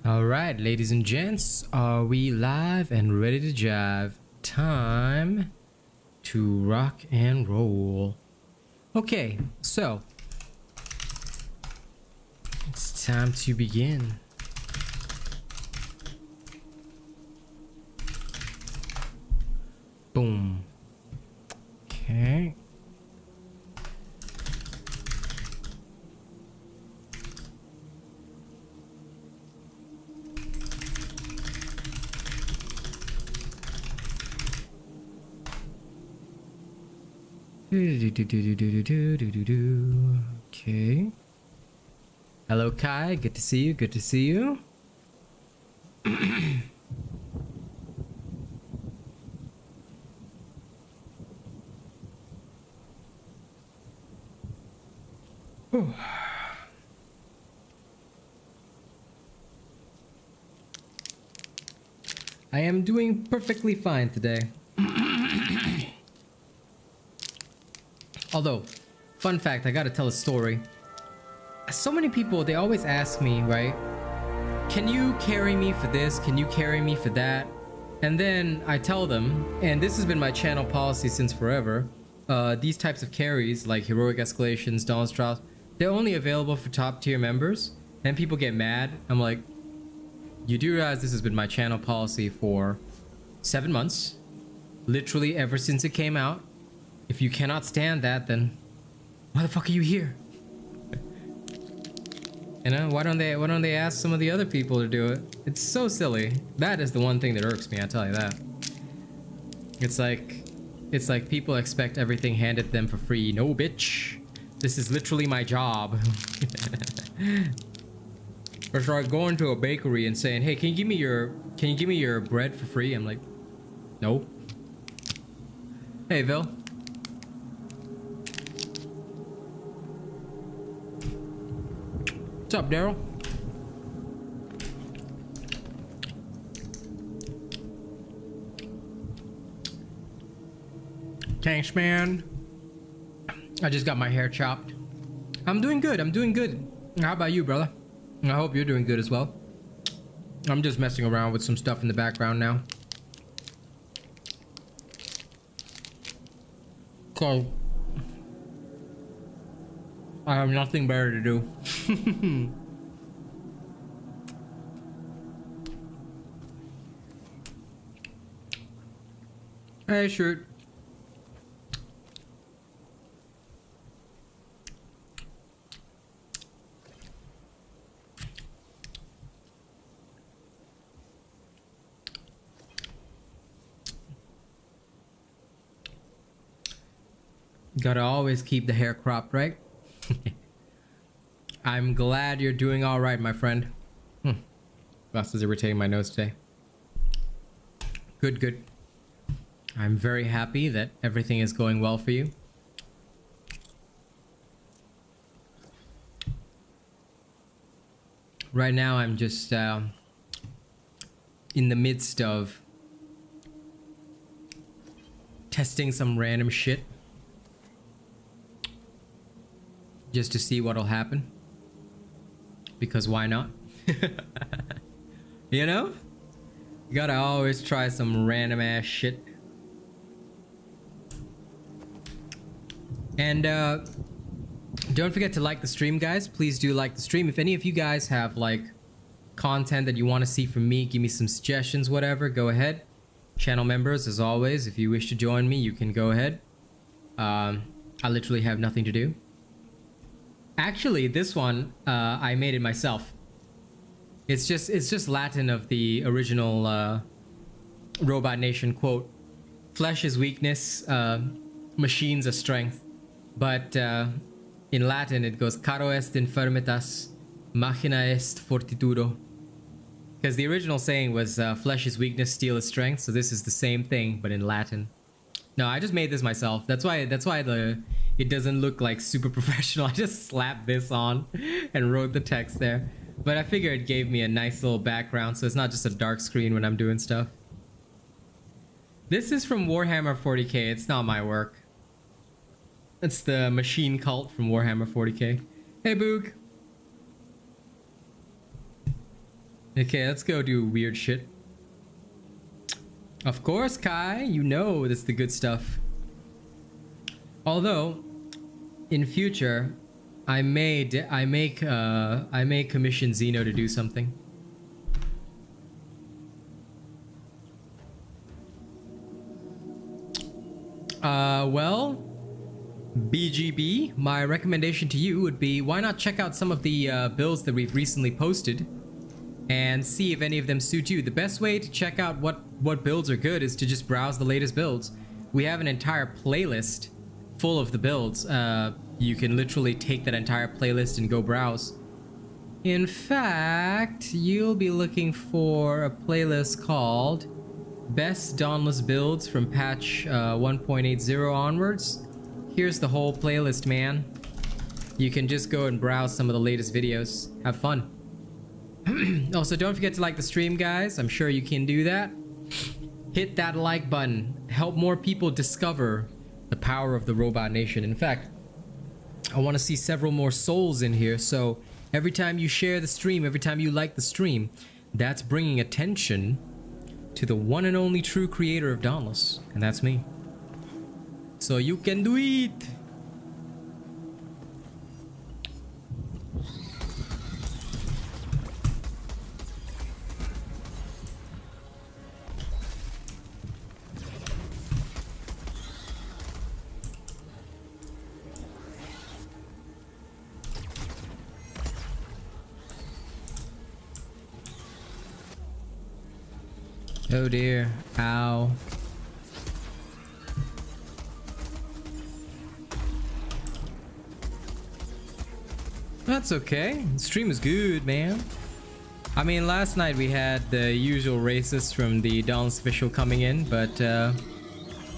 Alright, ladies and gents, are we live and ready to jive? Time to rock and roll. Okay, so it's time to begin. Boom. Okay. Okay. Hello, Kai. Good to see you. Good to see you. I am doing perfectly fine today. Although, fun fact, I gotta tell a story. So many people, they always ask me, right? Can you carry me for this? Can you carry me for that? And then I tell them, and this has been my channel policy since forever, these types of carries, like heroic escalations, Dawn's Trials, they're only available for top tier members. And people get mad. I'm like, you do realize this has been my channel policy for 7 months. Literally ever since it came out. If you cannot stand that, then why the fuck are you here? You know, why don't they ask some of the other people to do it? It's so silly. That is the one thing that irks me, I tell you that. It's like people expect everything handed to them for free. No, bitch. This is literally my job. Or start going to a bakery and saying, "Hey, can you give me your bread for free?" I'm like, "No." Hey, Vil. What's up, Daryl? Thanks, man. I just got my hair chopped. I'm doing good. I'm doing good. How about you, brother? I hope you're doing good as well. I'm just messing around with some stuff in the background now. So I have nothing better to do. Hey, shirt. Gotta always keep the hair cropped, right? I'm glad you're doing all right, my friend. Boss is irritating my nose today. Good, good. I'm very happy that everything is going well for you. Right now, I'm just in the midst of testing some random shit. Just to see what'll happen. Because why not? You know? You gotta always try some random ass shit. And don't forget to like the stream, guys. Please do like the stream. If any of you guys have like content that you want to see from me, give me some suggestions, whatever, go ahead. Channel members, as always, if you wish to join me, you can go ahead. I literally have nothing to do. Actually, this one, I made it myself. It's just Latin of the original Robot Nation quote. Flesh is weakness, machines are strength. But in Latin it goes, Caro est infirmitas, machina est fortitudo. Because the original saying was, flesh is weakness, steel is strength. So this is the same thing, but in Latin. No, I just made this myself. That's why it doesn't look like super professional. I just slapped this on and wrote the text there. But I figured it gave me a nice little background, so it's not just a dark screen when I'm doing stuff. This is from Warhammer 40k. It's not my work. It's the machine cult from Warhammer 40k. Hey, Boog. Okay, let's go do weird shit. Of course, Kai, you know that's the good stuff. Although, in future, I may commission Xeno to do something. Well, BGB, my recommendation to you would be, why not check out some of the builds that we've recently posted and see if any of them suit you. The best way to check out what builds are good is to just browse the latest builds. We have an entire playlist full of the builds. You can literally take that entire playlist and go browse. In fact, you'll be looking for a playlist called Best Dauntless Builds from patch 1.80 onwards. Here's the whole playlist, man. You can just go and browse some of the latest videos. Have fun. Also, don't forget to like the stream, guys. I'm sure you can do that. Hit that like button. Help more people discover the power of the Robot Nation. In fact, I want to see several more souls in here. So every time you share the stream, every time you like the stream, that's bringing attention to the one and only true creator of Dauntless, and that's me. So you can do it. Oh dear. Ow. That's okay. The stream is good, man. I mean, last night we had the usual racists from the Dauntless official coming in, but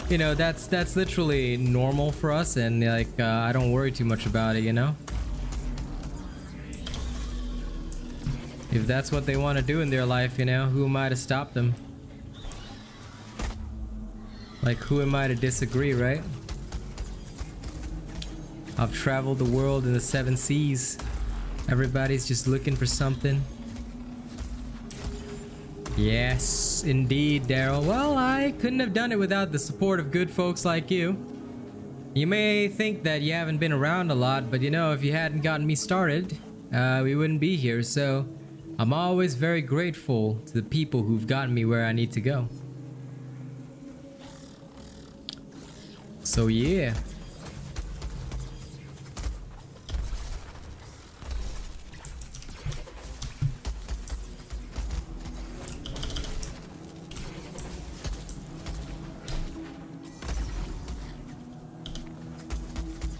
you know, that's literally normal for us, and like I don't worry too much about it, you know? If that's what they want to do in their life, you know, who am I to stop them? Like, who am I to disagree, right? I've traveled the world in the 7 seas. Everybody's just looking for something. Yes, indeed, Daryl. Well, I couldn't have done it without the support of good folks like you. You may think that you haven't been around a lot, but you know, if you hadn't gotten me started, we wouldn't be here. So I'm always very grateful to the people who've gotten me where I need to go. So yeah.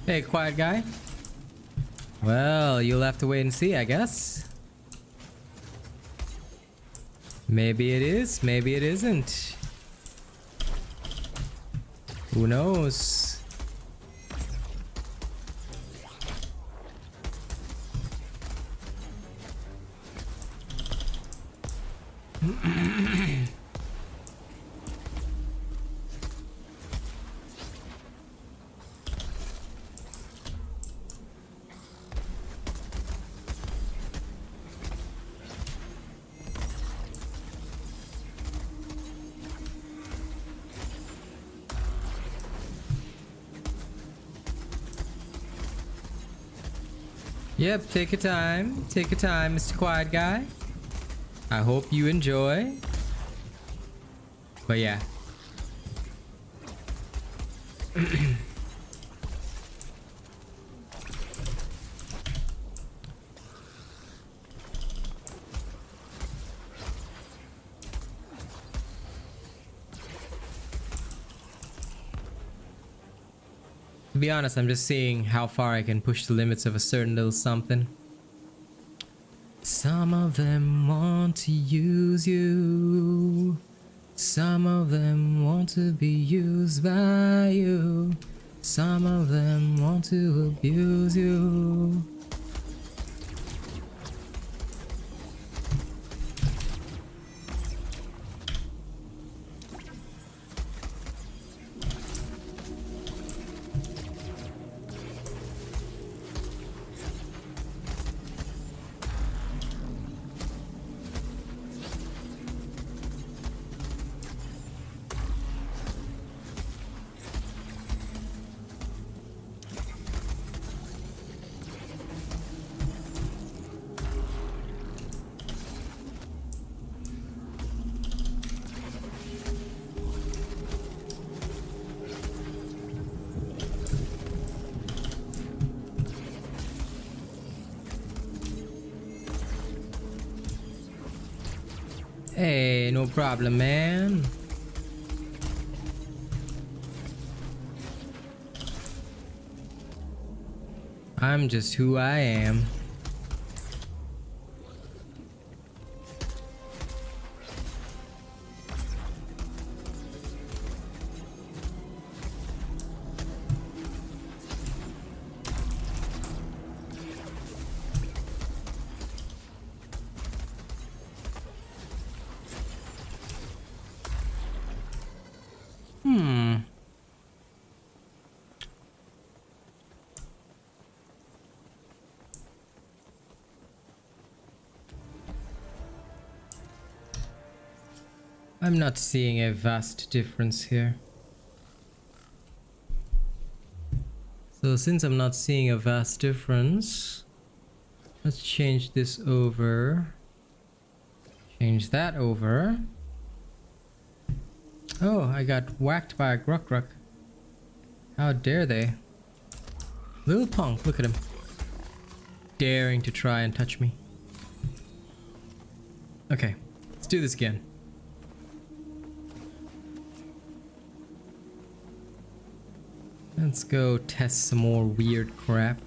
Hey, quiet guy. Well, you'll have to wait and see, I guess. Maybe it is, maybe it isn't. Who knows? Yep, take your time, Mr. Quiet Guy. I hope you enjoy. But yeah. To be honest, I'm just seeing how far I can push the limits of a certain little something. Some of them want to use you. Some of them want to be used by you. Some of them want to abuse you. Hey, no problem, man. I'm just who I am. I'm not seeing a vast difference here. So since I'm not seeing a vast difference, let's change this over. Change that over. Oh, I got whacked by a gruck. How dare they? Little punk, look at him. Daring to try and touch me. Okay, let's do this again. Let's go test some more weird crap.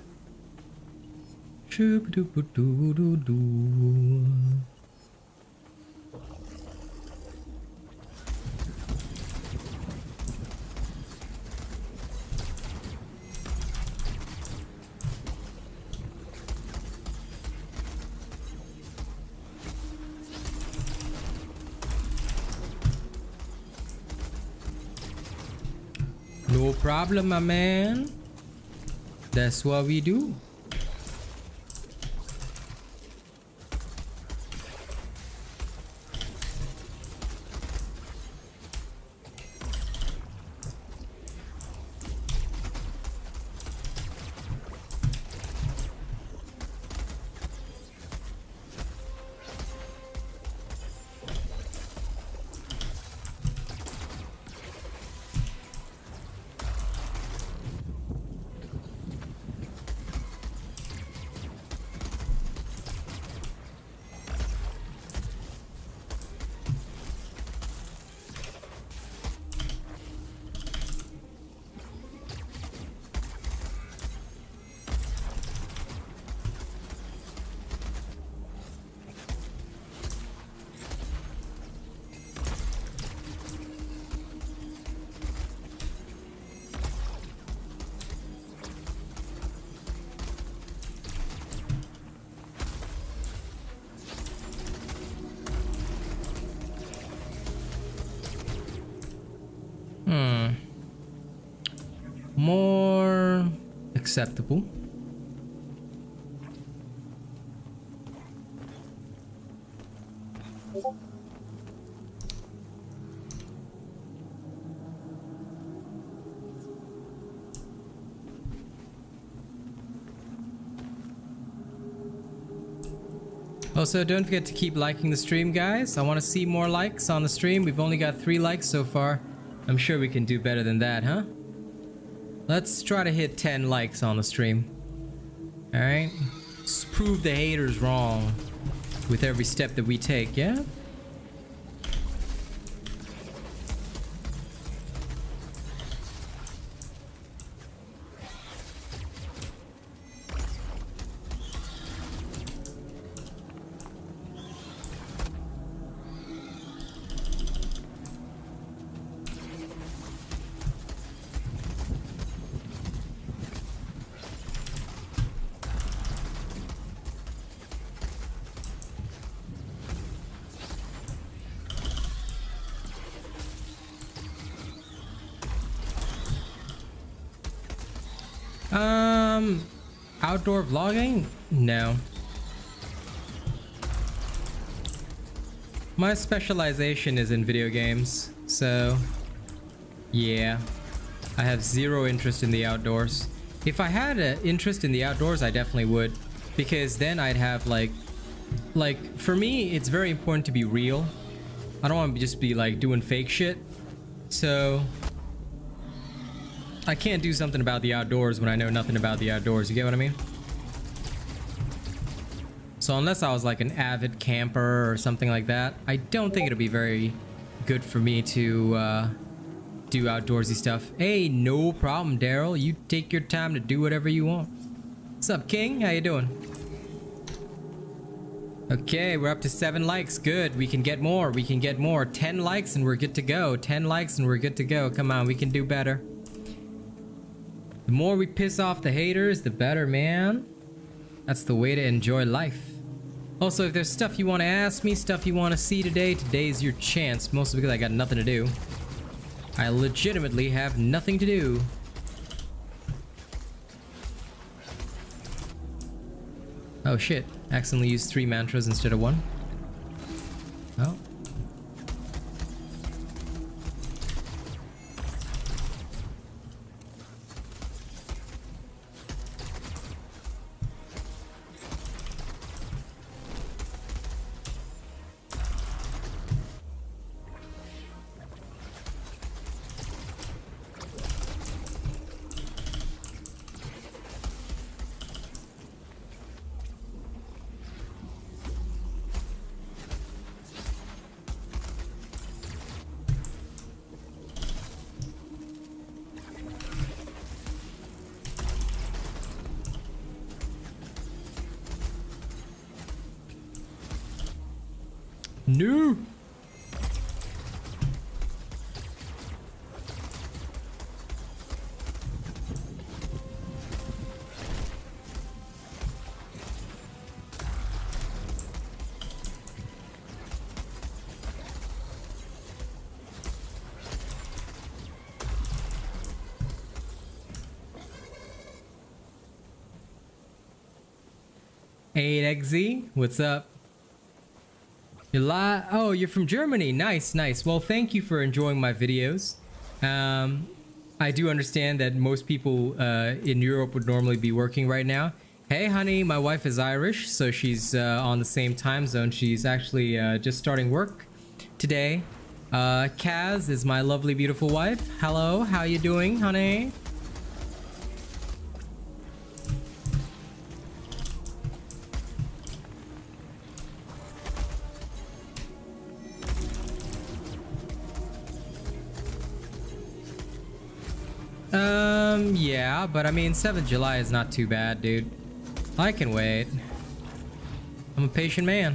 No problem, my man. That's what we do. More acceptable. Also, don't forget to keep liking the stream, guys. I want to see more likes on the stream. We've only got 3 likes so far. I'm sure we can do better than that, huh? Let's try to hit 10 likes on the stream. Alright? Just prove the haters wrong with every step that we take, yeah? Outdoor vlogging? No. My specialization is in video games, so yeah. I have 0 interest in the outdoors. If I had an interest in the outdoors, I definitely would, because then I'd have like for me, it's very important to be real. I don't want to just be like doing fake shit. So I can't do something about the outdoors when I know nothing about the outdoors. You get what I mean? So So unless I was like an avid camper or something like that, I don't think it'll be very good for me to do outdoorsy stuff. Hey, no problem, Daryl. You take your time to do whatever you want. What's up, King? How you doing? Okay, we're up to 7 likes. Good. We can get more. We can get more. 10 likes and we're good to go. 10 likes and we're good to go. Come on, we can do better. The more we piss off the haters, the better, man. That's the way to enjoy life. Also, if there's stuff you want to ask me, stuff you want to see today, today's your chance. Mostly because I got nothing to do. I legitimately have nothing to do. Oh shit. Accidentally used 3 mantras instead of 1. Oh. No. XZ, what's up? Oh, you're from Germany. Nice, nice. Well, thank you for enjoying my videos. I do understand that most people in Europe would normally be working right now. Hey, honey, my wife is Irish, so she's on the same time zone. She's actually just starting work today. Kaz is my lovely, beautiful wife. Hello, how you doing, honey? Yeah, but I mean, 7th July is not too bad, dude. I can wait. I'm a patient man.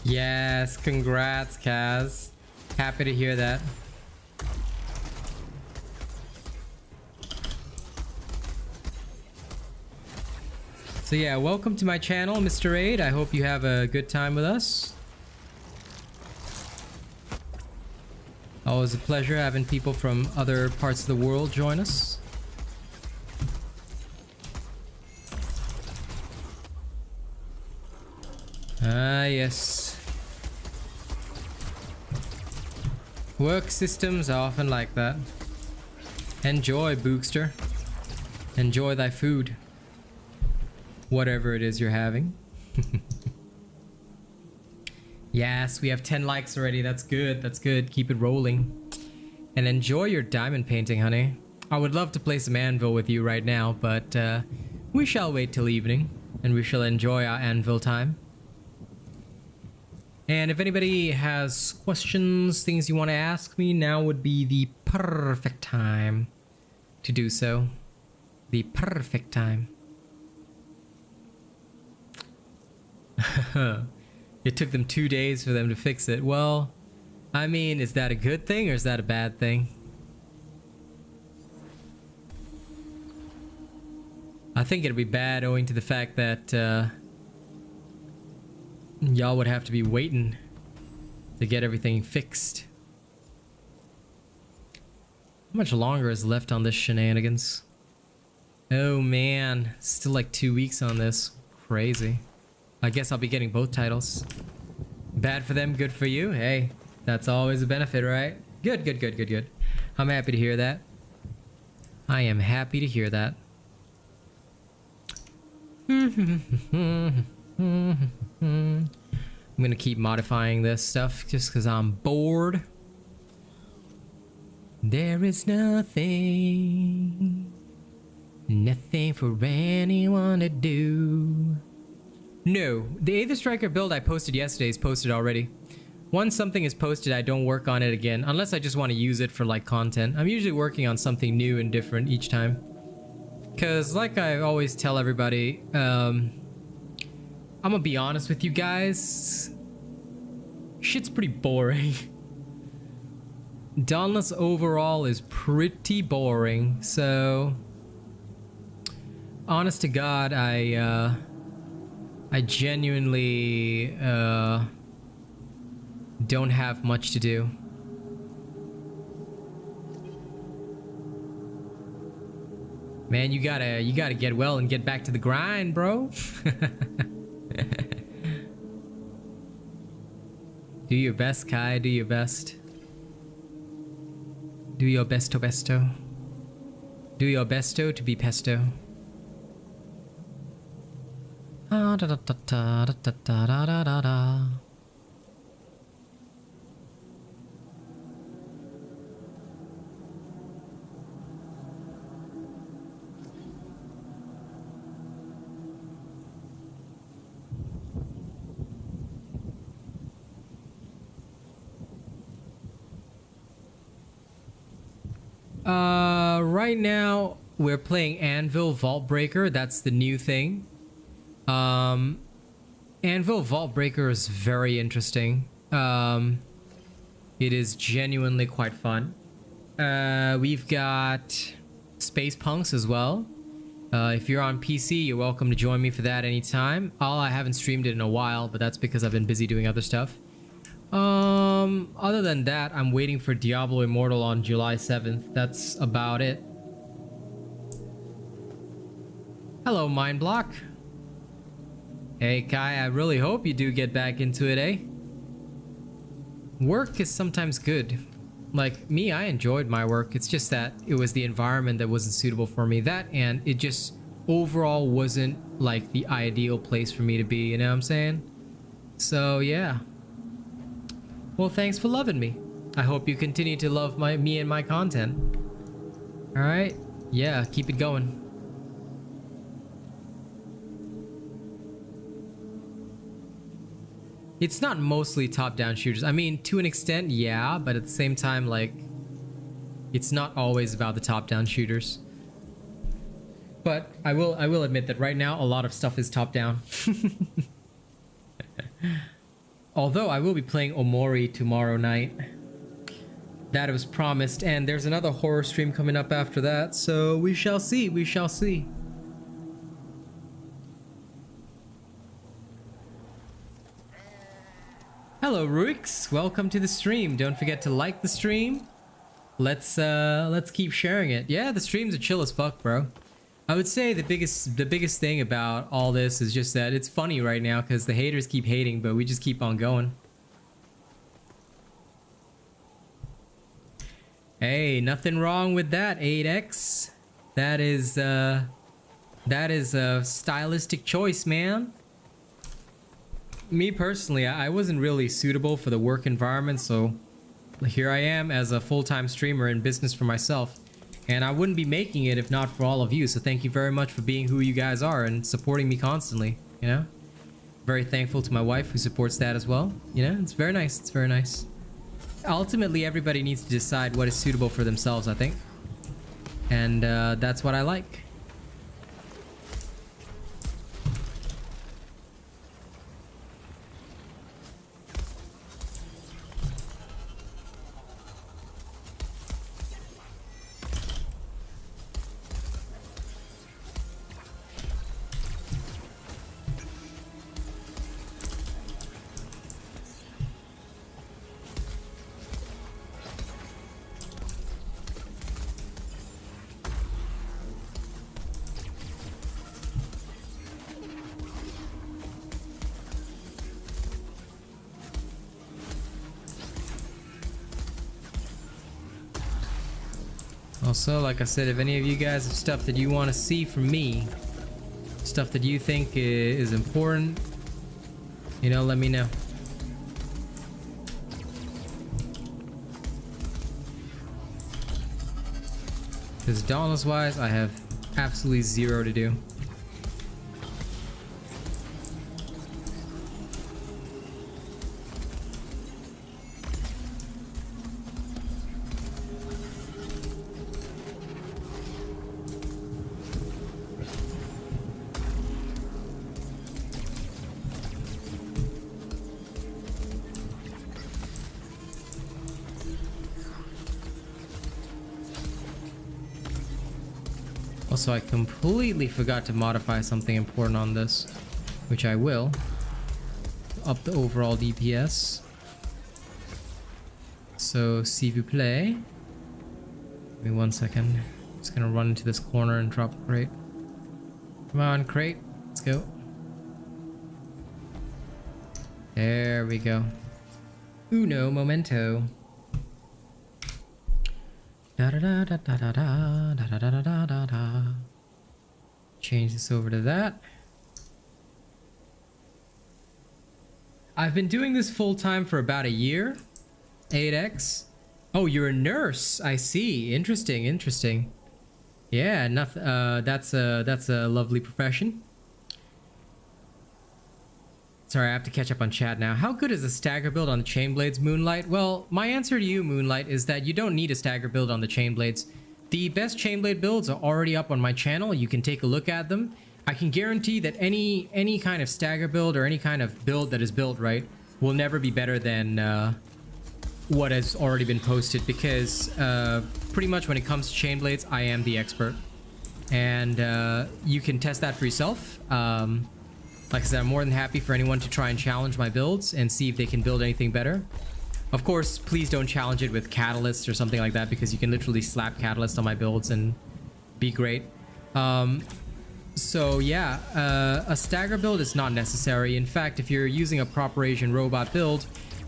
Yes, congrats, Kaz. Happy to hear that. So yeah, welcome to my channel, Mr. Aid. I hope you have a good time with us. Always a pleasure having people from other parts of the world join us. Ah, yes. Work systems are often like that. Enjoy, Bookster. Enjoy thy food. Whatever it is you're having. Yes, we have 10 likes already. That's good. That's good. Keep it rolling. And enjoy your diamond painting, honey. I would love to play some Anvil with you right now, but we shall wait till evening. And we shall enjoy our Anvil time. And if anybody has questions, things you want to ask me, now would be the perfect time to do so. The perfect time. It took them 2 days for them to fix it. Well, I mean, is that a good thing or is that a bad thing? I think it'd be bad owing to the fact that y'all would have to be waiting to get everything fixed. How much longer is left on this shenanigans? Oh man, still like 2 weeks on this. Crazy. I guess I'll be getting both titles. Bad for them, good for you. Hey, that's always a benefit, right? Good, good, good, good, good. I'm happy to hear that. I am happy to hear that. I'm gonna keep modifying this stuff just because I'm bored. There is nothing for anyone to do. No, the Aether Striker build I posted yesterday is posted already. Once something is posted, I don't work on it again, unless I just want to use it for like content. I'm usually working on something new and different each time. Cause like I always tell everybody, I'm gonna be honest with you guys, shit's pretty boring. Dauntless overall is pretty boring, so honest to God, I genuinely don't have much to do. Man, you gotta get well and get back to the grind, bro. Do your best, Kai. Do your best. Do your besto besto. Do your besto to be pesto. Ah da da da da da da da da da da. Right now we're playing Anvil Vault Breaker. That's the new thing. Anvil Vault Breaker is very interesting. It is genuinely quite fun. We've got Space Punks as well. If you're on PC, you're welcome to join me for that anytime. I haven't streamed it in a while, but that's because I've been busy doing other stuff. Other than that, I'm waiting for Diablo Immortal on July 7th. That's about it. Hello, Mindblock. Hey, Kai, I really hope you do get back into it, eh? Work is sometimes good. Like, me, I enjoyed my work. It's just that it was the environment that wasn't suitable for me. That, and it just overall wasn't, like, the ideal place for me to be, you know what I'm saying? So, yeah. Well, thanks for loving me. I hope you continue to love me and my content. Alright? Yeah, keep it going. It's not mostly top-down shooters. I mean, to an extent, yeah, but at the same time, like, it's not always about the top-down shooters. But I will admit that right now, a lot of stuff is top-down. Although I will be playing Omori tomorrow night. That was promised, and there's another horror stream coming up after that, so we shall see, we shall see. Hello, Ruix. Welcome to the stream. Don't forget to like the stream. Let's keep sharing it. Yeah, the streams are chill as fuck, bro. I would say the biggest thing about all this is just that it's funny right now because the haters keep hating, but we just keep on going. Hey, nothing wrong with that, 8X. That is a stylistic choice, man. Me personally, I wasn't really suitable for the work environment, so here I am as a full-time streamer in business for myself. And I wouldn't be making it if not for all of you, so thank you very much for being who you guys are and supporting me constantly, you know? Very thankful to my wife who supports that as well. You know, it's very nice, it's very nice. Ultimately, everybody needs to decide what is suitable for themselves, I think. And that's what I like. Also, like I said, if any of you guys have stuff that you want to see from me, stuff that you think is important, you know, let me know. Because Dauntless wise, I have absolutely zero to do. Also, I completely forgot to modify something important on this, which I will. Up the overall DPS. So, s'il vous plaît. Give me 1 second. Just gonna run into this corner and drop a crate. Come on, crate. Let's go. There we go. Uno momento. Da da da da da da da da da da da da. Change this over to that. I've been doing this full time for about a year. 8x. Oh, you're a nurse. I see. Interesting. Interesting. Yeah, nothing. That's a lovely profession. Sorry, I have to catch up on chat now. How good is a stagger build on the chain blades, Moonlight? Well, my answer to you, Moonlight, is that you don't need a stagger build on the chain blades. The best chain blade builds are already up on my channel. You can take a look at them. I can guarantee that any kind of stagger build or any kind of build that is built right will never be better than what has already been posted, because pretty much when it comes to chain blades, I am the expert. And you can test that for yourself. Like I said, I'm more than happy for anyone to try and challenge my builds and see if they can build anything better. Of course, please don't challenge it with Catalyst or something like that, because you can literally slap Catalyst on my builds and be great. So yeah, a stagger build is not necessary. In fact, if you're using a proper Asian robot build,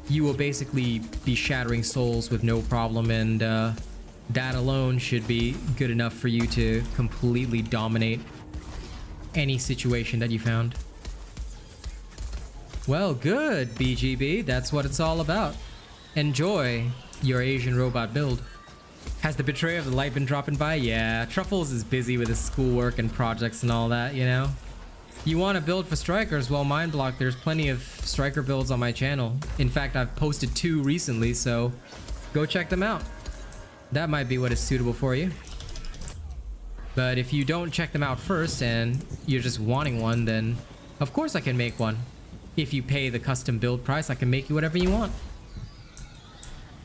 you will basically be shattering souls with no problem, and that alone should be good enough for you to completely dominate any situation that you found. Well, good, BGB. That's what it's all about. Enjoy your Asian robot build. Has the Betrayer of the Light been dropping by? Yeah, Truffles is busy with his schoolwork and projects and all that, you know? You want to build for strikers? Well, Mindblock, there's plenty of striker builds on my channel. In fact, I've posted 2 recently, so go check them out. That might be what is suitable for you. But if you don't check them out first and you're just wanting one, then of course I can make one. If you pay the custom build price, I can make you whatever you want.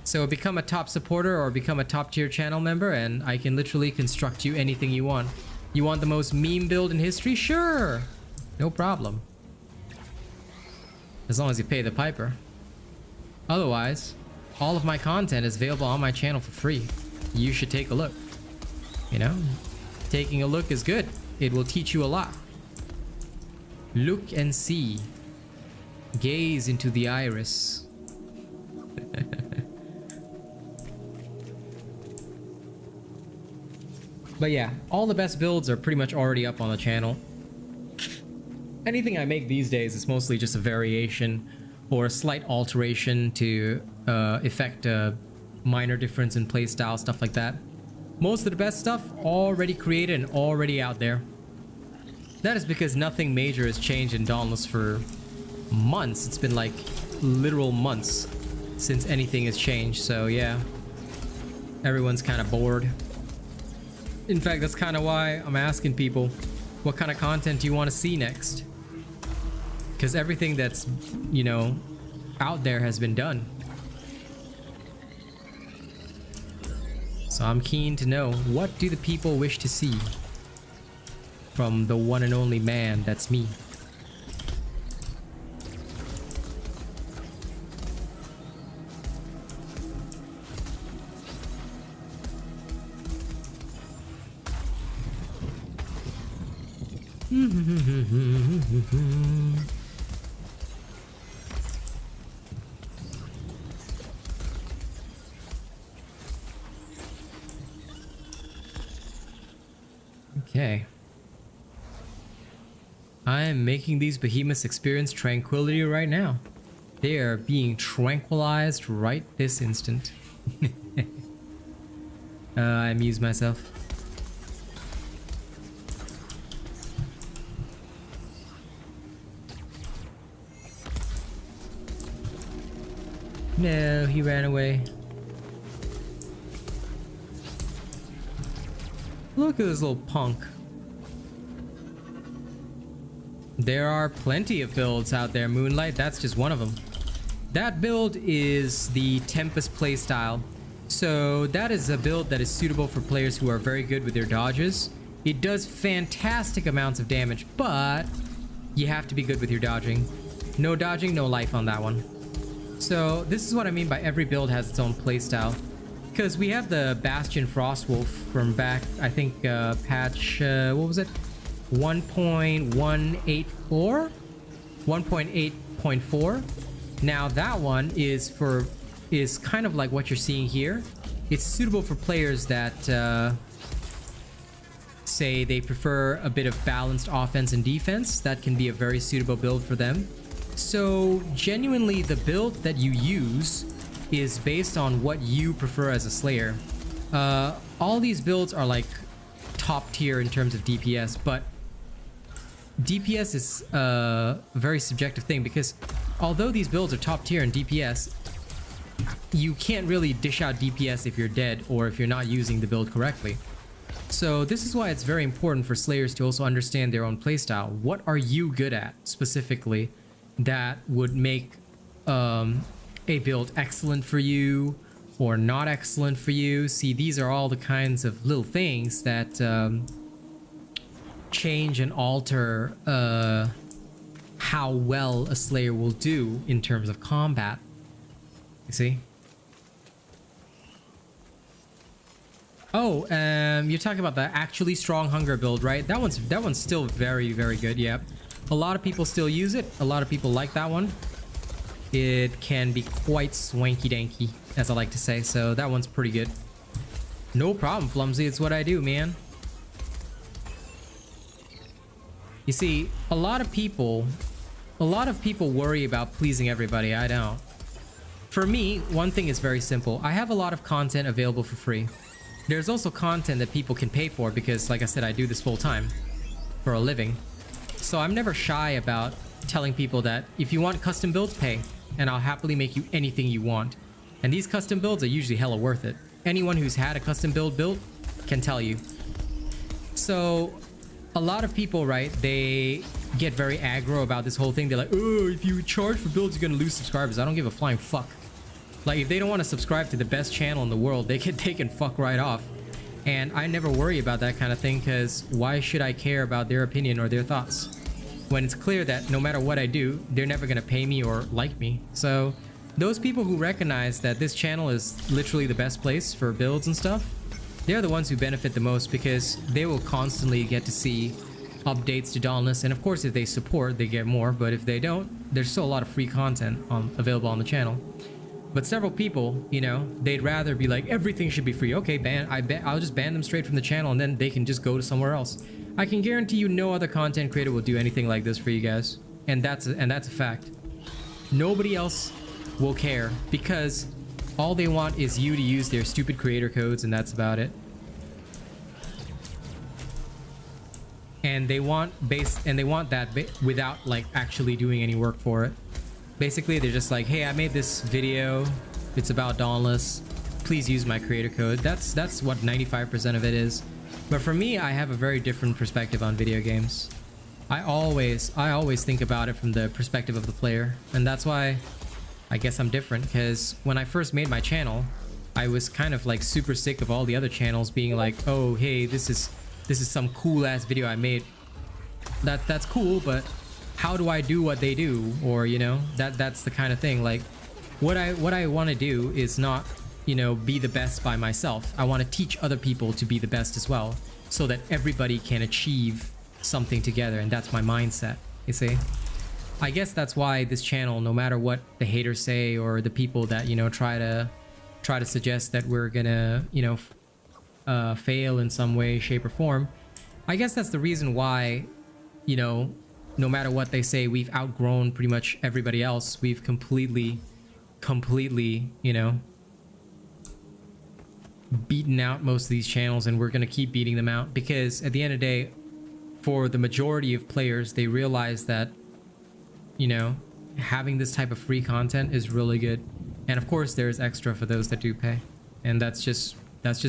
So become a top supporter or become a top tier channel member, and I can literally construct you anything you want. You want the most meme build in history? Sure! No problem. As long as you pay the piper. Otherwise, all of my content is available on my channel for free. You should take a look. You know? Taking a look is good. It will teach you a lot. Look and see. Gaze into the iris. But yeah, all the best builds are pretty much already up on the channel. Anything I make these days is mostly just a variation or a slight alteration to effect a minor difference in playstyle, stuff like that. Most of the best stuff already created and already out there. That is because nothing major has changed in Dauntless for months. It's been like literal months since anything has changed, so yeah. Everyone's kind of bored. In fact, that's kind of why I'm asking people, what kind of content do you want to see next? Because everything that's, you know, out there has been done. So I'm keen to know, what do the people wish to see from the one and only man that's me? Okay. I am making these behemoths experience tranquility right now. They are being tranquilized right this instant. I amuse myself. No, he ran away. Look at this little punk. There are plenty of builds out there, Moonlight. That's just one of them. That build is the Tempest playstyle. So that is a build that is suitable for players who are very good with their dodges. It does fantastic amounts of damage, but you have to be good with your dodging. No dodging, no life on that one. So this is what I mean by every build has its own playstyle. Because we have the Bastion Frostwolf from back, I think, patch, what was it? 1.184? 1.8.4? Now that one is kind of like what you're seeing here. It's suitable for players that say they prefer a bit of balanced offense and defense. That can be a very suitable build for them. So genuinely, the build that you use is based on what you prefer as a Slayer. All these builds are like top tier in terms of DPS, but DPS is a very subjective thing, because although these builds are top tier in DPS, you can't really dish out DPS if you're dead or if you're not using the build correctly. So this is why it's very important for Slayers to also understand their own playstyle. What are you good at specifically that would make a build excellent for you or not excellent for you? See, these are all the kinds of little things that change and alter how well a Slayer will do in terms of combat. You see? Oh, you're talking about the actually strong hunger build, right? That one's still very, very good. Yep. A lot of people still use it. A lot of people like that one. It can be quite swanky danky, as I like to say. So that one's pretty good. No problem, Flumsy. It's what I do, man. You see, a lot of people worry about pleasing everybody. I don't. For me, one thing is very simple. I have a lot of content available for free. There's also content that people can pay for because, like I said, I do this full time for a living. So I'm never shy about telling people that if you want custom builds, pay, and I'll happily make you anything you want. And these custom builds are usually hella worth it. Anyone who's had a custom build built can tell you. So a lot of people, right, they get very aggro about this whole thing. They're like, oh, if you charge for builds, you're gonna lose subscribers. I don't give a flying fuck. Like, if they don't want to subscribe to the best channel in the world, they can fuck right off. And I never worry about that kind of thing, because why should I care about their opinion or their thoughts when it's clear that no matter what I do, they're never gonna pay me or like me? So those people who recognize that this channel is literally the best place for builds and stuff, they're the ones who benefit the most, because they will constantly get to see updates to Dauntless. And of course, if they support, they get more. But if they don't, there's still a lot of free content available on the channel. But several people, you know, they'd rather be like, everything should be free. Okay, I'll just ban them straight from the channel, and then they can just go to somewhere else. I can guarantee you no other content creator will do anything like this for you guys. And that's a fact. Nobody else will care, because all they want is you to use their stupid creator codes, and that's about it. And they want that without like actually doing any work for it. Basically, they're just like, hey, I made this video, it's about Dauntless, please use my creator code. That's what 95% of it is. But for me, I have a very different perspective on video games. I always think about it from the perspective of the player, and that's why I guess I'm different. Because when I first made my channel, I was kind of like super sick of all the other channels being like, oh, hey, this is some cool ass video I made. That's cool, but how do I do what they do? Or, you know, that's the kind of thing. Like, what I want to do is not, you know, be the best by myself. I want to teach other people to be the best as well, so that everybody can achieve something together. And that's my mindset, you see. I guess that's why this channel, no matter what the haters say or the people that, you know, try to suggest that we're gonna, you know, fail in some way, shape, or form, I guess that's the reason why, you know, no matter what they say, we've outgrown pretty much everybody else. We've completely, you know, beaten out most of these channels, and we're gonna keep beating them out because at the end of the day, for the majority of players, they realize that, you know, having this type of free content is really good. And of course there's extra for those that do pay, and that's just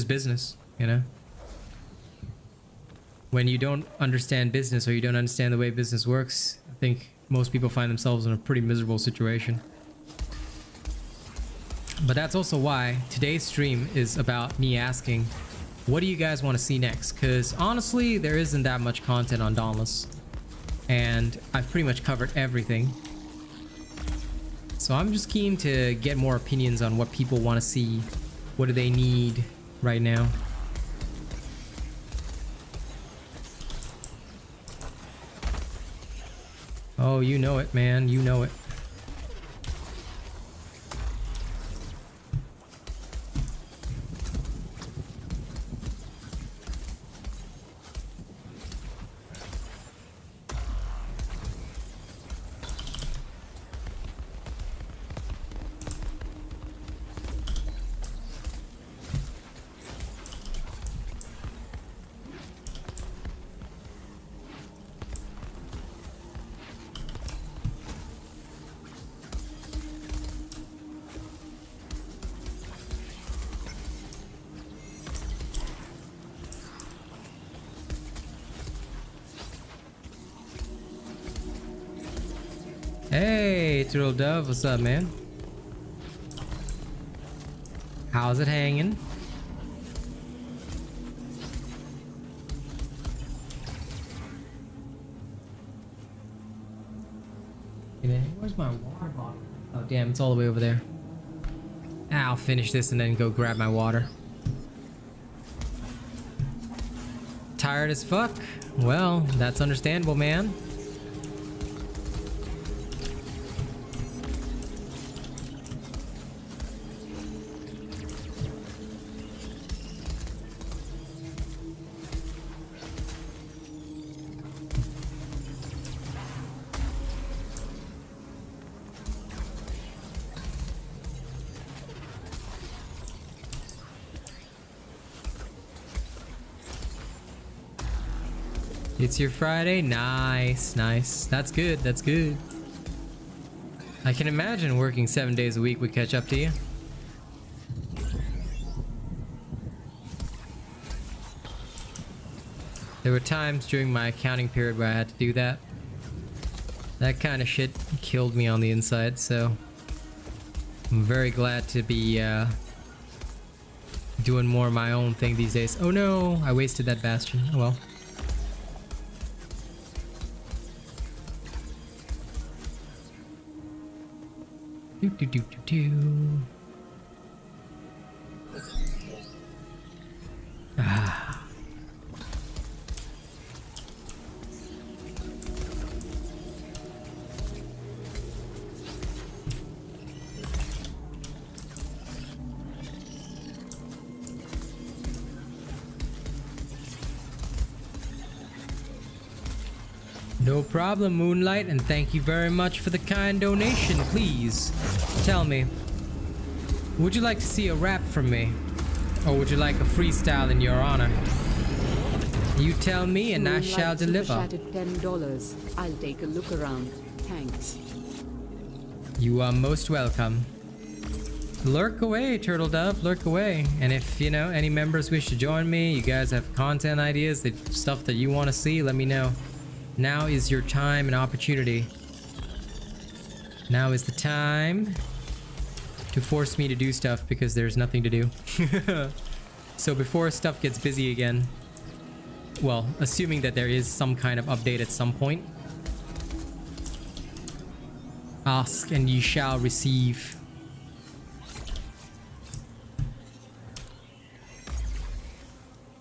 business, you know. When you don't understand business, or you don't understand the way business works, I think most people find themselves in a pretty miserable situation. But that's also why today's stream is about me asking, what do you guys want to see next? Because honestly, there isn't that much content on Dauntless, and I've pretty much covered everything. So I'm just keen to get more opinions on what people want to see. What do they need right now? Oh, you know it, man. You know it. Hey, Turtle Dove, what's up, man? How's it hanging? Where's my water bottle? Oh, damn, it's all the way over there. I'll finish this and then go grab my water. Tired as fuck? Well, that's understandable, man. It's your Friday? Nice, nice. That's good, that's good. I can imagine working 7 days a week would catch up to you. There were times during my accounting period where I had to do that. That kind of shit killed me on the inside, so I'm very glad to be doing more of my own thing these days. Oh no, I wasted that bastion. Oh well. Do do do do do. Ah. No problem, Moonlight, and thank you very much for the kind donation. Please, tell me, would you like to see a rap from me? Or would you like a freestyle in your honor? You tell me and I shall deliver. $10. I'll take a look around. Thanks. You are most welcome. Lurk away, Turtle Dove, lurk away. And if, you know, any members wish to join me, you guys have content ideas, the stuff that you want to see, let me know. Now is your time and opportunity. Now is the time to force me to do stuff because there's nothing to do. So before stuff gets busy again, well, assuming that there is some kind of update at some point, ask and ye shall receive.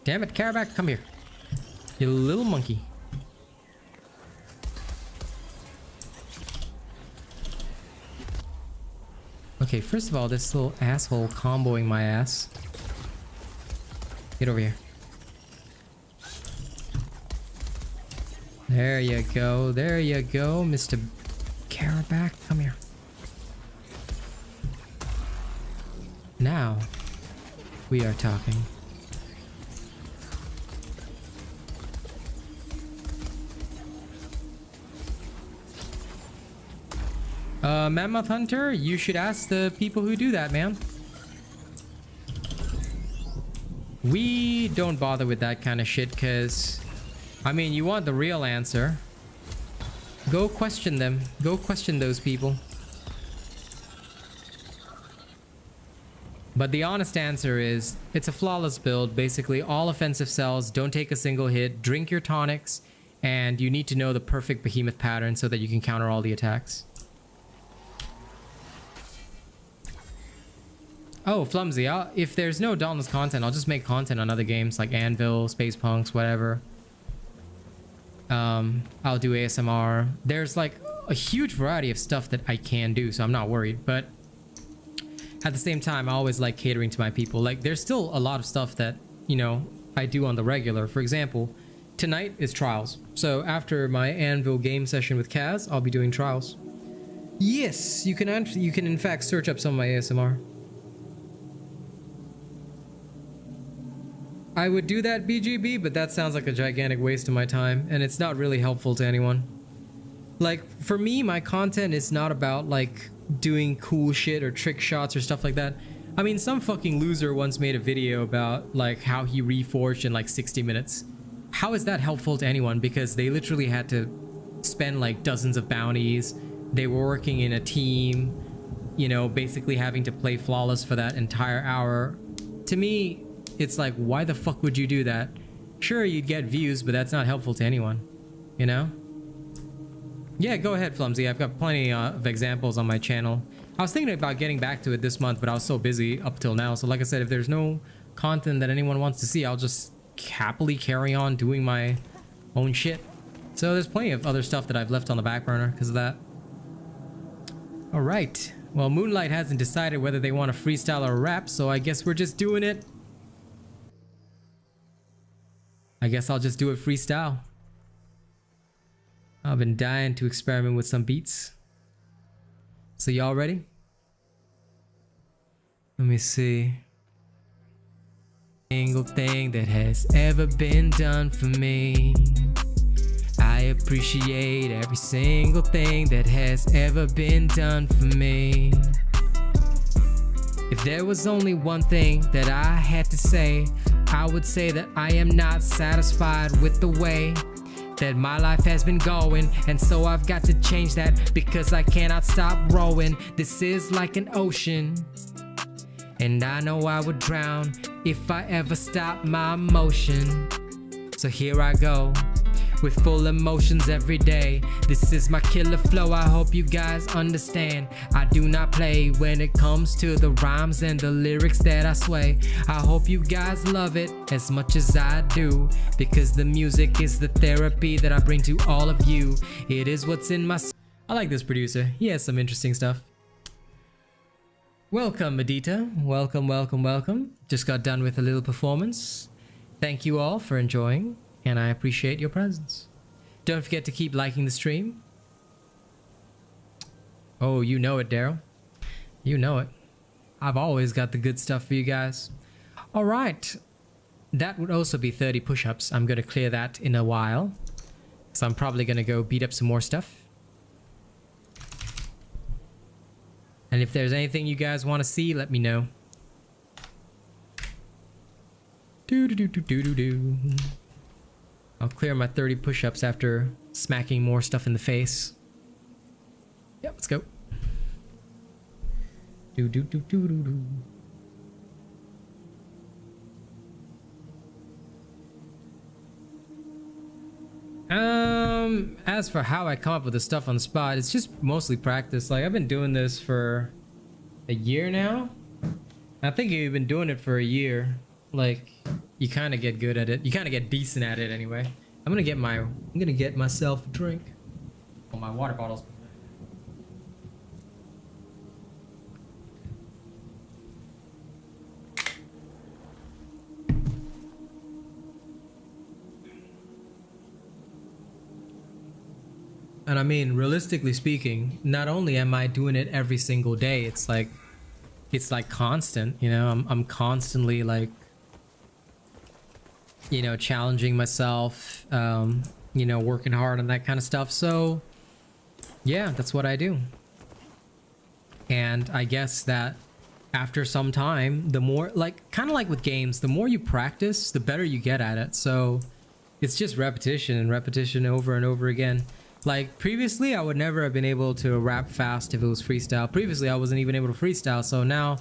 Damn it, Carabac, come here. You little monkey. Okay, first of all, this little asshole comboing my ass. Get over here. There you go. There you go, Mr. Caraback. Come here. Now, we are talking. Mammoth Hunter, you should ask the people who do that, man. We don't bother with that kind of shit because, I mean, you want the real answer. Go question them. Go question those people. But the honest answer is, it's a flawless build. Basically, all offensive cells, don't take a single hit, drink your tonics, and you need to know the perfect behemoth pattern so that you can counter all the attacks. Oh, Flumsy, if there's no Dauntless content, I'll just make content on other games like Anvil, Space Punks, whatever. I'll do ASMR. There's like a huge variety of stuff that I can do, so I'm not worried. But at the same time, I always like catering to my people. Like, there's still a lot of stuff that, you know, I do on the regular. For example, tonight is Trials. So after my Anvil game session with Kaz, I'll be doing Trials. Yes, you can in fact search up some of my ASMR. I would do that, BGB, but that sounds like a gigantic waste of my time, and it's not really helpful to anyone. Like, for me, my content is not about, like, doing cool shit or trick shots or stuff like that. I mean, some fucking loser once made a video about, like, how he reforged in, like, 60 minutes. How is that helpful to anyone? Because they literally had to spend, like, dozens of bounties. They were working in a team, you know, basically having to play flawless for that entire hour. To me, it's like, why the fuck would you do that? Sure, you'd get views, but that's not helpful to anyone, you know? Yeah, go ahead, Flumsy. I've got plenty of examples on my channel. I was thinking about getting back to it this month, but I was so busy up till now. So like I said, if there's no content that anyone wants to see, I'll just happily carry on doing my own shit. So there's plenty of other stuff that I've left on the back burner because of that. All right. Well, Moonlight hasn't decided whether they want to freestyle or rap, so I guess we're just doing it. I guess I'll just do it freestyle. I've been dying to experiment with some beats. So y'all ready? Let me see. Single thing that has ever been done for me. I appreciate every single thing that has ever been done for me. If there was only one thing that I had to say, I would say that I am not satisfied with the way that my life has been going, and so I've got to change that because I cannot stop rowing. This is like an ocean, and I know I would drown if I ever stop my motion. So here I go, with full emotions every day. This is my killer flow, I hope you guys understand. I do not play when it comes to the rhymes and the lyrics that I sway. I hope you guys love it as much as I do, because the music is the therapy that I bring to all of you. It is what's in my... I like this producer, he has some interesting stuff. Welcome, Medita. Welcome, welcome, welcome. Just got done with a little performance. Thank you all for enjoying, and I appreciate your presence. Don't forget to keep liking the stream. Oh, you know it, Daryl. You know it. I've always got the good stuff for you guys. All right. That would also be 30 push-ups. I'm going to clear that in a while. So I'm probably going to go beat up some more stuff. And if there's anything you guys want to see, let me know. Do-do-do-do-do-do-do. I'll clear my 30 push-ups after smacking more stuff in the face. Yep, let's go. Do-do-do-do-do-do. As for how I come up with the stuff on the spot, it's just mostly practice. Like, I've been doing this for a year now. I think you've been doing it for a year. Like, you kind of get good at it. You kind of get decent at it anyway. I'm gonna get myself a drink. Oh, my water bottle's... And I mean, realistically speaking, not only am I doing it every single day, it's like constant, you know. I'm constantly like, you know, challenging myself, you know, working hard on that kind of stuff. So yeah, that's what I do. And I guess that after some time, the more, like, kind of like with games, the more you practice, the better you get at it. So it's just repetition and repetition over and over again. Like previously, I would never have been able to rap fast if it was freestyle. Previously, I wasn't even able to freestyle. So now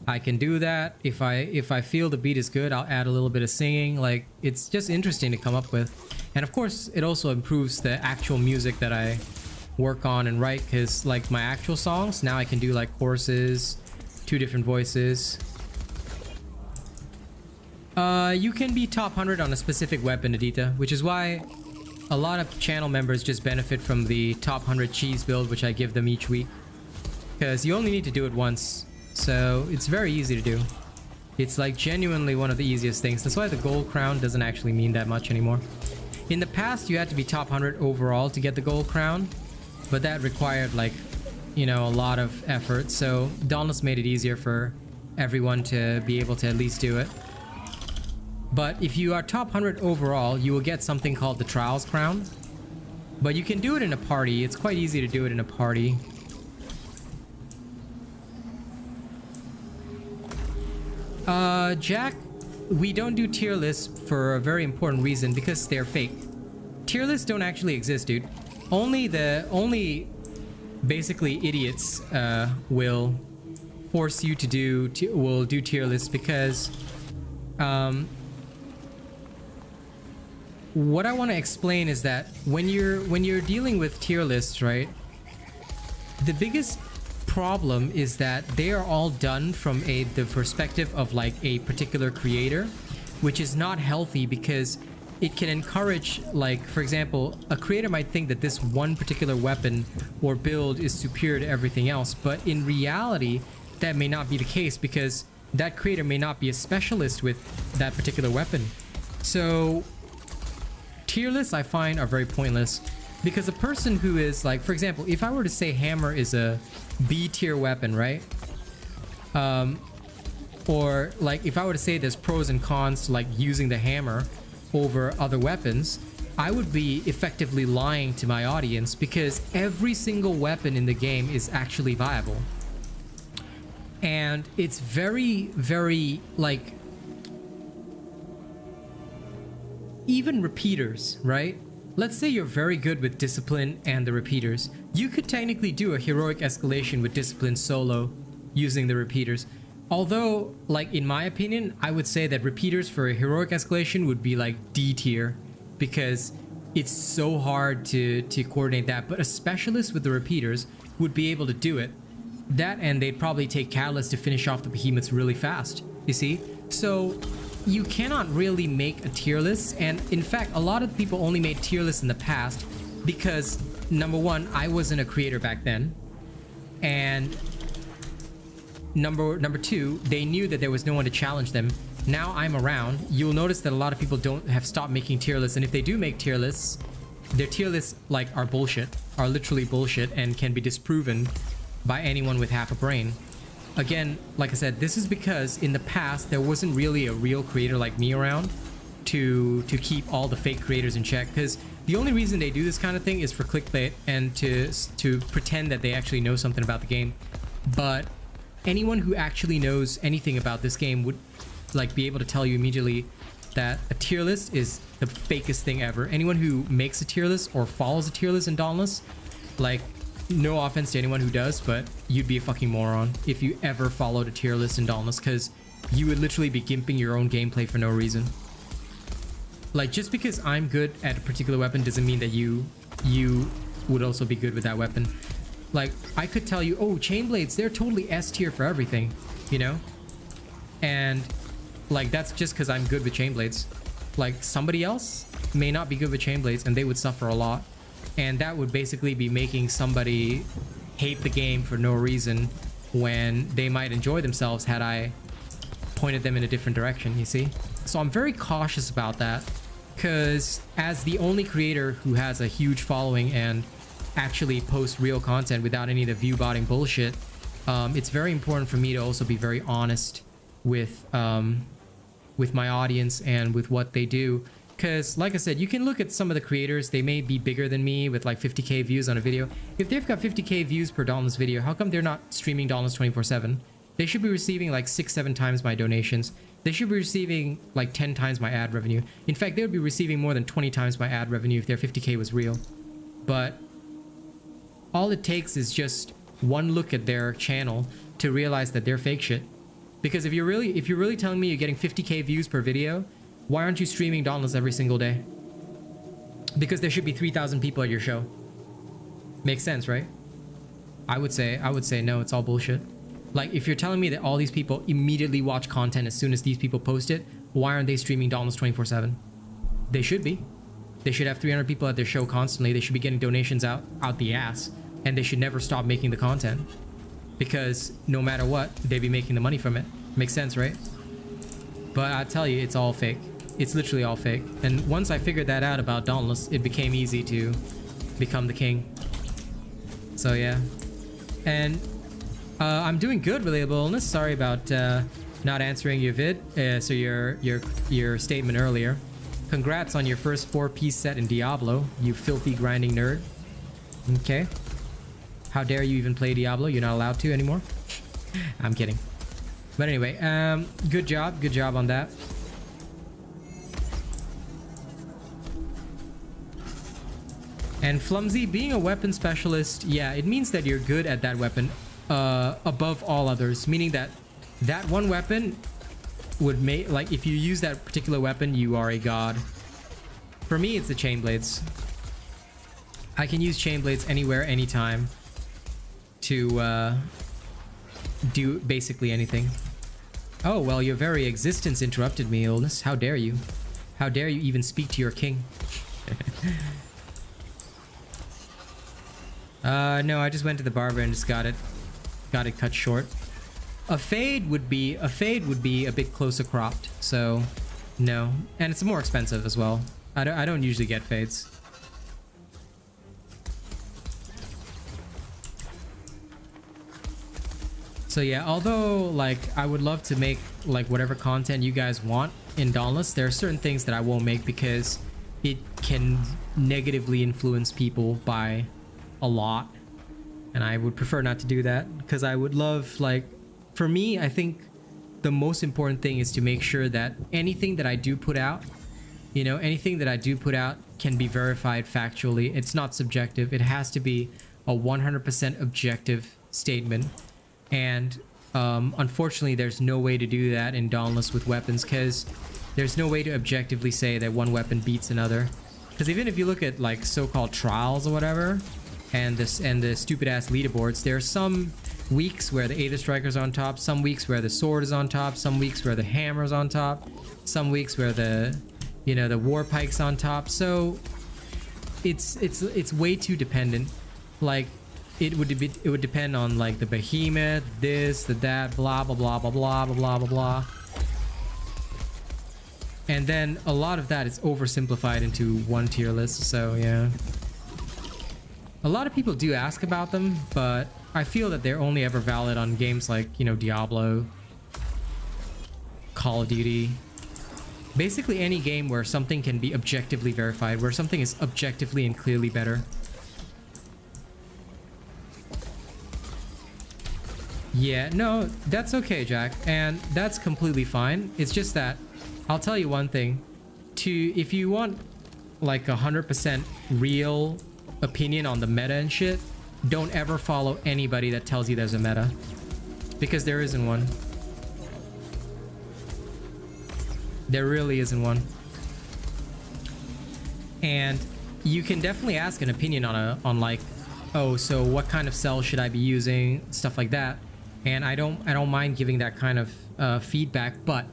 I can do that. If I feel the beat is good, I'll add a little bit of singing. Like, it's just interesting to come up with. And of course, it also improves the actual music that I work on and write, because like my actual songs, now I can do like choruses, 2 different voices. You can be top 100 on a specific weapon, Adita, which is why a lot of channel members just benefit from the top 100 cheese build, which I give them each week, because you only need to do it once, so it's very easy to do. It's like genuinely one of the easiest things. That's why the gold crown doesn't actually mean that much anymore. In the past, you had to be top 100 overall to get the gold crown, but that required, like, you know, a lot of effort. So Dauntless made it easier for everyone to be able to at least do it. But if you are top 100 overall, you will get something called the Trials Crown. But you can do it in a party. It's quite easy to do it in a party. Jack, we don't do tier lists for a very important reason, because they're fake. Tier lists don't actually exist, dude. Only basically idiots will force you to do tier lists, because what I want to explain is that when you're dealing with tier lists, right, the biggest problem is that they are all done from the perspective of like a particular creator, which is not healthy, because it can encourage, like, for example, a creator might think that this one particular weapon or build is superior to everything else, but in reality that may not be the case, because that creator may not be a specialist with that particular weapon. So tier lists, I find, are very pointless, because a person who is like, for example, if I were to say hammer is a B tier weapon, right? Or like if I were to say there's pros and cons to like using the hammer over other weapons, I would be effectively lying to my audience, because every single weapon in the game is actually viable. And it's very, very, like, even repeaters, right? Let's say you're very good with discipline and the repeaters. You could technically do a heroic escalation with discipline solo using the repeaters. Although, like, in my opinion, I would say that repeaters for a heroic escalation would be like D tier, because it's so hard to coordinate that. But a specialist with the repeaters would be able to do it. That, and they'd probably take catalyst to finish off the behemoths really fast, you see? So you cannot really make a tier list, and in fact a lot of people only made tier lists in the past because, number one, I wasn't a creator back then, and number two, they knew that there was no one to challenge them. Now I'm around, you'll notice that a lot of people have stopped making tier lists, and if they do make tier lists, their tier lists like are bullshit, are literally bullshit, and can be disproven by anyone with half a brain. Again, like I said, this is because in the past there wasn't really a real creator like me around to keep all the fake creators in check, because the only reason they do this kind of thing is for clickbait and to pretend that they actually know something about the game. But anyone who actually knows anything about this game would like be able to tell you immediately that a tier list is the fakest thing ever. Anyone who makes a tier list or follows a tier list in Dauntless, like, no offense to anyone who does, but you'd be a fucking moron if you ever followed a tier list in Dauntless, because you would literally be gimping your own gameplay for no reason. Like, just because I'm good at a particular weapon doesn't mean that you would also be good with that weapon. Like, I could tell you, oh, chain blades, they're totally S tier for everything, you know? And like, that's just because I'm good with chain blades. Like, somebody else may not be good with chain blades and they would suffer a lot. And that would basically be making somebody hate the game for no reason, when they might enjoy themselves had I pointed them in a different direction, you see? So I'm very cautious about that, because as the only creator who has a huge following and actually post real content without any of the view botting bullshit, it's very important for me to also be very honest with my audience and with what they do. Because like I said, you can look at some of the creators, they may be bigger than me with like 50k views on a video. If they've got 50k views per Dauntless video, how come they're not streaming Dauntless 24/7? They should be receiving like 6-7 times my donations. They should be receiving like 10 times my ad revenue. In fact, they would be receiving more than 20 times my ad revenue if their 50k was real. But all it takes is just one look at their channel to realize that they're fake shit. Because if you're really telling me you're getting 50k views per video, why aren't you streaming Dauntless every single day? Because there should be 3,000 people at your show. Makes sense, right? I would say no, it's all bullshit. Like, if you're telling me that all these people immediately watch content as soon as these people post it, why aren't they streaming Dauntless 24/7? They should be. They should have 300 people at their show constantly. They should be getting donations out the ass. And they should never stop making the content. Because no matter what, they'd be making the money from it. Makes sense, right? But I tell you, it's all fake. It's literally all fake. And once I figured that out about Dauntless, it became easy to become the king. So yeah. And I'm doing good, Relatable Illness. Sorry about not answering your vid. So your statement earlier. Congrats on your first 4-piece set in Diablo, you filthy grinding nerd. Okay. How dare you even play Diablo? You're not allowed to anymore. I'm kidding. But anyway, good job on that. And Flumsy, being a weapon specialist, yeah, it means that you're good at that weapon above all others, meaning that that one weapon would make, like, if you use that particular weapon, you are a god. For me, it's the chain blades. I can use chain blades anywhere, anytime to do basically anything. Oh, well, your very existence interrupted me, Illness. How dare you? How dare you even speak to your king? No, I just went to the barber and just got it cut short. A fade would be a bit closer cropped, so no. And it's more expensive as well. I don't usually get fades. So yeah, although like I would love to make like whatever content you guys want in Dauntless, there are certain things that I won't make because it can negatively influence people by a lot. And I would prefer not to do that because I would love, like, for me, I think the most important thing is to make sure that anything that I do put out, you know, anything that I do put out can be verified factually. It's not subjective. It has to be a 100% objective statement. And unfortunately, there's no way to do that in Dauntless with weapons because there's no way to objectively say that one weapon beats another. Because even if you look at like so-called trials or whatever, and the stupid ass leaderboards, there are some weeks where the Aether Striker's on top, some weeks where the sword is on top, some weeks where the hammer's on top, some weeks where the, you know, the war pike's on top. So it's way too dependent. Like it would depend on like the behemoth, this, the that, blah blah blah blah blah blah blah blah blah. And then a lot of that is oversimplified into one tier list. So yeah. A lot of people do ask about them, but I feel that they're only ever valid on games like, you know, Diablo, Call of Duty. Basically any game where something can be objectively verified, where something is objectively and clearly better. Yeah, no, that's okay, Jack, and that's completely fine. It's just that, I'll tell you one thing. If you want like 100% real opinion on the meta and shit, don't ever follow anybody that tells you there's a meta, because there isn't one. There really isn't one. And you can definitely ask an opinion on like, oh, so what kind of cell should I be using, stuff like that. And I don't mind giving that kind of feedback, but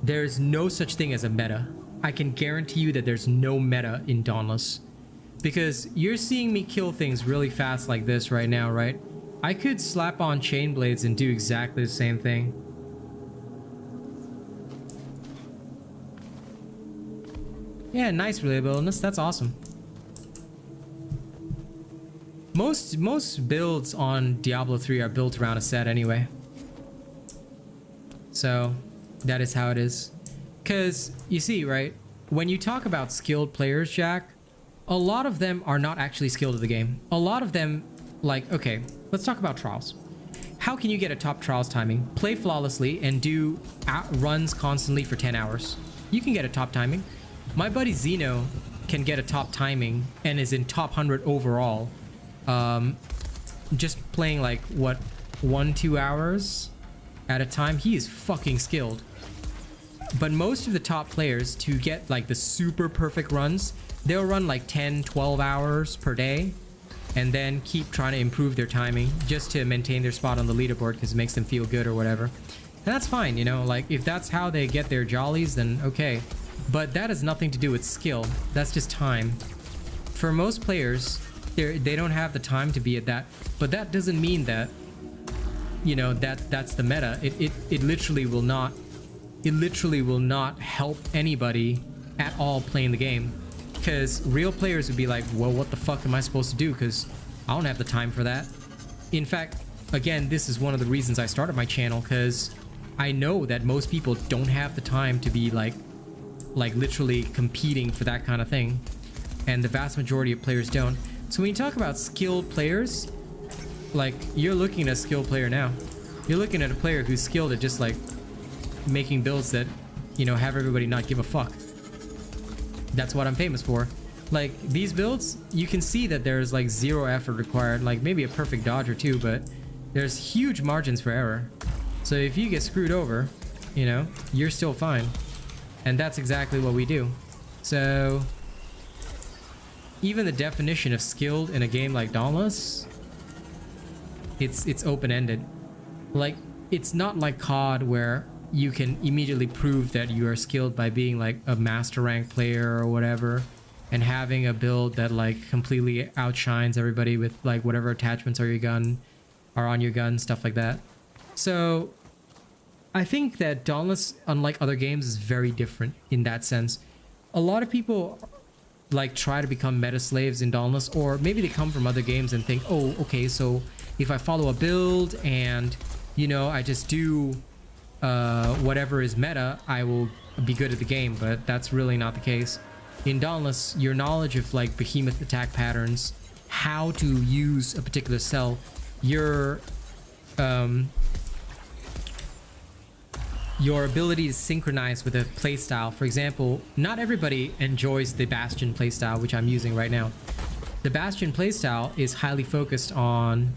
there's no such thing as a meta. I can guarantee you that there's no meta in Dauntless. Because you're seeing me kill things really fast like this right now, right? I could slap on chain blades and do exactly the same thing. Yeah, nice relatability. That's awesome. most builds on Diablo 3 are built around a set anyway. So that is how it is. Because you see, right, when you talk about skilled players, Jack, a lot of them are not actually skilled at the game. A lot of them, like, okay, let's talk about trials. How can you get a top trials timing, play flawlessly, and do runs constantly for 10 hours? You can get a top timing. My buddy Zeno can get a top timing and is in top 100 overall. Just playing like, what, 1-2 hours at a time. He is fucking skilled. But most of the top players, to get like the super perfect runs, they'll run like 10-12 hours per day and then keep trying to improve their timing just to maintain their spot on the leaderboard because it makes them feel good or whatever. And that's fine, you know, like if that's how they get their jollies, then okay. But that has nothing to do with skill. That's just time. For most players, they don't have the time to be at that. But that doesn't mean that, you know, that's the meta. It literally will not. It literally will not help anybody at all playing the game. Because real players would be like, well, what the fuck am I supposed to do? Because I don't have the time for that. In fact, again, this is one of the reasons I started my channel, because I know that most people don't have the time to be like literally competing for that kind of thing. And the vast majority of players don't. So when you talk about skilled players, like, you're looking at a skilled player now. You're looking at a player who's skilled at just like making builds that, you know, have everybody not give a fuck. That's what I'm famous for. Like, these builds, you can see that there's like zero effort required, like maybe a perfect dodge or two, but there's huge margins for error. So if you get screwed over, you know, you're still fine. And that's exactly what we do. So even the definition of skilled in a game like Dauntless, it's open-ended. Like, it's not like COD where you can immediately prove that you are skilled by being like a master rank player or whatever and having a build that like completely outshines everybody with like whatever attachments are on your gun, stuff like that. So I think that Dauntless, unlike other games, is very different in that sense. A lot of people like try to become meta slaves in Dauntless, or maybe they come from other games and think, oh, okay, so if I follow a build and, you know, I just do whatever is meta, I will be good at the game. But that's really not the case. In Dauntless, your knowledge of like behemoth attack patterns, how to use a particular cell, your ability to synchronize with a playstyle. For example, not everybody enjoys the Bastion playstyle, which I'm using right now. The Bastion playstyle is highly focused on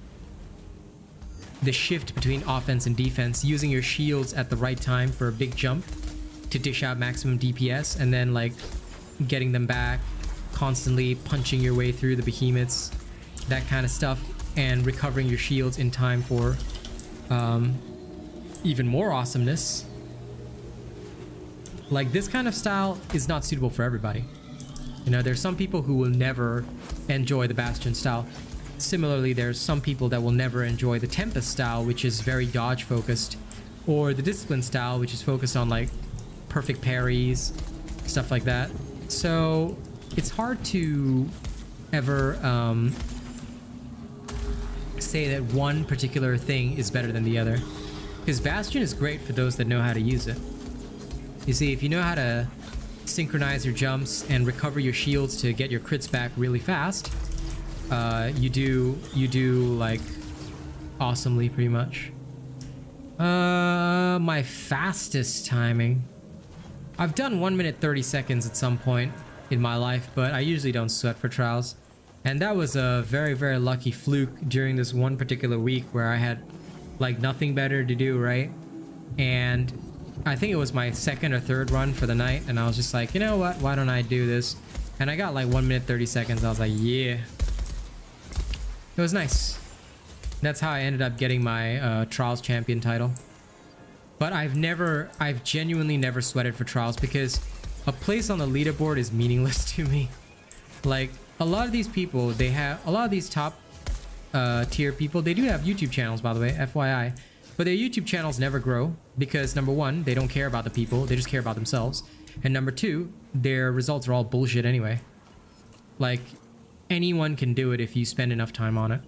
the shift between offense and defense, using your shields at the right time for a big jump to dish out maximum DPS, and then like getting them back, constantly punching your way through the behemoths, that kind of stuff, and recovering your shields in time for even more awesomeness. Like, this kind of style is not suitable for everybody. You know, there's some people who will never enjoy the Bastion style. Similarly, there's some people that will never enjoy the Tempest style, which is very dodge focused, or the Discipline style, which is focused on like perfect parries, stuff like that. So it's hard to ever say that one particular thing is better than the other, because Bastion is great for those that know how to use it. You see, if you know how to synchronize your jumps and recover your shields to get your crits back really fast, you do like awesomely, pretty much. My fastest timing, I've done 1 minute 30 seconds at some point in my life, but I usually don't sweat for trials. And that was a very, very lucky fluke during this one particular week where I had like nothing better to do, right? And I think it was my second or third run for the night, and I was just like, you know what, why don't I do this? And I got like 1 minute 30 seconds. I was like, yeah. It was nice. That's how I ended up getting my Trials champion title. But I've genuinely never sweated for Trials, because a place on the leaderboard is meaningless to me. Like, a lot of these people, a lot of these top tier people, they do have YouTube channels, by the way, FYI. But their YouTube channels never grow because, number one, they don't care about the people, they just care about themselves. And number two, their results are all bullshit anyway. Like, anyone can do it if you spend enough time on it.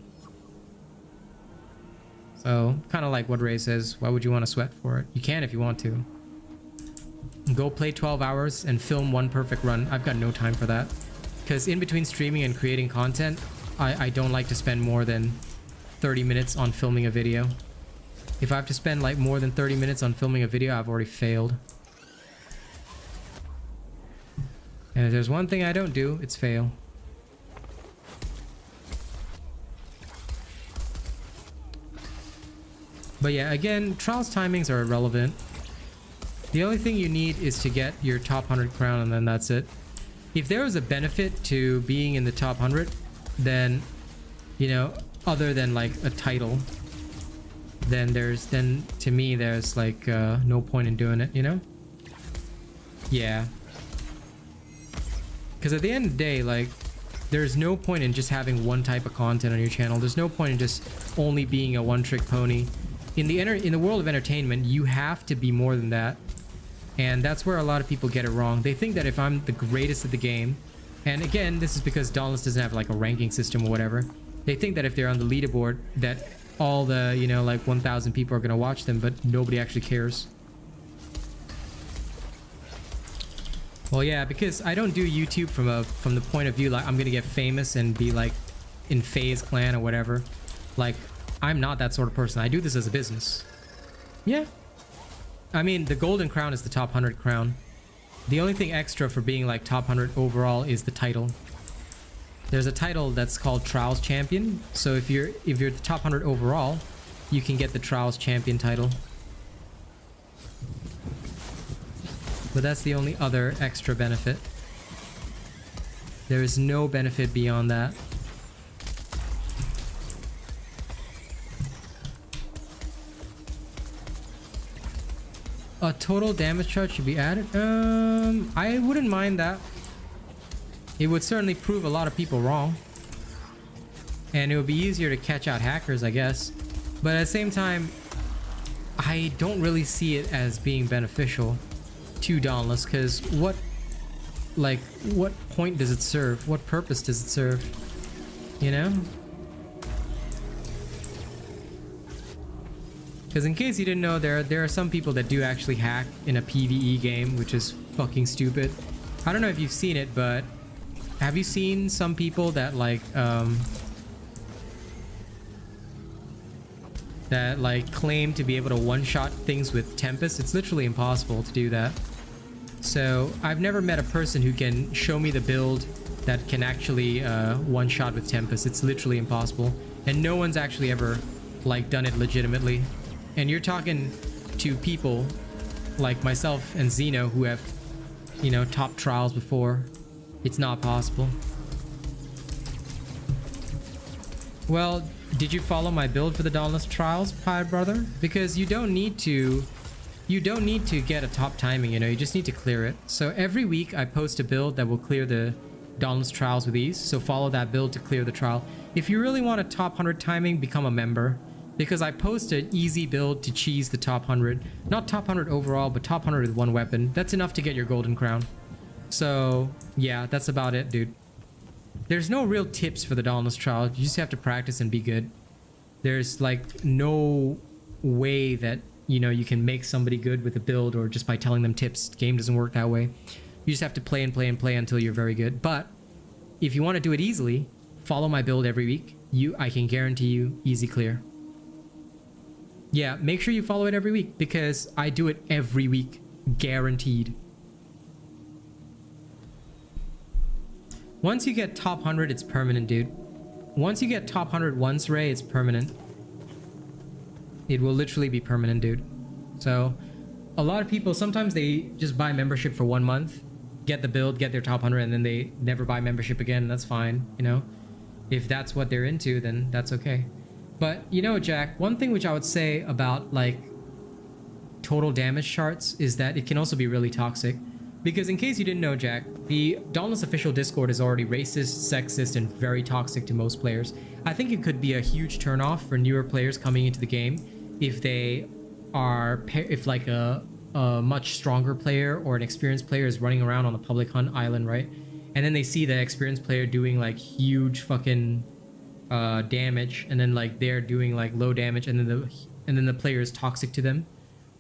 So kind of like what Ray says, why would you want to sweat for it? You can if you want to. Go play 12 hours and film one perfect run. I've got no time for that. Because in between streaming and creating content, I don't like to spend more than 30 minutes on filming a video. If I have to spend like more than 30 minutes on filming a video, I've already failed. And if there's one thing I don't do, it's fail. But yeah, again, trials timings are irrelevant. The only thing you need is to get your top 100 crown, and then that's it. If there was a benefit to being in the top 100, then, you know, other than like a title, then to me there's like no point in doing it, you know? Yeah. Because at the end of the day, like, there's no point in just having one type of content on your channel. There's no point in just only being a one-trick pony. In the world of entertainment, you have to be more than that. And that's where a lot of people get it wrong. They think that if I'm the greatest at the game, and again, this is because Dauntless doesn't have like a ranking system or whatever. They think that if they're on the leaderboard, that all the, you know, like 1,000 people are going to watch them, but nobody actually cares. Well, yeah, because I don't do YouTube from the point of view like I'm going to get famous and be like in FaZe clan or whatever. Like, I'm not that sort of person. I do this as a business. Yeah. I mean, the golden crown is the top 100 crown. The only thing extra for being like top 100 overall is the title. There's a title that's called Trials Champion. So if you're the top 100 overall, you can get the Trials Champion title. But that's the only other extra benefit. There is no benefit beyond that. A total damage chart should be added? I wouldn't mind that. It would certainly prove a lot of people wrong. And it would be easier to catch out hackers, I guess. But at the same time, I don't really see it as being beneficial to Dauntless, because what point does it serve? What purpose does it serve? You know? Because in case you didn't know, there are some people that do actually hack in a PvE game, which is fucking stupid. I don't know if you've seen it, but have you seen some people that like claim to be able to one-shot things with Tempest? It's literally impossible to do that. So I've never met a person who can show me the build that can actually one-shot with Tempest. It's literally impossible, and no one's actually ever like done it legitimately. And you're talking to people like myself and Zeno who have, you know, top trials before. It's not possible. Well, did you follow my build for the Dauntless trials, Pirate Brother? Because you don't need to get a top timing, you know, you just need to clear it. So every week I post a build that will clear the Dauntless trials with ease. So follow that build to clear the trial. If you really want a top 100 timing, become a member. Because I post an easy build to cheese the top 100. Not top 100 overall, but top 100 with one weapon. That's enough to get your golden crown. So, yeah, that's about it, dude. There's no real tips for the Dauntless trial. You just have to practice and be good. There's, like, no way that, you know, you can make somebody good with a build or just by telling them tips. The game doesn't work that way. You just have to play and play and play until you're very good. But if you want to do it easily, follow my build every week. I can guarantee you easy clear. Yeah, make sure you follow it every week because I do it every week. Guaranteed. Once you get top 100, it's permanent, dude. Once you get top 100 once, Ray, it's permanent. It will literally be permanent, dude. So, a lot of people, sometimes they just buy membership for 1 month, get the build, get their top 100, and then they never buy membership again. That's fine, you know? If that's what they're into, then that's okay. But, you know, Jack, one thing which I would say about, like, total damage charts is that it can also be really toxic. Because in case you didn't know, Jack, the Dauntless official Discord is already racist, sexist, and very toxic to most players. I think it could be a huge turnoff for newer players coming into the game if they are, if like a much stronger player or an experienced player is running around on the public hunt island, right? and then they see the experienced player doing like huge fucking damage, and then like they're doing like low damage, and then the player is toxic to them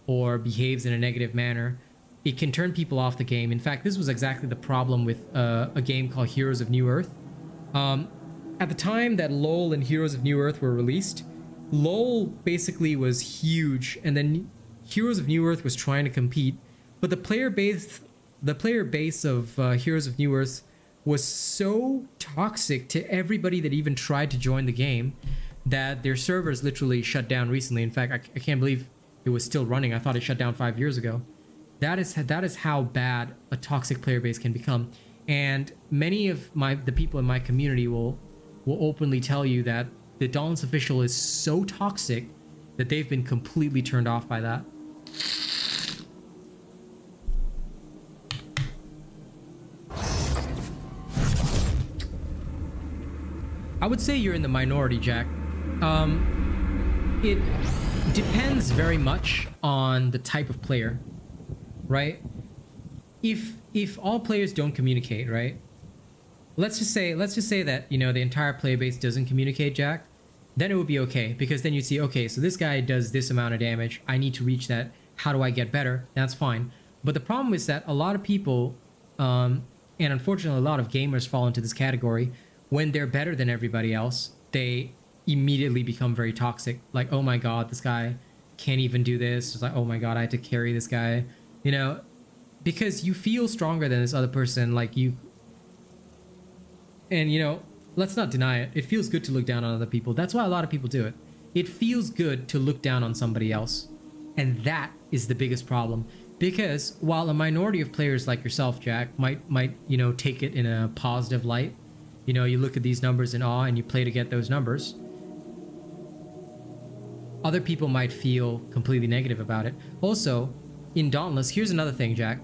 or behaves in a negative manner, it can turn people off the game. In fact, this was exactly the problem with a game called Heroes of New Earth. At the time that LoL and Heroes of New Earth were released, LoL basically was huge, and then Heroes of New Earth was trying to compete, but the player base of Heroes of New Earth was so toxic to everybody that even tried to join the game that their servers literally shut down recently. In fact, I can't believe it was still running. I thought it shut down 5 years ago. That is how bad a toxic player base can become. And many of the people in my community will openly tell you that the Dauntless official is so toxic that they've been completely turned off by that. I would say you're in the minority, Jack. It depends very much on the type of player, right? If all players don't communicate, right? Let's just say that, you know, the entire player base doesn't communicate, Jack. Then it would be okay, because then you'd see, okay, so this guy does this amount of damage. I need to reach that. How do I get better? That's fine. But the problem is that a lot of people, and unfortunately a lot of gamers fall into this category. When they're better than everybody else, they immediately become very toxic. Like, oh my god, this guy can't even do this. It's like, oh my god, I had to carry this guy. You know, because you feel stronger than this other person, like you. And, you know, let's not deny it. It feels good to look down on other people. That's why a lot of people do it. It feels good to look down on somebody else. And that is the biggest problem. Because while a minority of players like yourself, Jack, might you know, take it in a positive light, you know, you look at these numbers in awe and you play to get those numbers, other people might feel completely negative about it. Also, in Dauntless, here's another thing, Jack.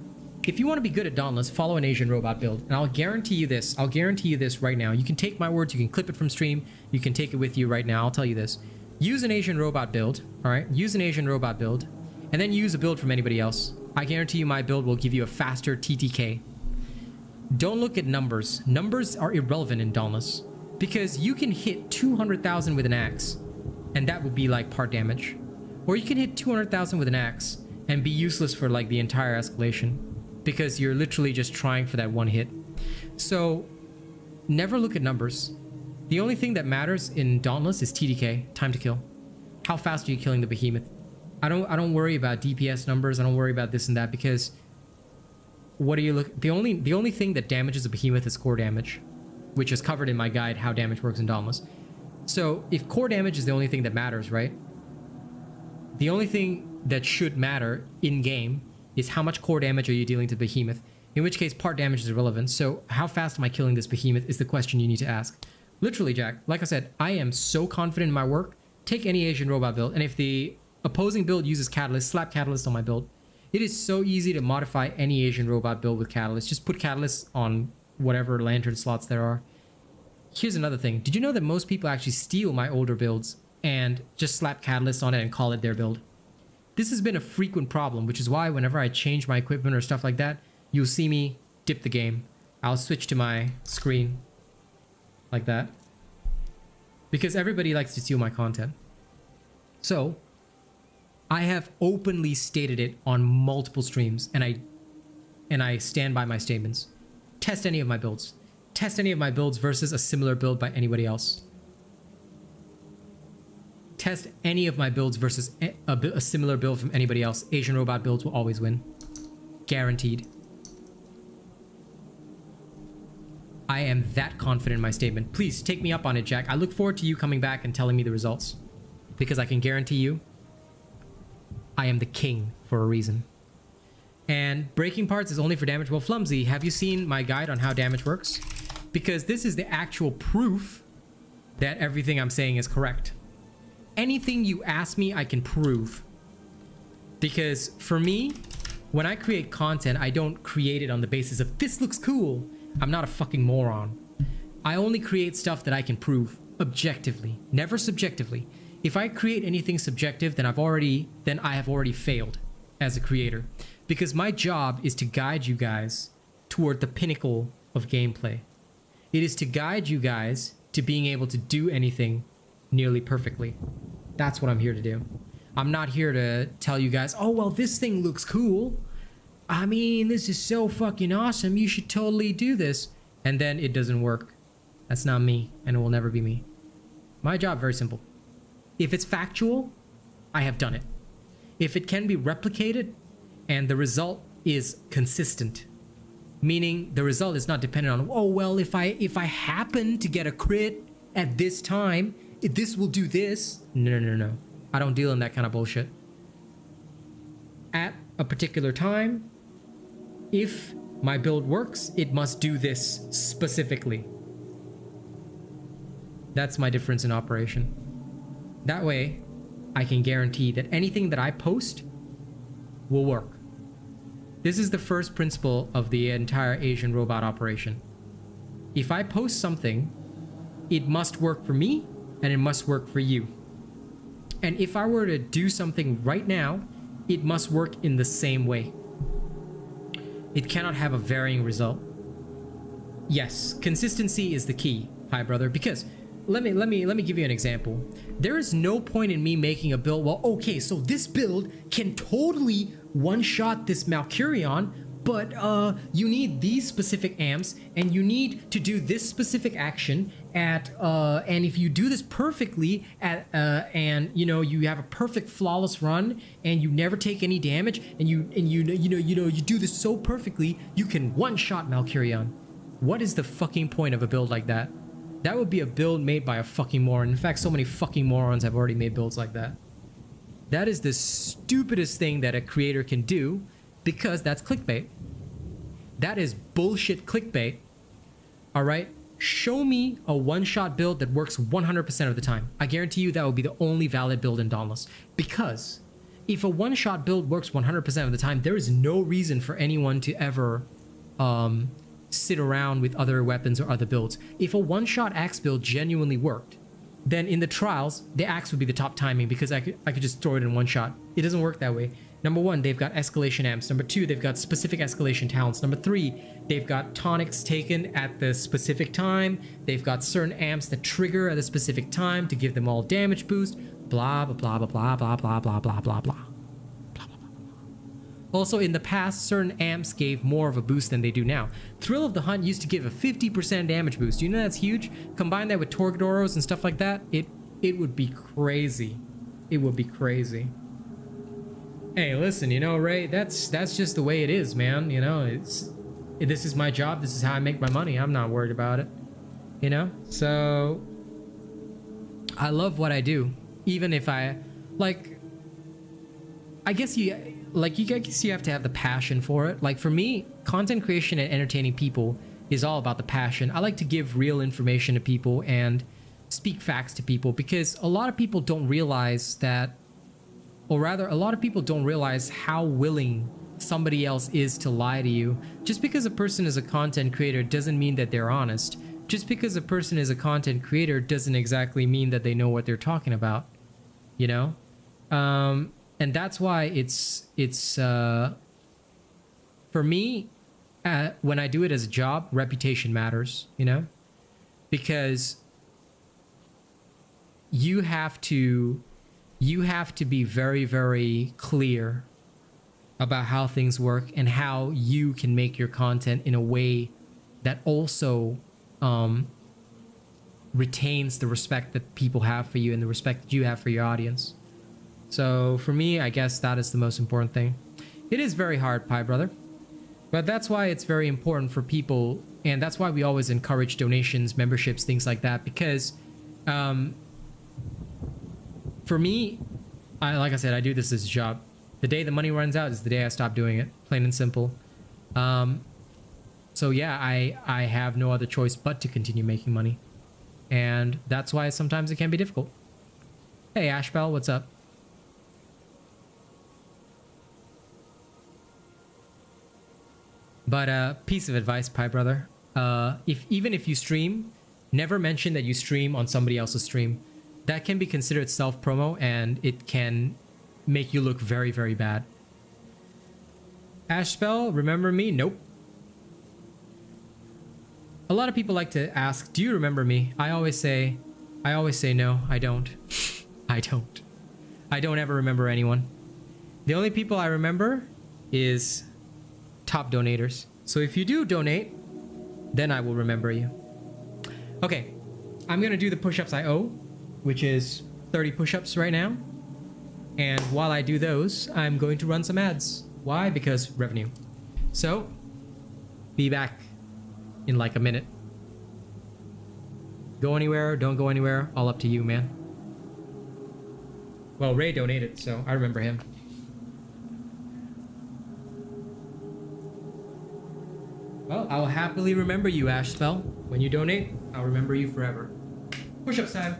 If you want to be good at Dauntless, follow an Asian robot build. And I'll guarantee you this right now. You can take my words, you can clip it from stream, you can take it with you right now. I'll tell you this. Use an Asian robot build, all right? Use an Asian robot build, and then use a build from anybody else. I guarantee you my build will give you a faster TTK. Don't look at numbers. Numbers are irrelevant in Dauntless, because you can hit 200,000 with an axe, and that would be like part damage. Or you can hit 200,000 with an axe and be useless for like the entire escalation, because you're literally just trying for that one hit. So never look at numbers. The only thing that matters in Dauntless is TDK, time to kill. How fast are you killing the behemoth? I don't worry about DPS numbers. I don't worry about this and that, because what do you look? The only thing that damages a behemoth is core damage, which is covered in my guide, how damage works in Dauntless. So if core damage is the only thing that matters, right? The only thing that should matter in game is how much core damage are you dealing to behemoth, in which case part damage is irrelevant. So how fast am I killing this behemoth is the question you need to ask. Literally, Jack, like I said, I am so confident in my work. Take any Asian robot build, and if the opposing build uses Catalyst, slap Catalyst on my build. It is so easy to modify any Asian robot build with Catalyst. Just put Catalyst on whatever lantern slots there are. Here's another thing. Did you know that most people actually steal my older builds and just slap Catalyst on it and call it their build? This has been a frequent problem, which is why whenever I change my equipment or stuff like that, you'll see me dip the game. I'll switch to my screen like that, because everybody likes to steal my content. So I have openly stated it on multiple streams, and I stand by my statements. Test any of my builds. Test any of my builds versus a similar build by anybody else. Test any of my builds versus a similar build from anybody else. Asian robot builds will always win. Guaranteed. I am that confident in my statement. Please take me up on it, Jack. I look forward to you coming back and telling me the results, because I can guarantee you I am the king for a reason. And breaking parts is only for damage. Well, Flumsy, have you seen my guide on how damage works? Because this is the actual proof that everything I'm saying is correct. Anything you ask me, I can prove. Because for me, when I create content, I don't create it on the basis of this looks cool. I'm not a fucking moron. I only create stuff that I can prove objectively, never subjectively. If I create anything subjective, then I have already failed as a creator, because my job is to guide you guys toward the pinnacle of gameplay. It is to guide you guys to being able to do anything nearly perfectly. That's what I'm here to do. I'm not here to tell you guys, oh, well, this thing looks cool. I mean, this is so fucking awesome. You should totally do this. And then it doesn't work. That's not me, and it will never be me. My job, very simple. If it's factual, I have done it. If it can be replicated and the result is consistent, meaning the result is not dependent on, oh, well, if I happen to get a crit at this time, this will do this. No. I don't deal in that kind of bullshit. At a particular time, if my build works, it must do this specifically. That's my difference in operation. That way, I can guarantee that anything that I post will work. This is the first principle of the entire Asian robot operation. If I post something, it must work for me and it must work for you. And if I were to do something right now, it must work in the same way. It cannot have a varying result. Yes, consistency is the key, hi brother, because let me give you an example. There is no point in me making a build, well, okay, so this build can totally one-shot this Malcurion, but you need these specific amps and you need to do this specific action at and if you do this perfectly at and you know you have a perfect flawless run and you never take any damage and you do this so perfectly, you can one-shot Malcurion. What is the fucking point of a build like that? That would be a build made by a fucking moron. In fact, so many fucking morons have already made builds like that. That is the stupidest thing that a creator can do, because that's clickbait. That is bullshit clickbait. Alright? Show me a one-shot build that works 100% of the time. I guarantee you that will be the only valid build in Dauntless. Because if a one-shot build works 100% of the time, there is no reason for anyone to ever sit around with other weapons or other builds. If a one-shot axe build genuinely worked, then in the trials, the axe would be the top timing because I could just throw it in one shot. It doesn't work that way. Number one, they've got escalation amps. Number two, they've got specific escalation talents. Number three, they've got tonics taken at the specific time. They've got certain amps that trigger at a specific time to give them all damage boost. Blah, blah, blah, blah, blah, blah, blah, blah, blah, blah. Also, in the past, certain amps gave more of a boost than they do now. Thrill of the Hunt used to give a 50% damage boost. You know that's huge? Combine that with Torgadoros and stuff like that, it would be crazy. It would be crazy. Hey, listen, you know, Ray, that's just the way it is, man. You know, this is my job. This is how I make my money. I'm not worried about it. You know? So I love what I do. Even if I guess you have to have the passion for it. Like for me, content creation and entertaining people is all about the passion. I like to give real information to people and speak facts to people because a lot of people don't realize that, or rather, a lot of people don't realize how willing somebody else is to lie to you. Just because a person is a content creator doesn't mean that they're honest. Just because a person is a content creator doesn't exactly mean that they know what they're talking about. You know? And that's why it's for me, when I do it as a job, reputation matters, you know, because you have to be very, very clear about how things work and how you can make your content in a way that also retains the respect that people have for you and the respect that you have for your audience. So for me, I guess that is the most important thing. It is very hard, Pie Brother, but that's why it's very important for people, and that's why we always encourage donations, memberships, things like that, because for me, like I said, I do this as a job. The day the money runs out is the day I stop doing it, plain and simple. So yeah, I have no other choice but to continue making money, and that's why sometimes it can be difficult. Hey Ashbel, what's up? But piece of advice, Pie Brother. Even if you stream, never mention that you stream on somebody else's stream. That can be considered self-promo, and it can make you look very, very bad. Ashbel, remember me? Nope. A lot of people like to ask, do you remember me? I always say no, I don't. I don't. I don't ever remember anyone. The only people I remember is top donators. So if you do donate, then I will remember you. Okay, I'm gonna do the push-ups I owe, which is 30 push-ups right now. And while I do those, I'm going to run some ads. Why? Because revenue. So, be back in like a minute. Go anywhere, don't go anywhere, all up to you, man. Well, Ray donated, so I remember him. Well, I'll happily remember you, Ashspell. When you donate, I'll remember you forever. Push-ups time.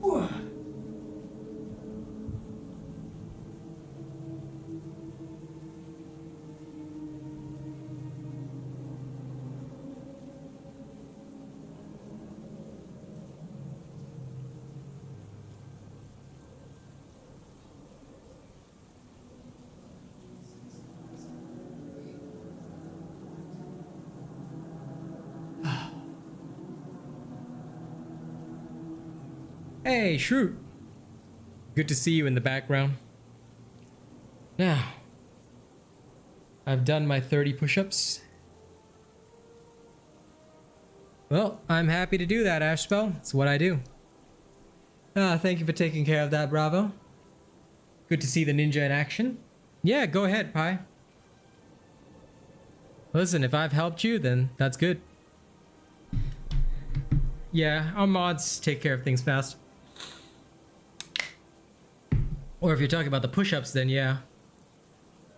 Whew. Hey, Shroot. Good to see you in the background. Now, I've done my 30 push-ups. Well, I'm happy to do that, Ashspell. It's what I do. Thank you for taking care of that, Bravo. Good to see the ninja in action. Yeah, go ahead, Pi. Listen, if I've helped you, then that's good. Yeah, our mods take care of things fast. Or if you're talking about the push-ups, then yeah.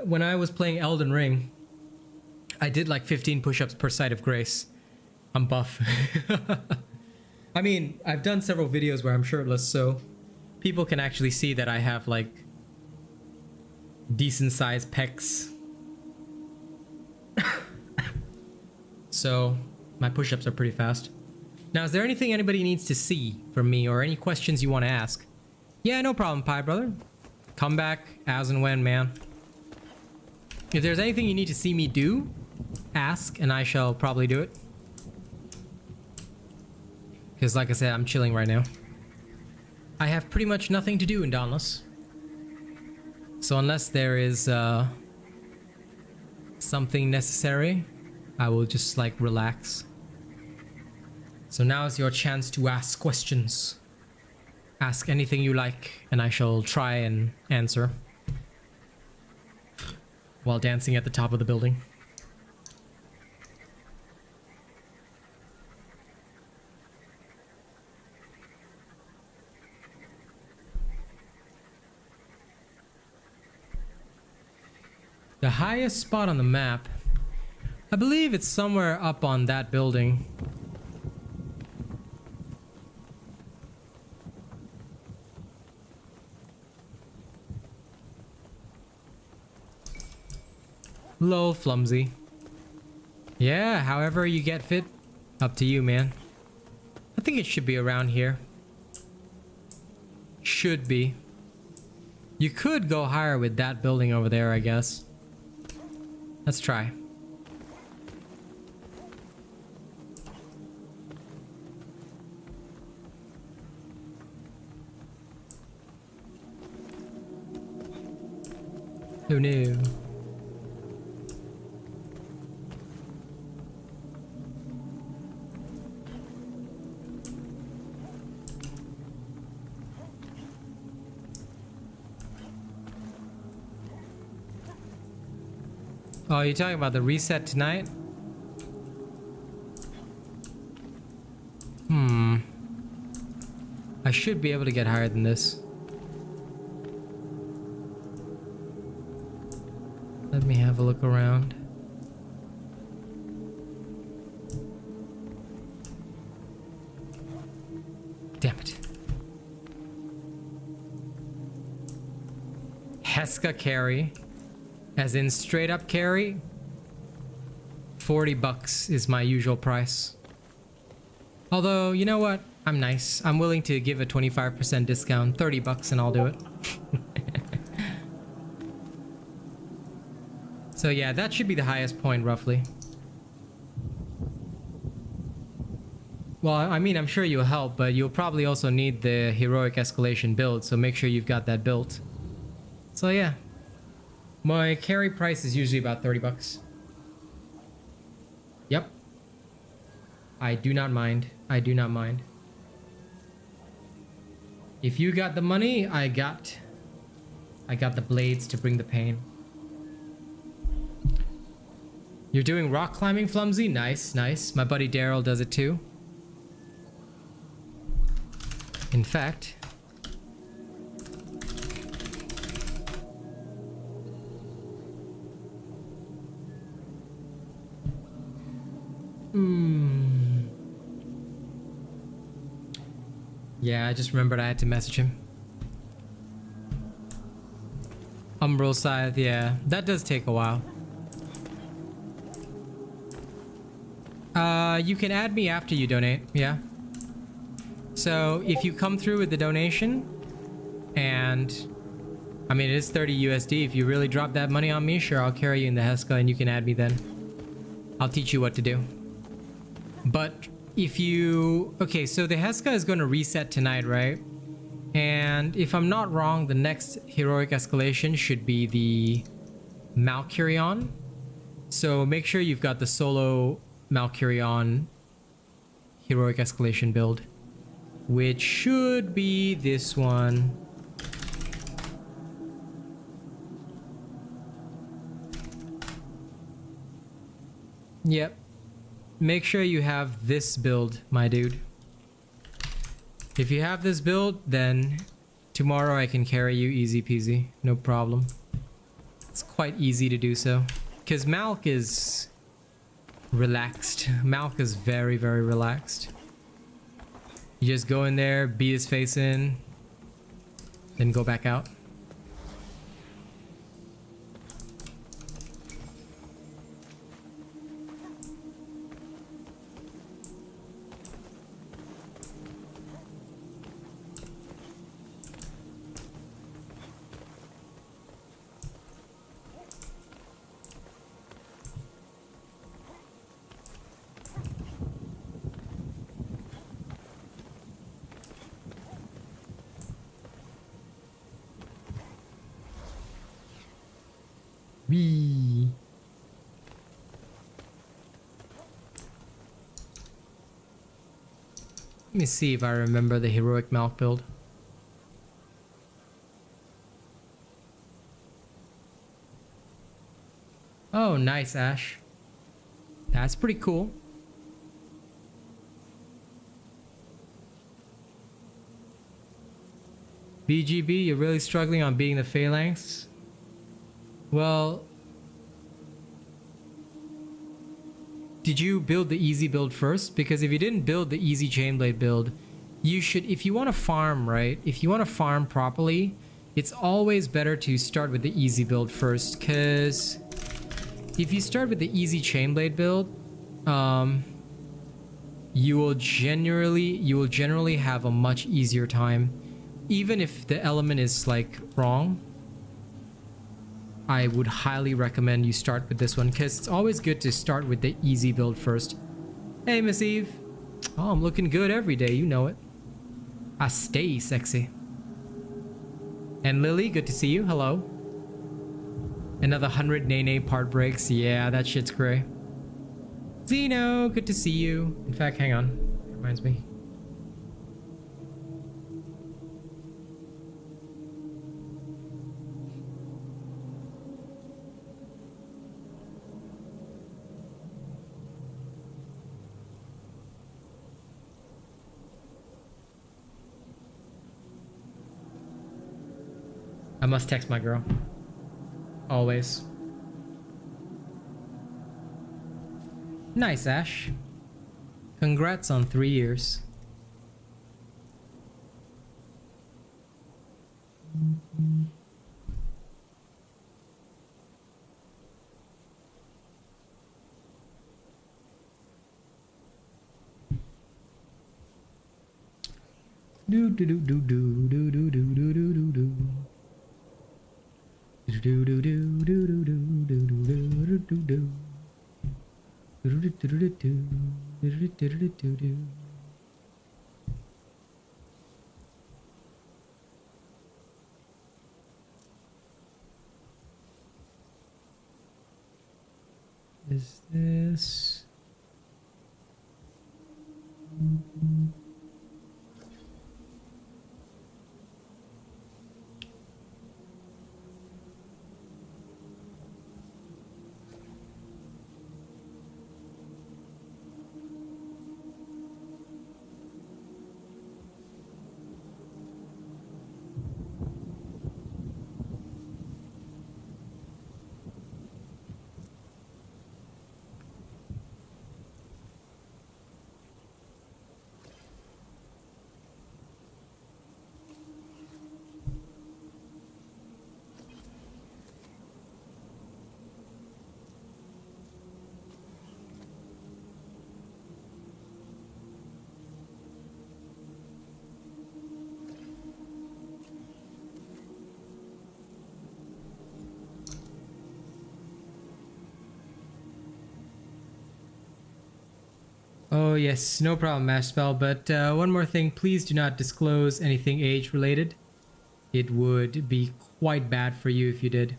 When I was playing Elden Ring, I did like 15 push-ups per site of grace. I'm buff. I mean, I've done several videos where I'm shirtless, so people can actually see that I have like decent sized pecs. So my push-ups are pretty fast. Now, is there anything anybody needs to see from me or any questions you want to ask? Yeah, no problem, Pie Brother. Come back as and when, man. If there's anything you need to see me do, ask and I shall probably do it. Because like I said, I'm chilling right now. I have pretty much nothing to do in Dauntless. So unless there is something necessary, I will just like relax. So now is your chance to ask questions. Ask anything you like, and I shall try and answer. While dancing at the top of the building. The highest spot on the map. I believe it's somewhere up on that building. Lol, Flumsy. Yeah, however you get fit. Up to you, man. I think it should be around here. Should be. You could go higher with that building over there, I guess. Let's try. Oh no. Oh, you're talking about the reset tonight? I should be able to get higher than this. Let me have a look around. Damn it. Heska carry. As in straight up carry, $40 is my usual price. Although, you know what? I'm nice. I'm willing to give a 25% discount, $30 and I'll do it. So yeah, that should be the highest point roughly. Well, I mean, I'm sure you'll help, but you'll probably also need the heroic escalation build, so make sure you've got that built. So yeah. My carry price is usually about 30 bucks. Yep. I do not mind. I do not mind. If you got the money, I got the blades to bring the pain. You're doing rock climbing, Flumsy? Nice, nice. My buddy Daryl does it too. In fact, yeah, I just remembered I had to message him. Umbral Scythe, yeah, that does take a while. You can add me after you donate, yeah. So if you come through with the donation, and I mean it is 30 USD, if you really drop that money on me, sure, I'll carry you in the Heska and you can add me then. I'll teach you what to do. But if you... Okay, so the Heska is going to reset tonight, right? And if I'm not wrong, the next heroic escalation should be the Malcurion. So make sure you've got the solo Malcurion heroic escalation build, which should be this one. Yep. Make sure you have this build, my dude. If you have this build, then tomorrow I can carry you easy peasy, no problem. It's quite easy to do so, because Malk is relaxed. Malk is very, very relaxed. You just go in there, beat his face in, then go back out. Wee. Let me see if I remember the heroic Malk build. Oh, nice, Ash. That's pretty cool. BGB, you're really struggling on being the Phalanx? Well, did you build the easy build first? Because if you didn't build the easy chainblade build, you should, if you want to farm, right? If you want to farm properly, it's always better to start with the easy build first, because if you start with the easy chainblade build, you will generally have a much easier time, even if the element is like wrong. I would highly recommend you start with this one, because it's always good to start with the easy build first. Hey, Miss Eve. Oh, I'm looking good every day, you know it. I stay sexy. And Lily, good to see you. Hello. Another 100 Nene part breaks. Yeah, that shit's cray. Zeno, good to see you. In fact, hang on. Reminds me. I must text my girl. Always. Nice, Ash. Congrats on 3 years. Do do do do do do do do do do do do. Do do do do do do do do do do do do. is this? Oh yes, no problem, Mash Spell. But one more thing, please do not disclose anything age related. It would be quite bad for you if you did.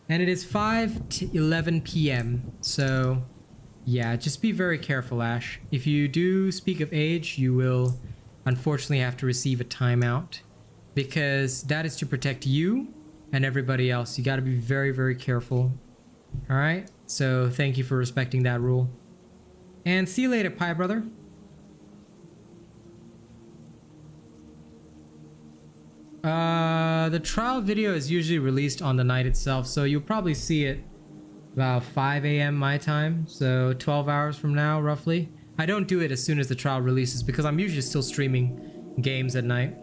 And it is 5:11 p.m. So yeah, just be very careful, Ash. If you do speak of age, you will unfortunately have to receive a timeout, because that is to protect you and everybody else. You got to be very, very careful. All right. So thank you for respecting that rule. And see you later, Pie Brother. The trial video is usually released on the night itself, so you'll probably see it about 5 a.m. my time, so 12 hours from now, roughly. I don't do it as soon as the trial releases because I'm usually still streaming games at night.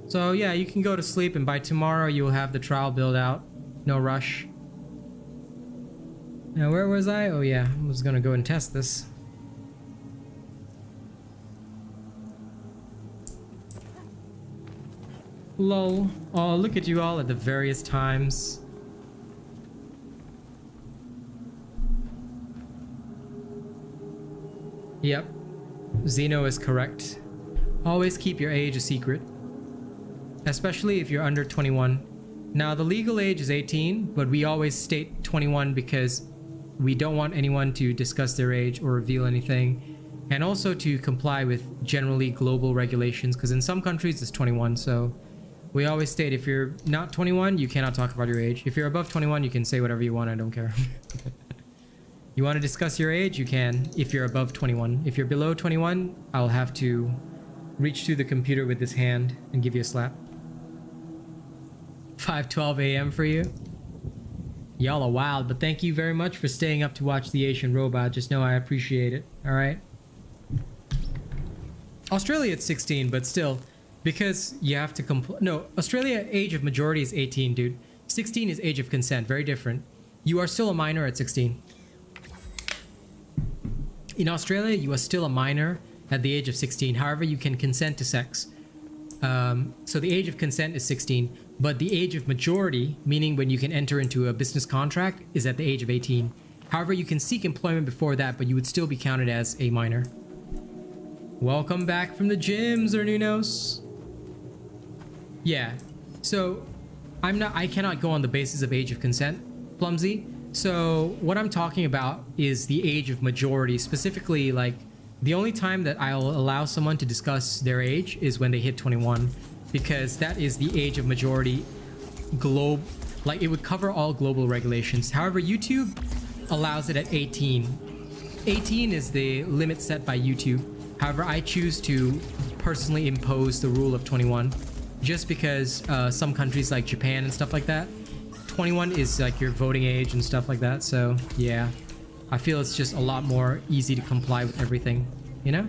So yeah, you can go to sleep, and by tomorrow you'll have the trial build out. No rush. Now, where was I? Oh yeah, I was gonna go and test this. Lol. Oh, look at you all at the various times. Yep, Zeno is correct. Always keep your age a secret, especially if you're under 21. Now, the legal age is 18, but we always state 21 because we don't want anyone to discuss their age or reveal anything, and also to comply with generally global regulations, because in some countries it's 21. So we always state if you're not 21, you cannot talk about your age. If you're above 21, you can say whatever you want. I don't care. You want to discuss your age, you can, if you're above 21. If you're below 21, I'll have to reach to the computer with this hand and give you a slap. 5:12 a.m. for you. Y'all are wild, but thank you very much for staying up to watch the Asian Robot. Just know I appreciate it. All right. Australia it's 16, but still, because you have to no, Australia age of majority is 18, dude. 16 is age of consent, very different. You are still a minor at 16. In Australia, you are still a minor at the age of 16. However, you can consent to sex. So the age of consent is 16, but the age of majority, meaning when you can enter into a business contract, is at the age of 18. However, you can seek employment before that, but you would still be counted as a minor. Welcome back from the gym, Zernunos. Yeah, so I cannot go on the basis of age of consent, Plumsy. So what I'm talking about is the age of majority, specifically like the only time that I'll allow someone to discuss their age is when they hit 21, because that is the age of majority like it would cover all global regulations. However, YouTube allows it at 18. 18 is the limit set by YouTube. However, I choose to personally impose the rule of 21 just because some countries like Japan and stuff like that, 21 is like your voting age and stuff like that. So yeah, I feel it's just a lot more easy to comply with everything, you know?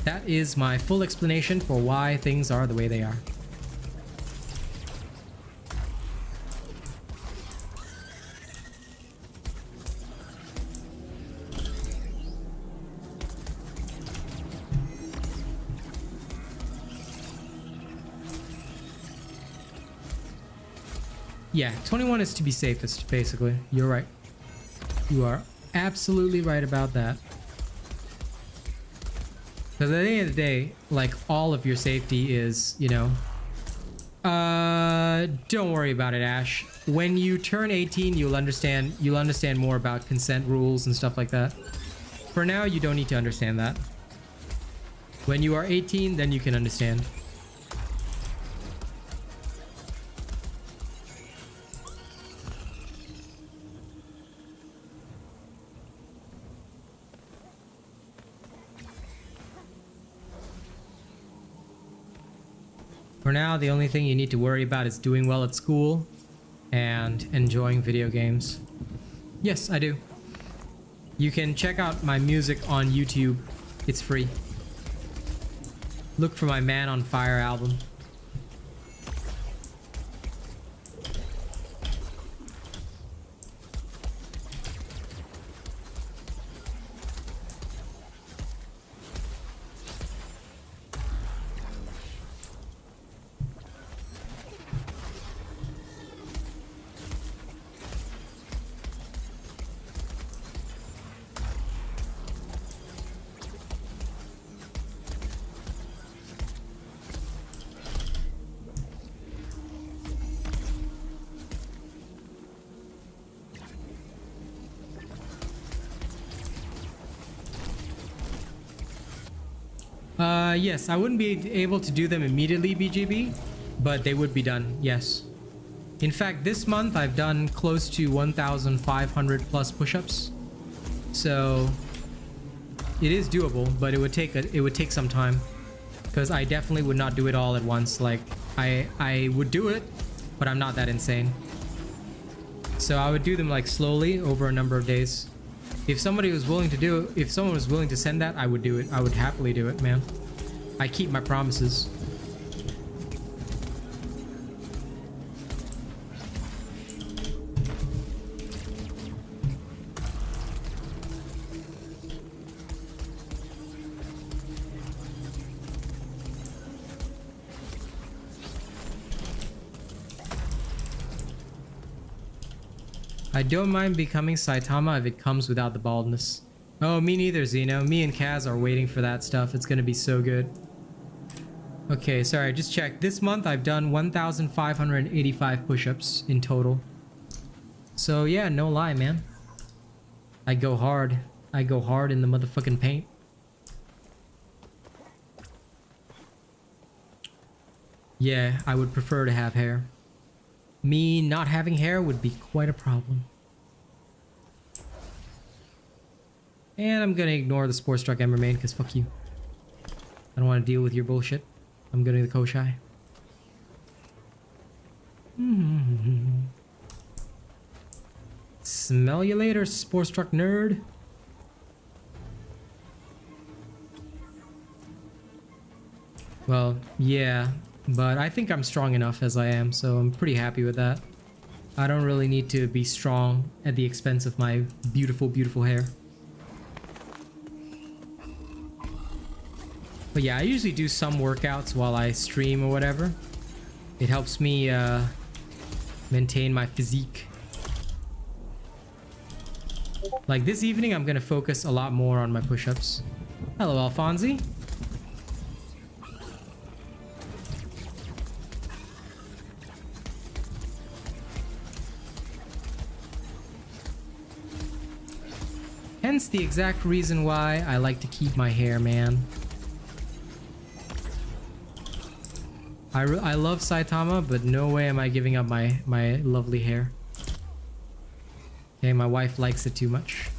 That is my full explanation for why things are the way they are. Yeah, 21 is to be safest, basically. You're right. You are absolutely right about that. Because at the end of the day, like, all of your safety is, you know... Don't worry about it, Ash. When you turn 18, you'll understand more about consent rules and stuff like that. For now, you don't need to understand that. When you are 18, then you can understand. For now, the only thing you need to worry about is doing well at school and enjoying video games. Yes, I do. You can check out my music on YouTube. It's free. Look for my Man on Fire album. Yes, I wouldn't be able to do them immediately, BGB, but they would be done, yes. In fact, this month I've done close to 1,500 plus push-ups. So it is doable, but it would take some time, because I definitely would not do it all at once. Like I would do it, but I'm not that insane. So I would do them like slowly over a number of days. If somebody was willing to do it, if someone was willing to send that, I would do it. I would happily do it, man. I keep my promises. I don't mind becoming Saitama if it comes without the baldness. Oh, me neither, Zeno. Me and Kaz are waiting for that stuff. It's gonna be so good. Okay, sorry, just checked. This month I've done 1,585 push-ups in total. So yeah, no lie, man. I go hard. I go hard in the motherfucking paint. Yeah, I would prefer to have hair. Me not having hair would be quite a problem. And I'm gonna ignore the Sports Truck Ember main because fuck you. I don't want to deal with your bullshit. I'm gonna the Koshai. Smell you later, Sports Truck nerd. Well, yeah, but I think I'm strong enough as I am, so I'm pretty happy with that. I don't really need to be strong at the expense of my beautiful, beautiful hair. But yeah, I usually do some workouts while I stream or whatever. It helps me maintain my physique. Like this evening, I'm gonna focus a lot more on my push-ups. Hello, Alfonzi. Hence the exact reason why I like to keep my hair, man. I love Saitama, but no way am I giving up my lovely hair. Okay, my wife likes it too much.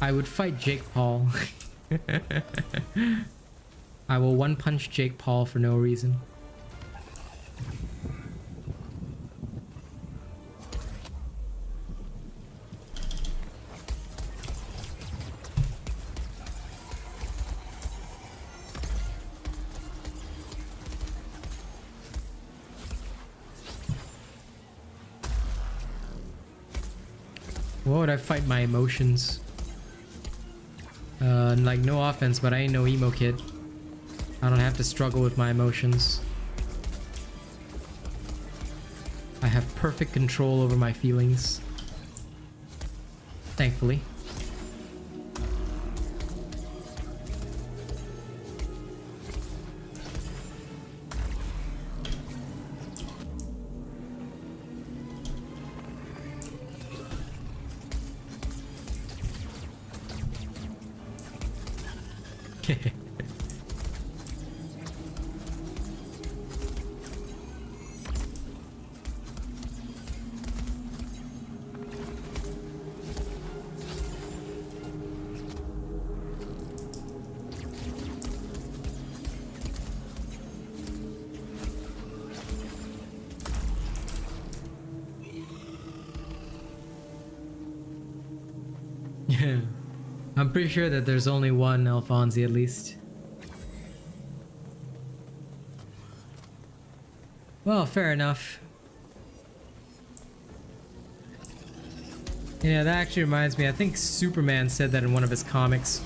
I would fight Jake Paul. I will one-punch Jake Paul for no reason. What would I fight my emotions? Like no offense, but I ain't no emo kid. I don't have to struggle with my emotions. I have have perfect control over my feelings. Thankfully. Yeah. I'm pretty sure that there's only one Alfonsi at least. Well, fair enough. Yeah, that actually reminds me, I think Superman said that in one of his comics.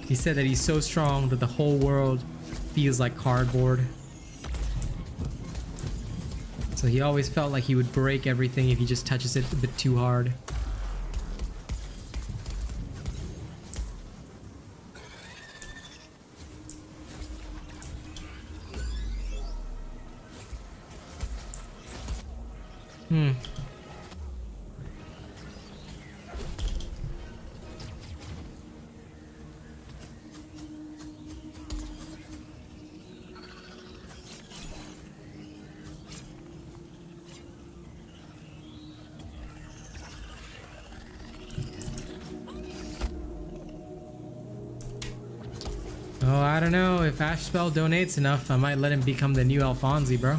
He said that he's so strong that the whole world feels like cardboard. So he always felt like he would break everything if he just touches it a bit too hard. Oh, I don't know. If Ashspell donates enough, I might let him become the new Alfonsi, bro.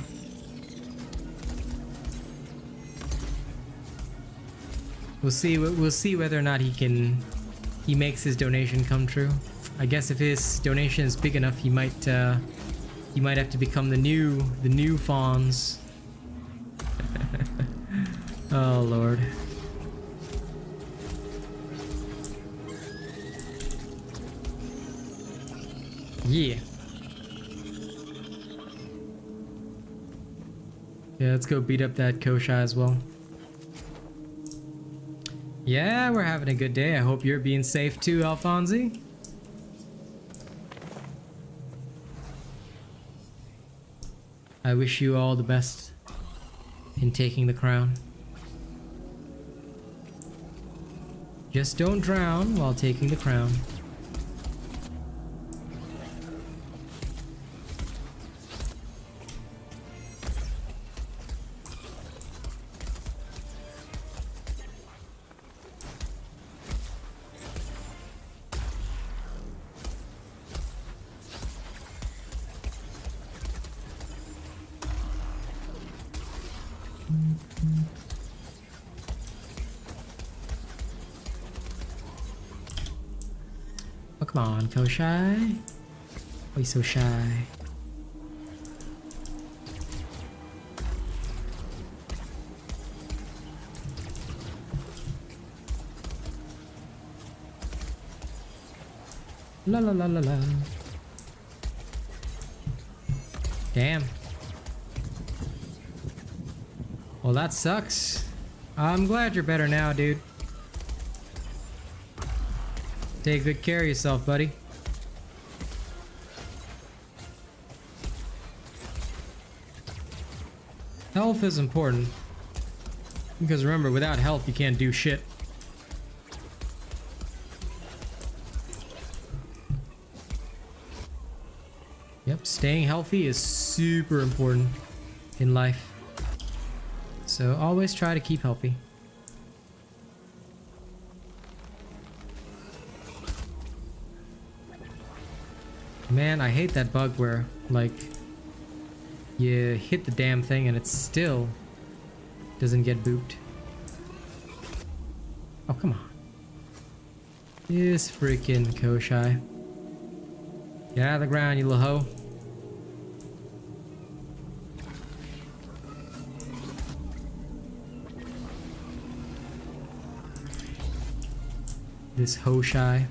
We'll see. We'll see whether or not he makes his donation come true. I guess if his donation is big enough, he might have to become the new Fonz. Oh Lord. Yeah. Yeah, let's go beat up that Kosha as well. Yeah, we're having a good day. I hope you're being safe too, Alfonsi. I wish you all the best in taking the crown. Just don't drown while taking the crown. Oh, come on, Koshai. Why you so shy? La la la la la. Damn. Well, that sucks. I'm glad you're better now, dude. Take good care of yourself, buddy. Health is important. Because remember, without health, you can't do shit. Yep, staying healthy is super important in life. So always try to keep healthy. Man, I hate that bug where, like, you hit the damn thing and it still doesn't get booped. Oh, come on. This freaking Koshai. Get out of the ground, you little hoe. This Hoshai.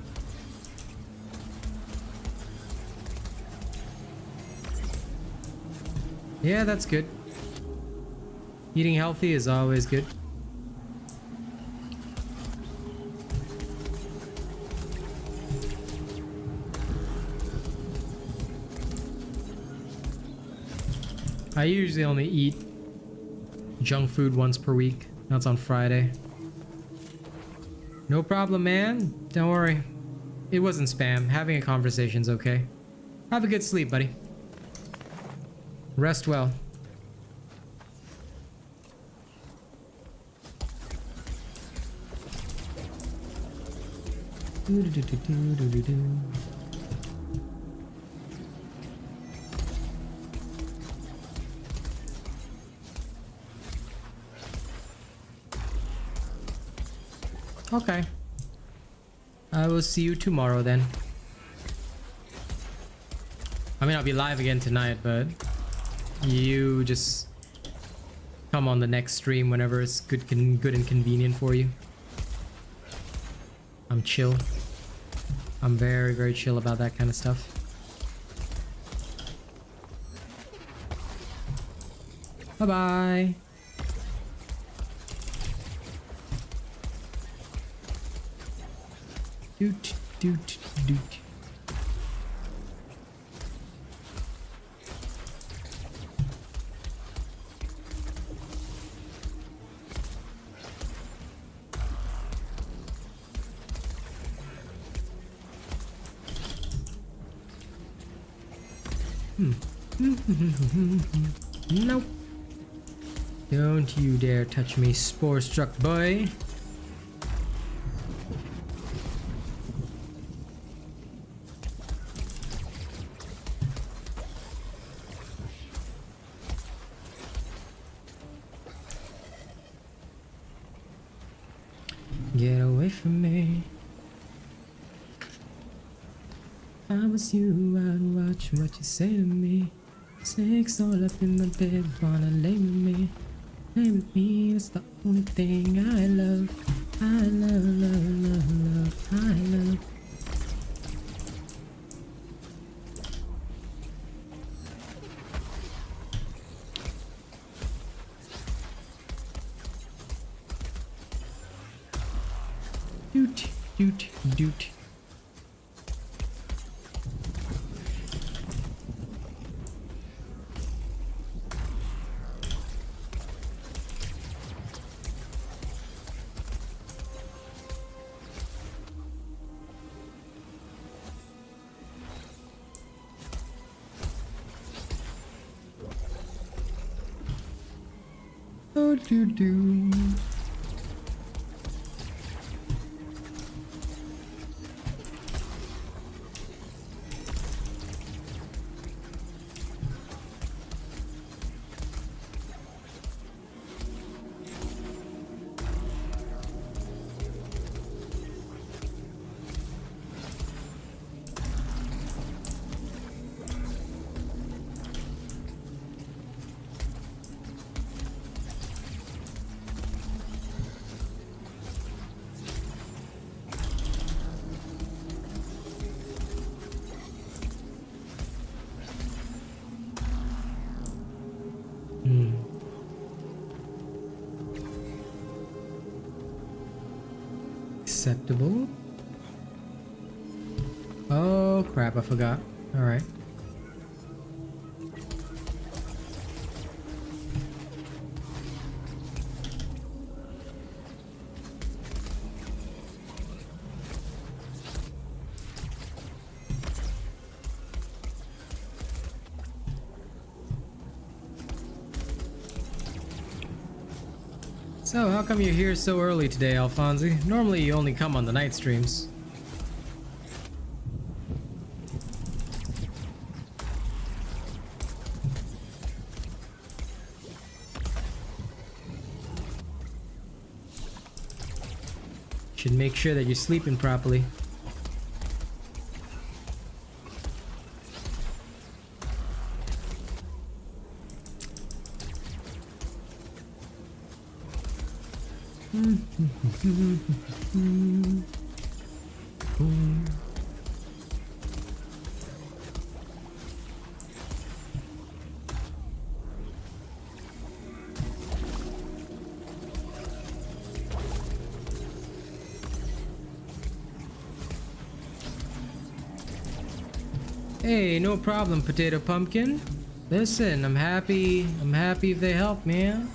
Yeah, that's good. Eating healthy is always good. I usually only eat junk food once per week. That's on Friday. No problem, man. Don't worry. It wasn't spam. Having a conversation's okay. Have a good sleep, buddy. Rest well. Okay. I will see you tomorrow then. I mean, I'll be live again tonight, but you just come on the next stream whenever it's good and convenient for you. I'm chill. I'm very, very chill about that kind of stuff. Bye-bye. Doot, doot, doot. Nope. Don't you dare touch me, spore-struck boy. Get away from me. If I was you, I'd watch what you say to me. Snakes all up in my bed, wanna lay with me. Lay with me, that's the only thing I love. I love, love, love, love, I love. Doot, doot, doot. Oh, do. Acceptable. Oh crap, I forgot. Alright. So, how come you're here so early today, Alfonzi? Normally you only come on the night streams. Should make sure that you're sleeping properly. Hey, no problem, Potato Pumpkin. Listen, I'm happy if they help, man.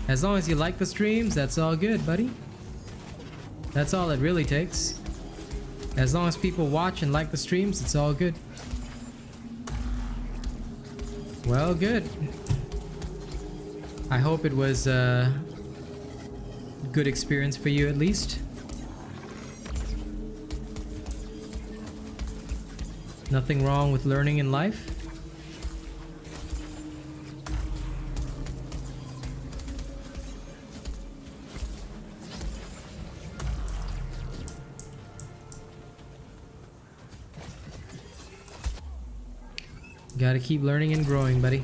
As long as you like the streams, that's all good, buddy. That's all it really takes. As long as people watch and like the streams, it's all good. Well, good. I hope it was a good experience for you at least. Nothing wrong with learning in life. Gotta keep learning and growing, buddy.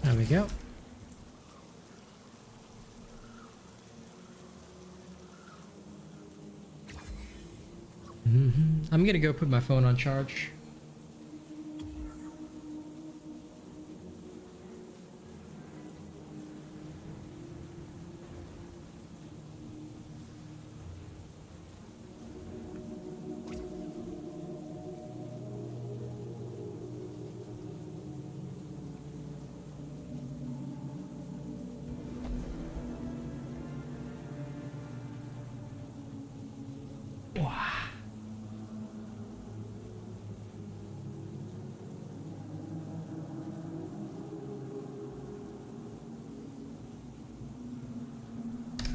There we go. I'm gonna go put my phone on charge.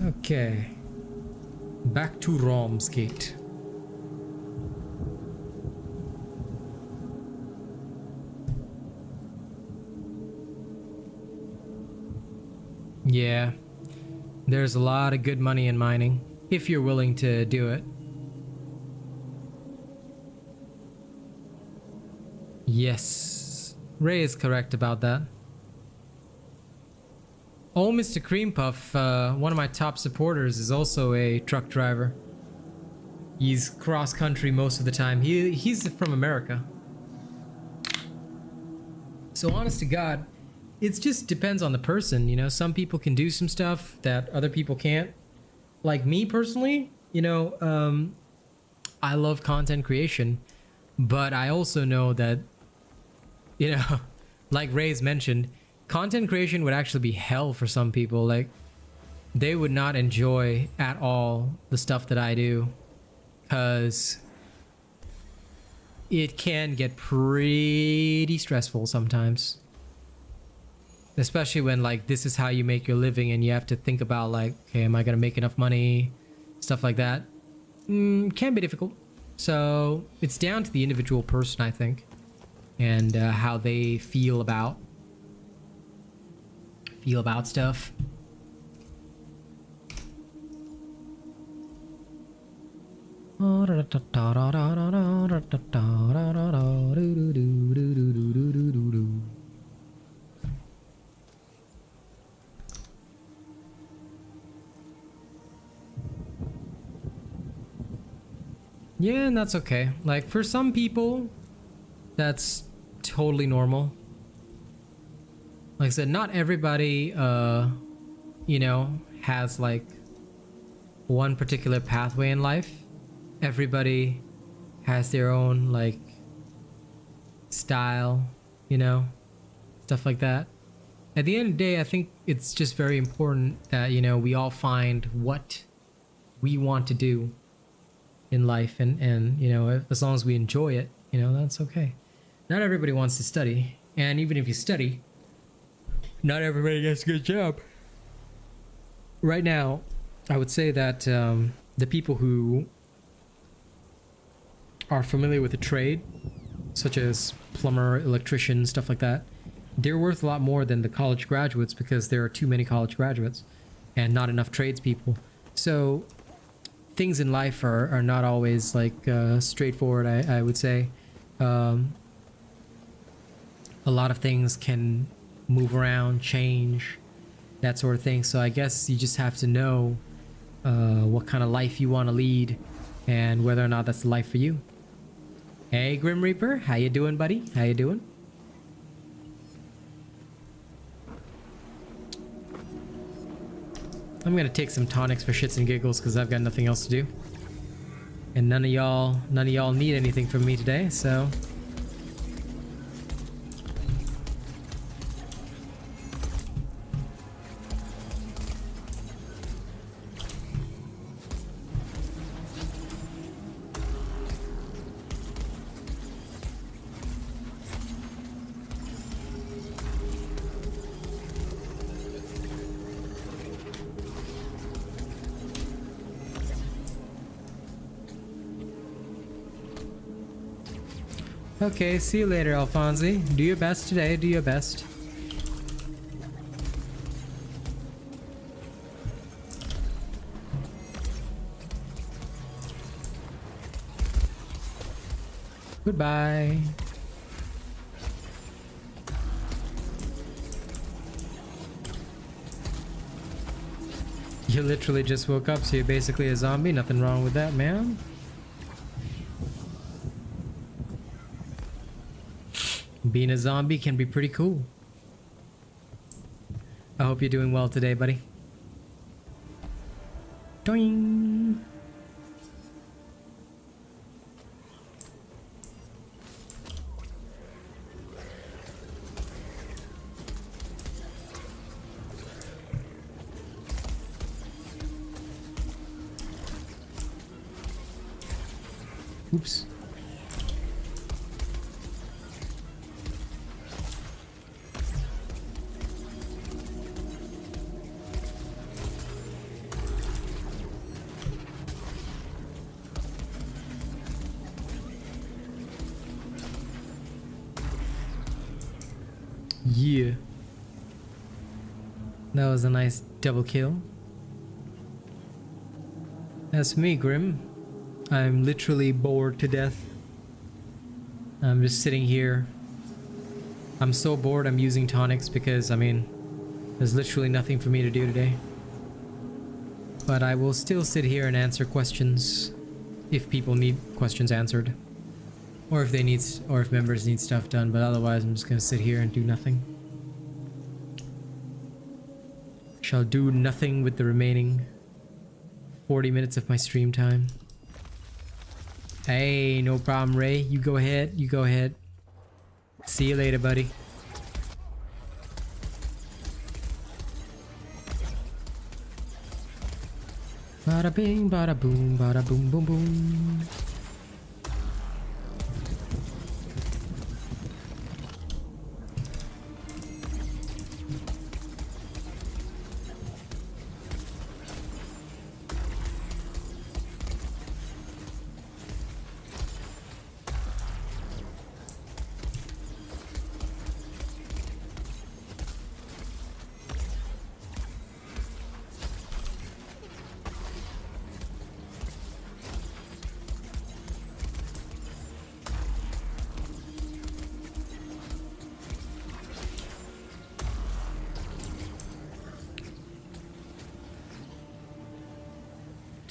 Okay. Back to Ramsgate. Yeah. There's a lot of good money in mining, if you're willing to do it. Yes. Ray is correct about that. Oh, Mr. Cream Puff, one of my top supporters, is also a truck driver. He's cross-country most of the time. He's from America. So honest to God, it just depends on the person, you know? Some people can do some stuff that other people can't. Like me personally, you know, I love content creation, but I also know that, you know, like Ray's mentioned, content creation would actually be hell for some people. Like, they would not enjoy at all the stuff that I do, because it can get pretty stressful sometimes. Especially when, like, this is how you make your living and you have to think about, like, okay, am I gonna make enough money? Stuff like that. Can be difficult. So it's down to the individual person, I think, and how they feel about stuff. Yeah, and that's okay. Like, for some people, that's totally normal. Like I said, not everybody, you know, has like one particular pathway in life. Everybody has their own like style, you know, stuff like that. At the end of the day, I think it's just very important that, you know, we all find what we want to do in life, and you know, as long as we enjoy it, you know, that's okay. Not everybody wants to study, and even if you study, not everybody gets a good job. Right now, I would say that the people who are familiar with the trade, such as plumber, electrician, stuff like that, they're worth a lot more than the college graduates because there are too many college graduates and not enough tradespeople. So things in life are not always like straightforward, I would say. A lot of things can move around, change, that sort of thing. So I guess you just have to know what kind of life you want to lead and whether or not that's the life for you. Hey Grim Reaper, how you doing, buddy? How you doing? I'm gonna take some tonics for shits and giggles because I've got nothing else to do. And none of y'all need anything from me today, so okay, see you later, Alfonsi. Do your best today, do your best. Goodbye. You literally just woke up, so you're basically a zombie. Nothing wrong with that, man. Being a zombie can be pretty cool. I hope you're doing well today, buddy. Doing. Oops. Yeah. That was a nice double kill. That's me, Grim. I'm literally bored to death. I'm just sitting here. I'm so bored I'm using tonics because, I mean, there's literally nothing for me to do today. But I will still sit here and answer questions if people need questions answered. Or if they need, or if members need stuff done, but otherwise I'm just gonna sit here and do nothing. Shall do nothing with the remaining 40 minutes of my stream time. Hey, no problem, Ray. You go ahead, you go ahead. See you later, buddy. Bada bing, bada boom, bada boom, boom, boom.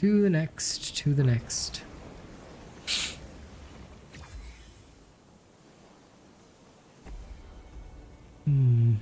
To the next, to the next. Hmm.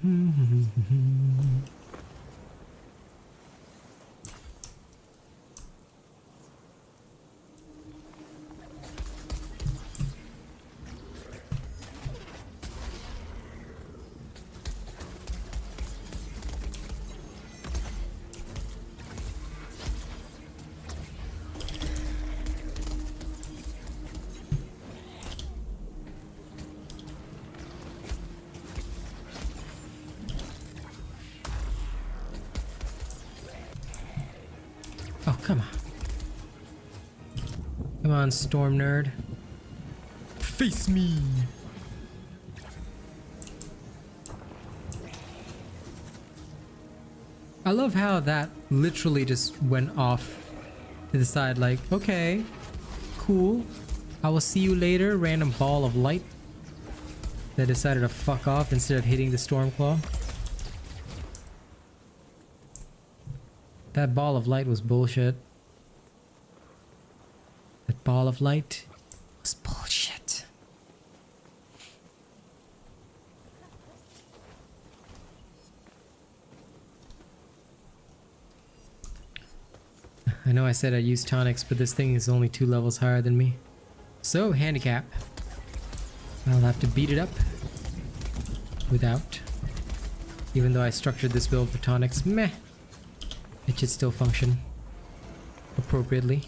Oh, come on. Come on, storm nerd. Face me! I love how that literally just went off to the side like, okay, cool. I will see you later, random ball of light that decided to fuck off instead of hitting the Stormclaw. That ball of light was bullshit. That ball of light was bullshit. I know I said I use tonics, but this thing is only 2 levels higher than me. So, handicap. I'll have to beat it up without. Even though I structured this build for tonics, meh. It should still function appropriately.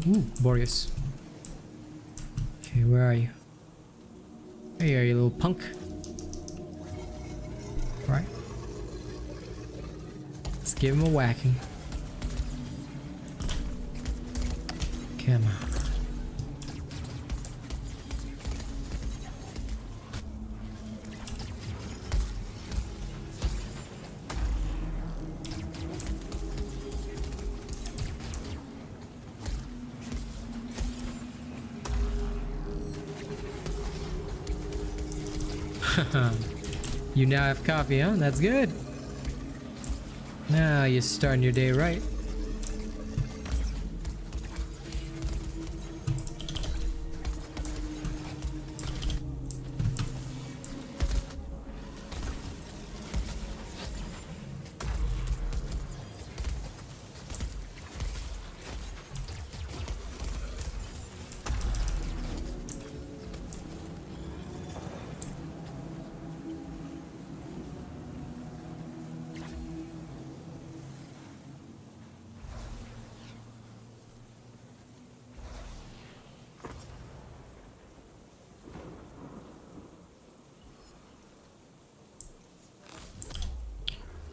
Ooh, Boreas. Okay, where are you? Hey, are you little punk? Right. Let's give him a whacking. Come on. You now have coffee, huh? That's good. Now you're starting your day right.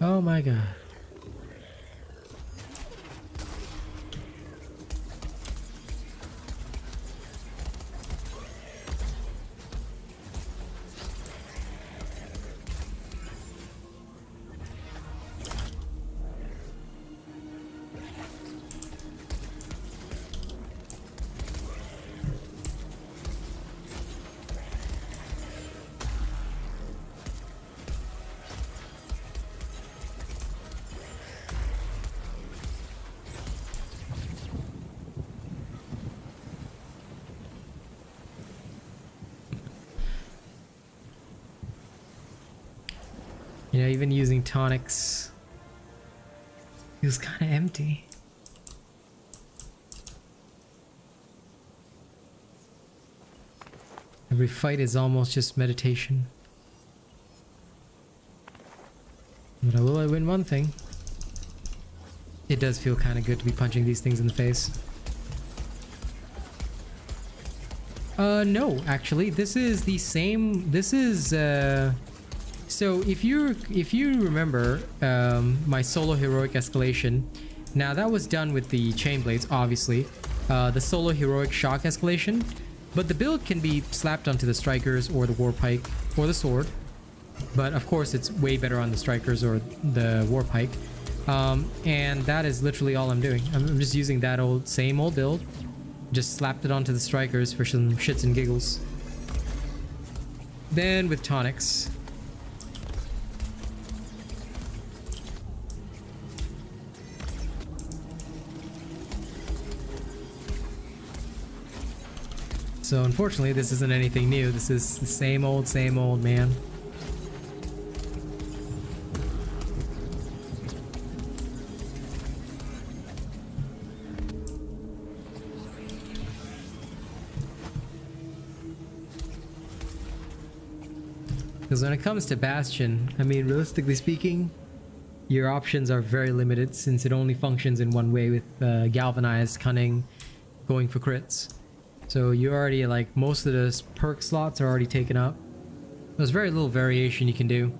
Oh my god. You know, even using tonics feels kind of empty. Every fight is almost just meditation. But I will win one thing. It does feel kind of good to be punching these things in the face. No, actually, this is the same. This is, so if you remember, my solo heroic escalation, now that was done with the chain blades, obviously, the solo heroic shock escalation, but the build can be slapped onto the strikers or the war pike or the sword, but of course it's way better on the strikers or the war pike, and that is literally all I'm doing. I'm just using that same old build, just slapped it onto the strikers for some shits and giggles. Then with tonics, so unfortunately this isn't anything new. This is the same old, man. Because when it comes to Bastion, I mean, realistically speaking, your options are very limited since it only functions in one way with Galvanized, Cunning, going for crits. So you already, like, most of the perk slots are already taken up. There's very little variation you can do.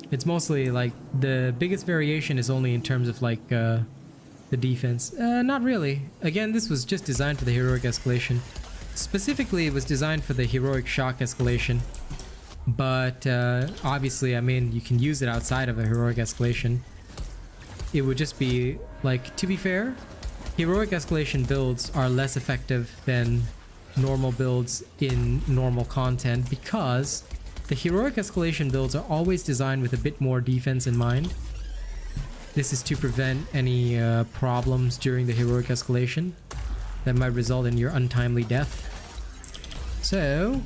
It's mostly, like, the biggest variation is only in terms of, like, the defense. Not really. Again, this was just designed for the heroic escalation. Specifically, it was designed for the heroic shock escalation. But, obviously, I mean, you can use it outside of a heroic escalation. It would just be, like, to be fair, heroic escalation builds are less effective than normal builds in normal content because the heroic escalation builds are always designed with a bit more defense in mind. This is to prevent any problems during the heroic escalation that might result in your untimely death. So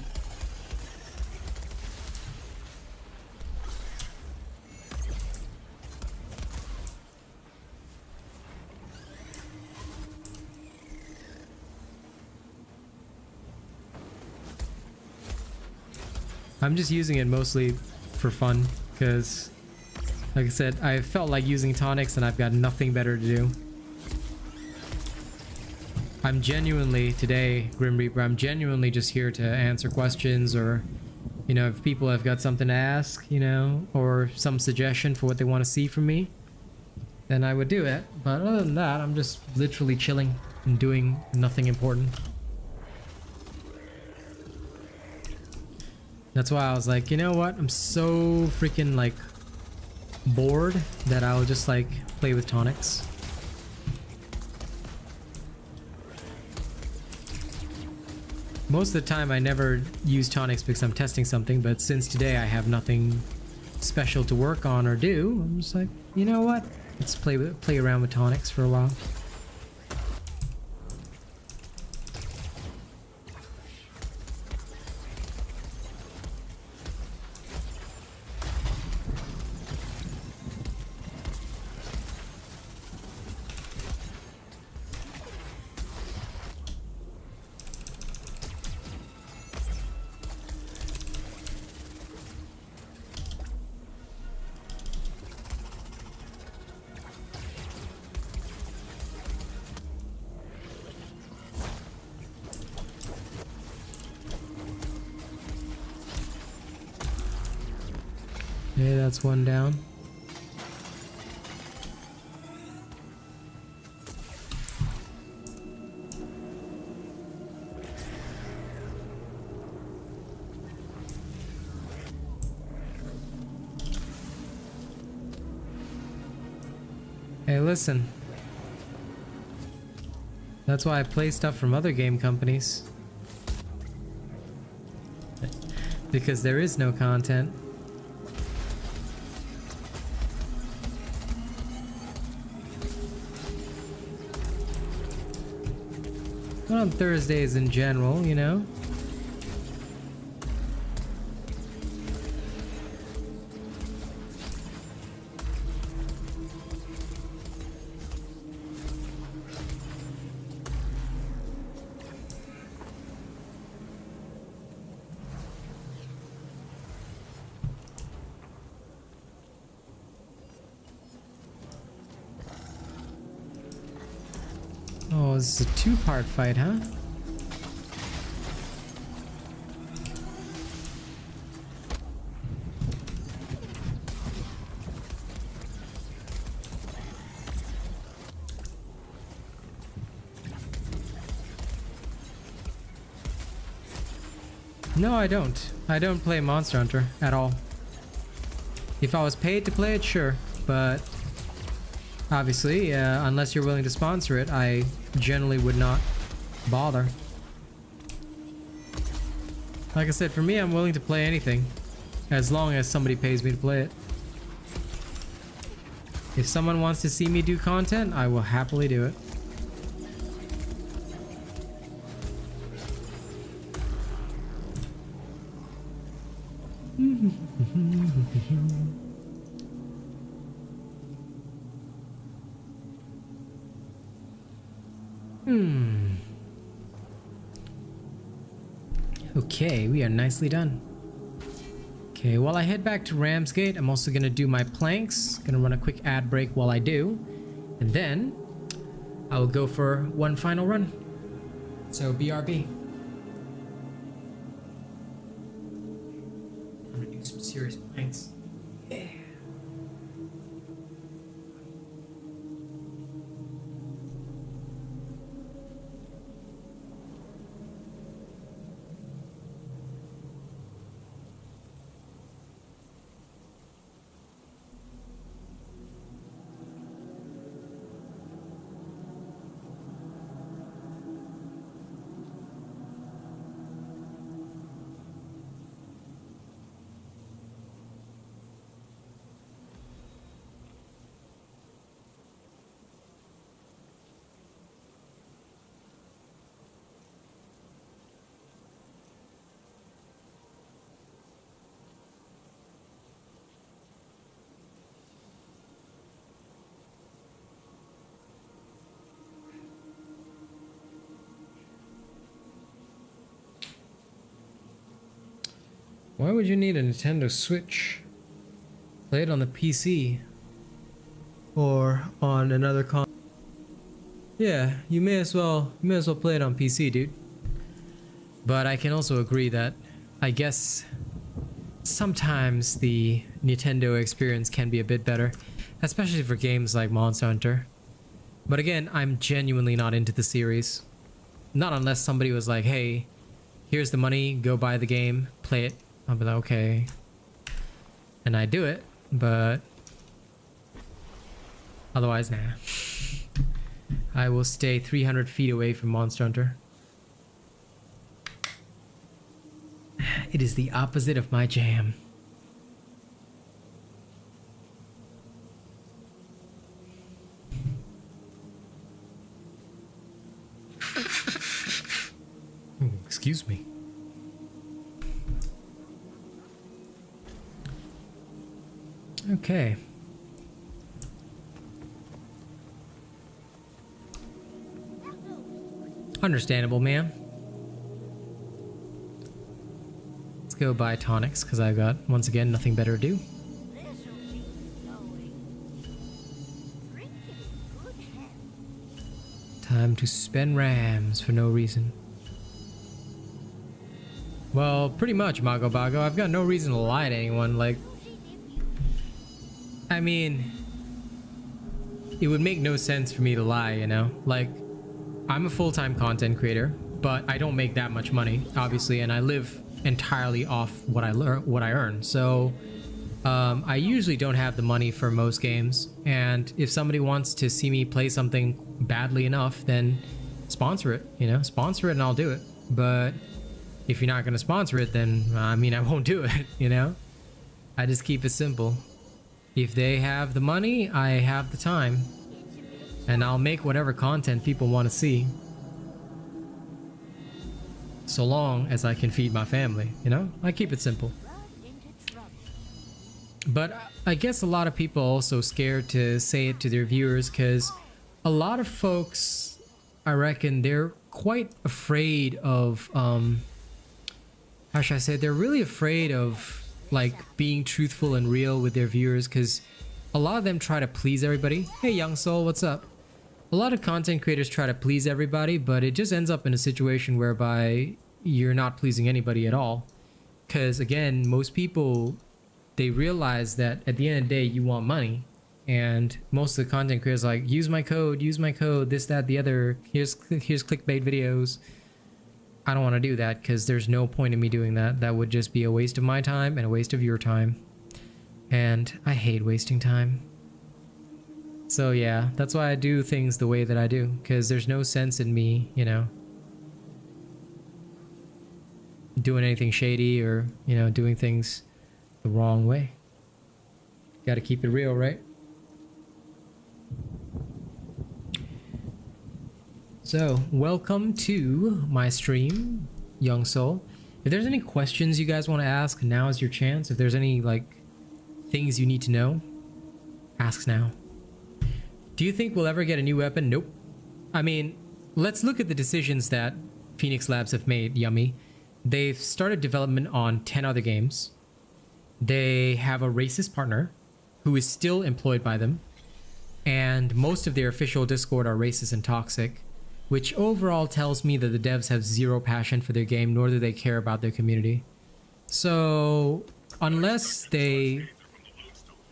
I'm just using it mostly for fun because, like I said, I felt like using tonics and I've got nothing better to do. I'm genuinely, today, Grim Reaper, I'm genuinely just here to answer questions, or, you know, if people have got something to ask, you know, or some suggestion for what they want to see from me, then I would do it. But other than that, I'm just literally chilling and doing nothing important. That's why I was like, you know what? I'm so freaking, like, bored that I'll just, like, play with tonics. Most of the time I never use tonics because I'm testing something, but since today I have nothing special to work on or do, I'm just like, you know what? Let's play around with tonics for a while. Okay, that's one down. Hey, listen. That's why I play stuff from other game companies. Because there is no content. Not on Thursdays in general, you know? Oh, this is a two-part fight, huh? No, I don't. I don't play Monster Hunter at all. If I was paid to play it, sure. But obviously, unless you're willing to sponsor it, I generally would not bother. Like I said, for me, I'm willing to play anything as long as somebody pays me to play it. If someone wants to see me do content, I will happily do it. Okay, we are nicely done. Okay, while I head back to Ramsgate, I'm also gonna do my planks. Gonna run a quick ad break while I do. And then I will go for one final run. So BRB. I'm gonna do some serious planks. Yeah. Why would you need a Nintendo Switch? Play it on the PC or on another console. Yeah, you may as well play it on PC, dude. But I can also agree that I guess sometimes the Nintendo experience can be a bit better, especially for games like Monster Hunter. But again, I'm genuinely not into the series. Not unless somebody was like, hey, here's the money, go buy the game, play it. I'll be like, okay. And I do it, but otherwise, nah. I will stay 300 feet away from Monster Hunter. It is the opposite of my jam. Excuse me. Okay. Understandable, ma'am. Let's go buy tonics, because I've got, once again, nothing better to do. Time to spend rams for no reason. Well, pretty much, Mago Bago. I've got no reason to lie to anyone. Like, mean, it would make no sense for me to lie, you know? Like, I'm a full-time content creator, but I don't make that much money, obviously, and I live entirely off what I earn. So I usually don't have the money for most games, and if somebody wants to see me play something badly enough, then sponsor it, you know? Sponsor it and I'll do it. But if you're not going to sponsor it, then I mean, I won't do it, you know? I just keep it simple. If they have the money, I have the time, and I'll make whatever content people want to see, so long as I can feed my family, you know? I keep it simple. But I guess a lot of people are also scared to say it to their viewers, because a lot of folks, I reckon, they're quite afraid of, how should I say, they're really afraid of like being truthful and real with their viewers, because a lot of them try to please everybody. Hey young soul, what's up? A lot of content creators try to please everybody, but it just ends up in a situation whereby you're not pleasing anybody at all. Because again, most people, they realize that at the end of the day, you want money. And most of the content creators are like, use my code, this, that, the other, here's clickbait videos. I don't want to do that, because there's no point in me doing that. That would just be a waste of my time and a waste of your time. And I hate wasting time. So yeah, that's why I do things the way that I do, because there's no sense in me, you know, doing anything shady or, you know, doing things the wrong way. Got to keep it real, right? So, welcome to my stream, young soul. If there's any questions you guys want to ask, now is your chance. If there's any, like, things you need to know, ask now. Do you think we'll ever get a new weapon? Nope. I mean, let's look at the decisions that Phoenix Labs have made, Yummy. They've started development on 10 other games. They have a racist partner who is still employed by them. And most of their official Discord are racist and toxic, which overall tells me that the devs have zero passion for their game, nor do they care about their community. So unless they,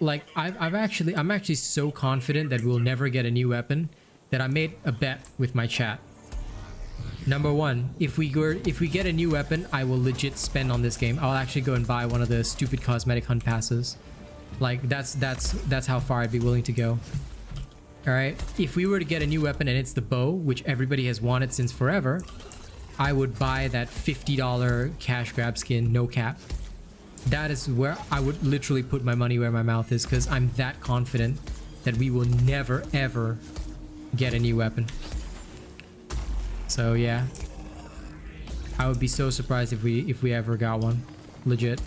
like, I'm actually so confident that we'll never get a new weapon that I made a bet with my chat. Number one, if we get a new weapon, I will legit spend on this game. I'll actually go and buy one of the stupid cosmetic hunt passes. Like, that's how far I'd be willing to go. All right, if we were to get a new weapon and it's the bow, which everybody has wanted since forever, I would buy that $50 cash grab skin, no cap. That is where I would literally put my money where my mouth is, because I'm that confident that we will never ever get a new weapon. So yeah, I would be so surprised if we ever got one, legit.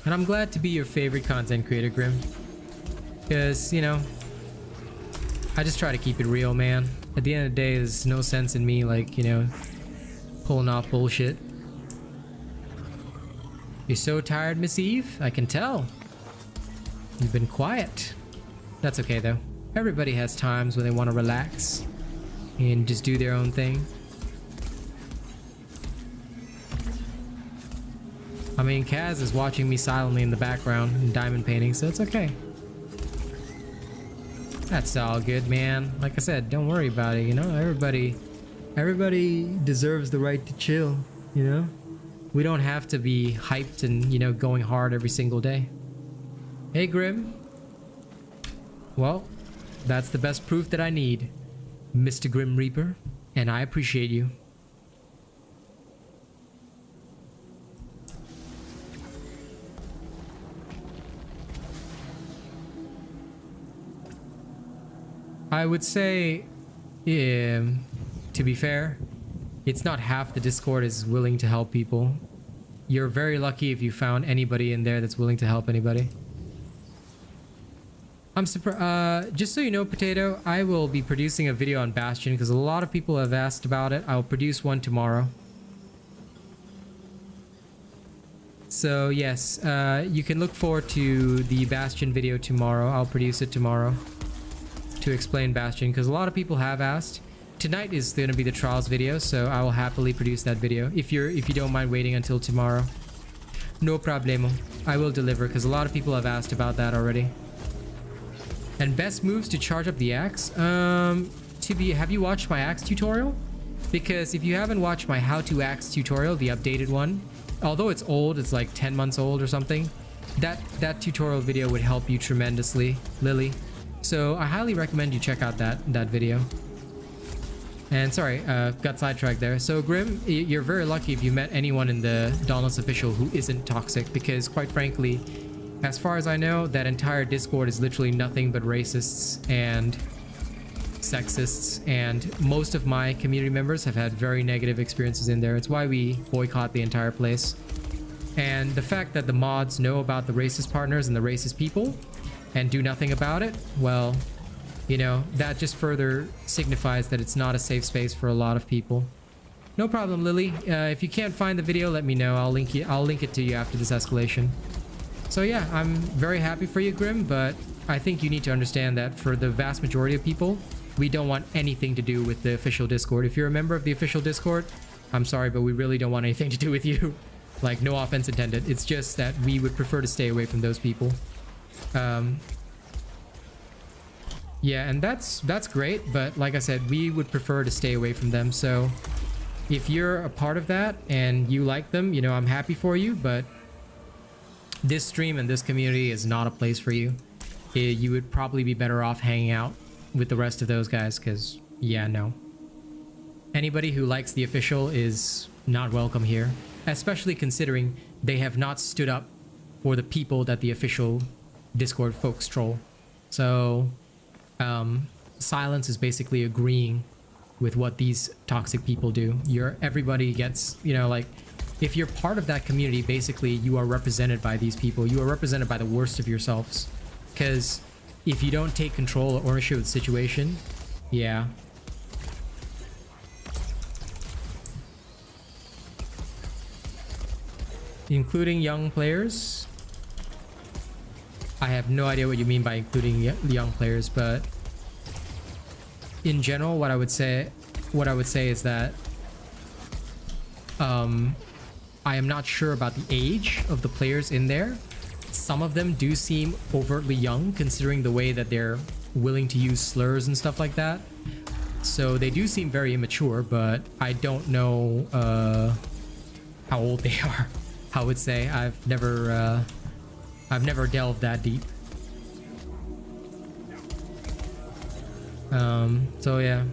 And I'm glad to be your favorite content creator, Grim, because, you know, I just try to keep it real, man. At the end of the day, there's no sense in me, like, you know, pulling off bullshit. You're so tired, Miss Eve? I can tell. You've been quiet. That's okay, though. Everybody has times when they want to relax and just do their own thing. I mean, Kaz is watching me silently in the background in diamond painting, so it's okay. That's all good, man. Like I said, don't worry about it, you know? Everybody deserves the right to chill, you know? We don't have to be hyped and, you know, going hard every single day. Hey, Grim. Well, that's the best proof that I need, Mr. Grim Reaper, and I appreciate you. I would say, to be fair, it's not half the Discord is willing to help people. You're very lucky if you found anybody in there that's willing to help anybody. I'm surprised. Just so you know, Potato, I will be producing a video on Bastion because a lot of people have asked about it. I'll produce one tomorrow. So yes, you can look forward to the Bastion video tomorrow. I'll produce it tomorrow to explain Bastion because a lot of people have asked. Tonight is going to be the trials video, so I will happily produce that video if you don't mind waiting until tomorrow. No problemo. I will deliver because a lot of people have asked about that already. And best moves to charge up the axe. Have you watched my axe tutorial? Because if you haven't watched my how to axe tutorial, the updated one, although it's old, it's like 10 months old or something, that tutorial video would help you tremendously, Lily. So I highly recommend you check out that video. And sorry, got sidetracked there. So Grim, you're very lucky if you met anyone in the Dauntless official who isn't toxic, because quite frankly, as far as I know, that entire Discord is literally nothing but racists and sexists, and most of my community members have had very negative experiences in there. It's why we boycott the entire place. And the fact that the mods know about the racist partners and the racist people and do nothing about it, well, you know, that just further signifies that it's not a safe space for a lot of people. No problem, Lily. If you can't find the video, let me know. I'll link it to you after this escalation. So yeah, I'm very happy for you, Grim, but I think you need to understand that for the vast majority of people, we don't want anything to do with the official Discord. If you're a member of the official Discord, I'm sorry, but we really don't want anything to do with you. Like, no offense intended. It's just that we would prefer to stay away from those people. Yeah, and that's great, but like I said, we would prefer to stay away from them. So if you're a part of that and you like them, you know, I'm happy for you, but this stream and this community is not a place for you. You would probably be better off hanging out with the rest of those guys, because yeah, no. Anybody who likes the official is not welcome here, especially considering they have not stood up for the people that the official Discord folks troll. So silence is basically agreeing with what these toxic people do. Everybody gets, you know, like, if you're part of that community, basically you are represented by these people. You are represented by the worst of yourselves, because if you don't take control or ownership of the situation, yeah. Including young players. I have no idea what you mean by including the young players, but in general, what I would say is that I am not sure about the age of the players in there. Some of them do seem overtly young, considering the way that they're willing to use slurs and stuff like that. So they do seem very immature, but I don't know how old they are. I would say I've never delved that deep. So yeah.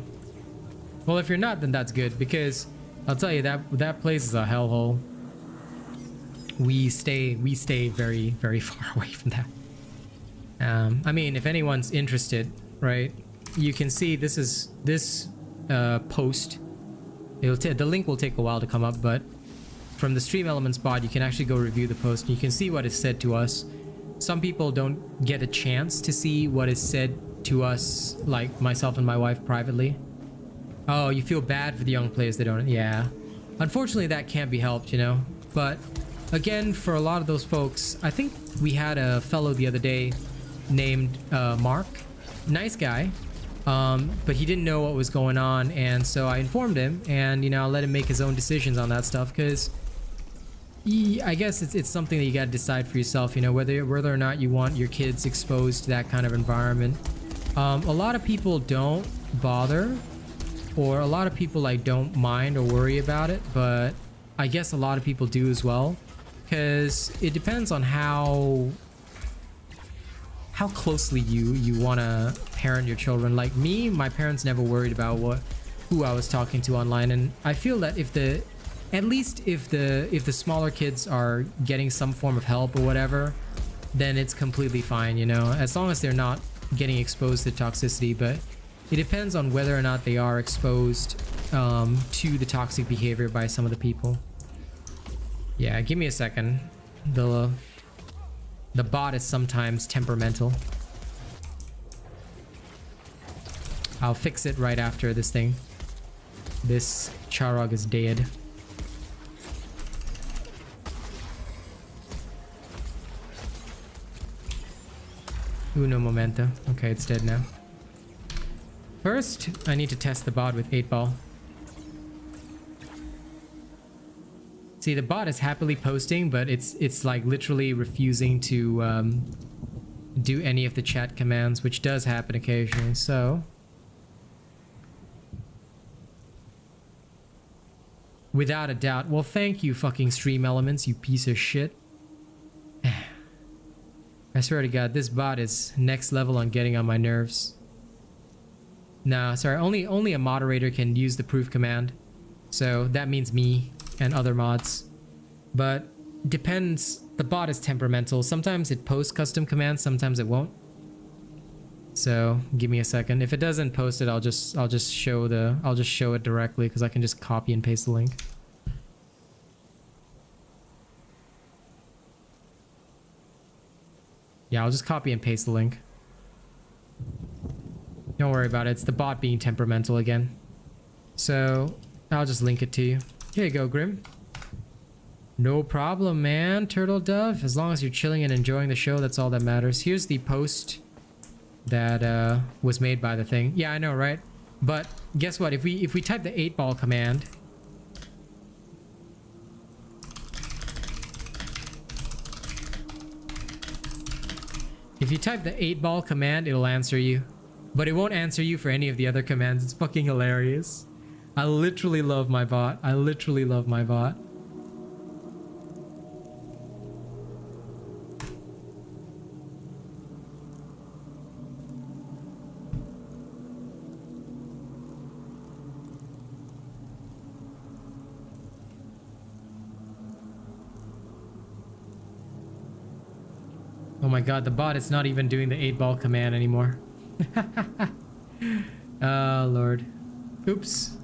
Well, if you're not, then that's good, because I'll tell you that place is a hellhole. We stay very, very far away from that. I mean, if anyone's interested, right? You can see this post. The link will take a while to come up, but from the Stream Elements bot, you can actually go review the post. And you can see what is said to us. Some people don't get a chance to see what is said to us, like myself and my wife privately. Oh, you feel bad for the young players that don't. Yeah, unfortunately that can't be helped, you know. But again, for a lot of those folks, I think we had a fellow the other day named Mark. Nice guy, but he didn't know what was going on, and so I informed him, and you know, I let him make his own decisions on that stuff, because I guess it's something that you got to decide for yourself, you know, whether or not you want your kids exposed to that kind of environment. A lot of people don't bother, or a lot of people like don't mind or worry about it, but I guess a lot of people do as well, because it depends on how closely you want to parent your children. Like me, my parents never worried about who I was talking to online, and I feel that if the smaller kids are getting some form of help or whatever, then it's completely fine, you know, as long as they're not getting exposed to toxicity. But it depends on whether or not they are exposed to the toxic behavior by some of the people. Yeah, give me a second. The bot is sometimes temperamental. I'll fix it right after this thing. This Charog is dead. Uno momento. Okay, it's dead now. First, I need to test the bot with 8-ball. See, the bot is happily posting, but it's like literally refusing to do any of the chat commands, which does happen occasionally. So without a doubt. Well, thank you, fucking Stream Elements, you piece of shit. I swear to God, this bot is next level on getting on my nerves. Nah, sorry, only a moderator can use the proof command. So that means me and other mods. But depends, the bot is temperamental. Sometimes it posts custom commands, sometimes it won't. So give me a second. If it doesn't post it, I'll just show it directly because I can just copy and paste the link. Yeah, I'll just copy and paste the link. Don't worry about it. It's the bot being temperamental again. So I'll just link it to you. Here you go, Grim. No problem, man. Turtle Dove. As long as you're chilling and enjoying the show, that's all that matters. Here's the post that was made by the thing. Yeah, I know, right? But guess what? If we type the 8-ball command, if you type the 8-ball command, it'll answer you. But it won't answer you for any of the other commands. It's fucking hilarious. I literally love my bot. I literally love my bot. Oh my god, the bot is not even doing the 8-ball command anymore. Oh lord. Oops.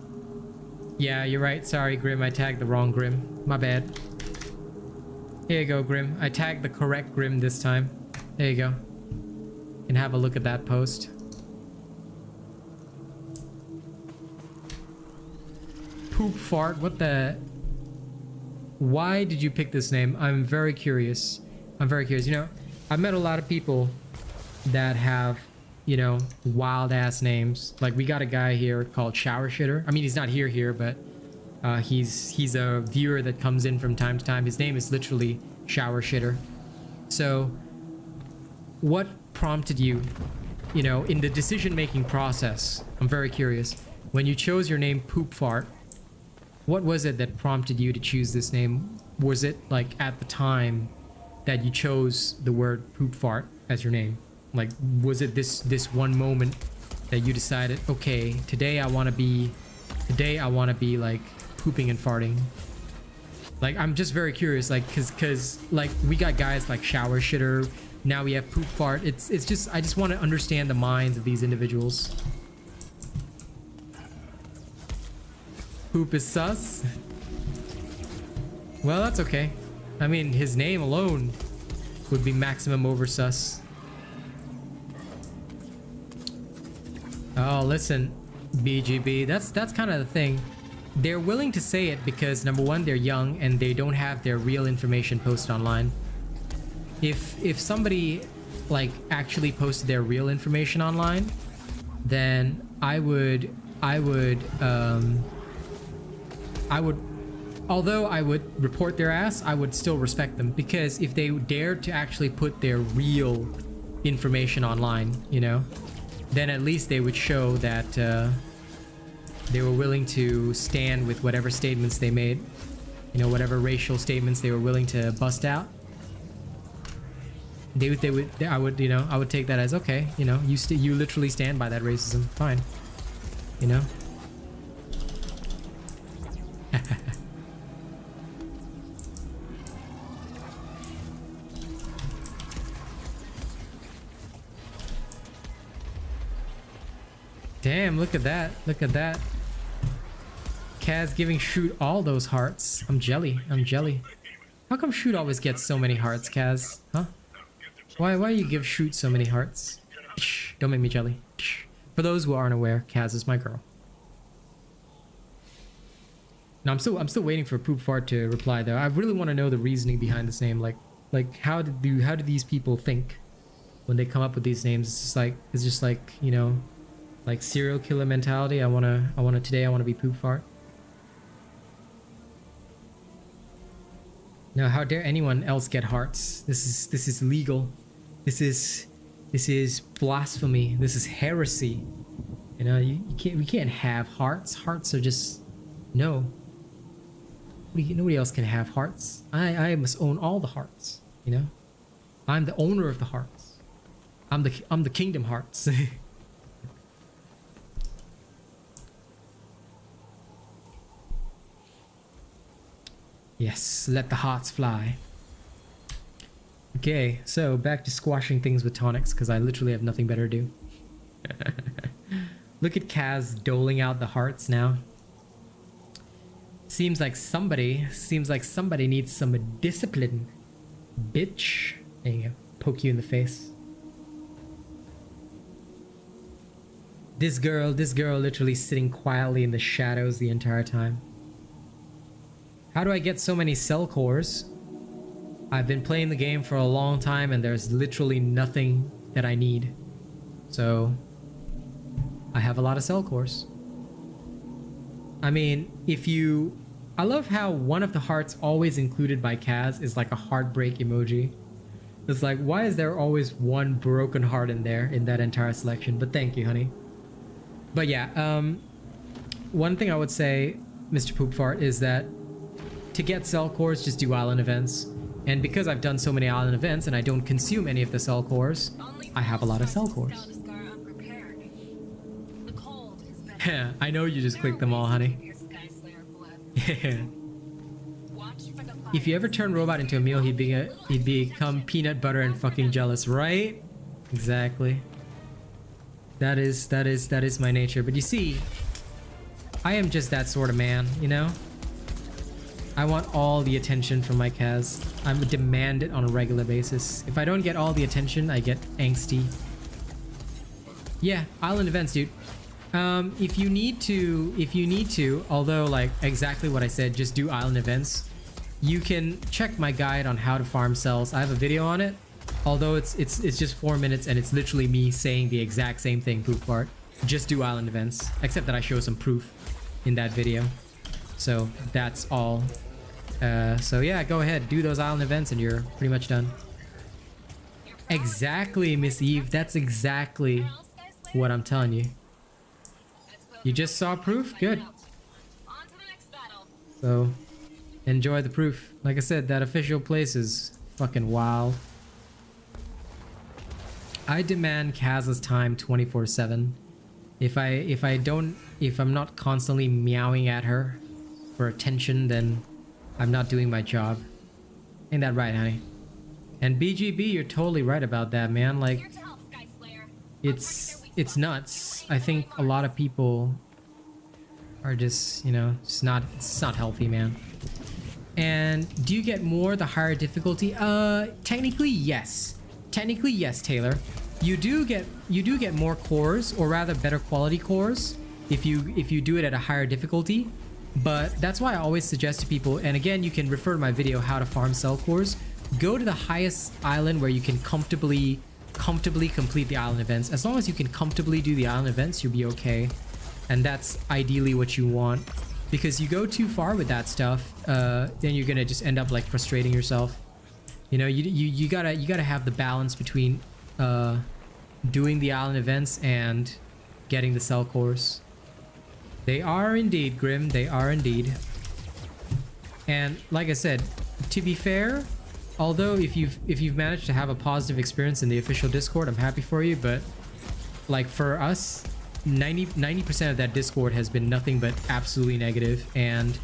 Yeah, you're right. Sorry, Grim. I tagged the wrong Grim. My bad. Here you go, Grim. I tagged the correct Grim this time. There you go. And have a look at that post. Poop fart. What the... Why did you pick this name? I'm very curious. I'm very curious. You know, I've met a lot of people that have, you know, wild ass names. Like we got a guy here called Shower Shitter. I mean, he's not here, but he's a viewer that comes in from time to time. His name is literally Shower Shitter. So what prompted you, you know, in the decision-making process? I'm very curious. When you chose your name Poop Fart, what was it that prompted you to choose this name? Was it like at the time that you chose the word Poop Fart as your name? Like, was it this one moment that you decided, okay, today I want to be like pooping and farting? Like, I'm just very curious, like, cause like we got guys like Shower Shitter, now we have Poop Fart. It's just, I just want to understand the minds of these individuals. Poop is sus. Well, that's okay. I mean, his name alone would be maximum over sus. Oh, listen, BGB, that's kind of the thing. They're willing to say it because, number one, they're young and they don't have their real information posted online. If somebody like actually posted their real information online, then I would although I would report their ass, I would still respect them, because if they dared to actually put their real information online, you know, then at least they would show that they were willing to stand with whatever statements they made, you know, whatever racial statements they were willing to bust out. I would take that as, okay, you know, you literally stand by that racism, fine, you know. Damn, look at that. Look at that. Kaz giving Shoot all those hearts. I'm jelly. I'm jelly. How come Shoot always gets so many hearts, Kaz? Huh? Why you give Shoot so many hearts? Shh, don't make me jelly. Shh. For those who aren't aware, Kaz is my girl. No, I'm still waiting for Poop Fart to reply though. I really want to know the reasoning behind this name. Like how do these people think when they come up with these names? It's just like, you know, like serial killer mentality. Today I wanna be Poop Fart. No, how dare anyone else get hearts? This is legal. This is This is blasphemy. This is heresy. You know, you can't. We can't have hearts. Hearts are just no. Nobody else can have hearts. I must own all the hearts. You know, I'm the owner of the hearts. I'm the kingdom hearts. Yes, let the hearts fly. Okay, so back to squashing things with tonics because I literally have nothing better to do. Look at Kaz doling out the hearts now. Seems like somebody needs some discipline. Bitch. There you go. Poke you in the face. This girl literally sitting quietly in the shadows the entire time. How do I get so many cell cores? I've been playing the game for a long time and there's literally nothing that I need. So I have a lot of cell cores. I mean, I love how one of the hearts always included by Kaz is like a heartbreak emoji. It's like, why is there always one broken heart in there in that entire selection? But thank you, honey. But yeah, one thing I would say, Mr. Poopfart, is that to get cell cores, just do island events. And because I've done so many island events and I don't consume any of the cell cores, I have a lot of cell cores. I know you just clicked them all, honey. If you ever turn Robot into a meal, he'd become peanut butter and fucking jealous, right? Exactly. That is my nature. But you see, I am just that sort of man, you know? I want all the attention from my Kaz. I would demand it on a regular basis. If I don't get all the attention, I get angsty. Yeah, island events, dude. If you need to, although like exactly what I said, just do island events. You can check my guide on how to farm cells. I have a video on it. Although it's just 4 minutes and it's literally me saying the exact same thing, Poop Fart. Just do island events, except that I show some proof in that video. So that's all. So yeah, go ahead, do those island events and you're pretty much done. Exactly, Miss Eve. That's exactly what I'm telling you. You just saw proof? Good. So enjoy the proof. Like I said, that official place is fucking wild. I demand Kaz's time 24/7. If I'm not constantly meowing at her for attention, then I'm not doing my job. Ain't that right, honey? And BGB, you're totally right about that, man. Like, it's nuts. I think a lot of people are just, you know, it's not healthy, man. And do you get more the higher difficulty? Technically yes. Technically yes, Taylor. You do get more cores, or rather better quality cores, if you do it at a higher difficulty. But that's why I always suggest to people, and again, you can refer to my video how to farm cell cores. Go to the highest island where you can comfortably complete the island events. As long as you can comfortably do the island events, you'll be okay. And that's ideally what you want. Because you go too far with that stuff, then you're gonna just end up like frustrating yourself. You know, you gotta have the balance between doing the island events and getting the cell cores. They are indeed, Grim. They are indeed. And like I said, to be fair, although if you've managed to have a positive experience in the official Discord, I'm happy for you. But like for us, 90% of that Discord has been nothing but absolutely negative, and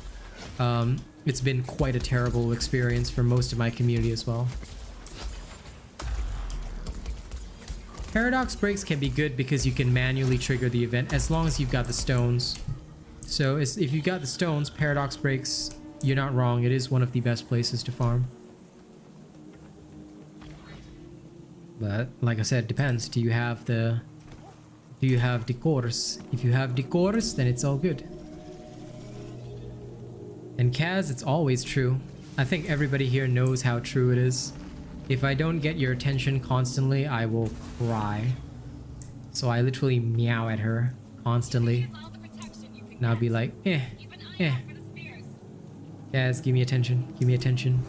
it's been quite a terrible experience for most of my community as well. Paradox breaks can be good because you can manually trigger the event as long as you've got the stones. So if you've got the stones, paradox breaks, you're not wrong. It is one of the best places to farm. But like I said, it depends. Do you have the cores? If you have the cores, then it's all good. And Kaz, it's always true. I think everybody here knows how true it is. If I don't get your attention constantly, I will cry. So I literally meow at her constantly. And I'll be like, Kaz, give me attention, give me attention.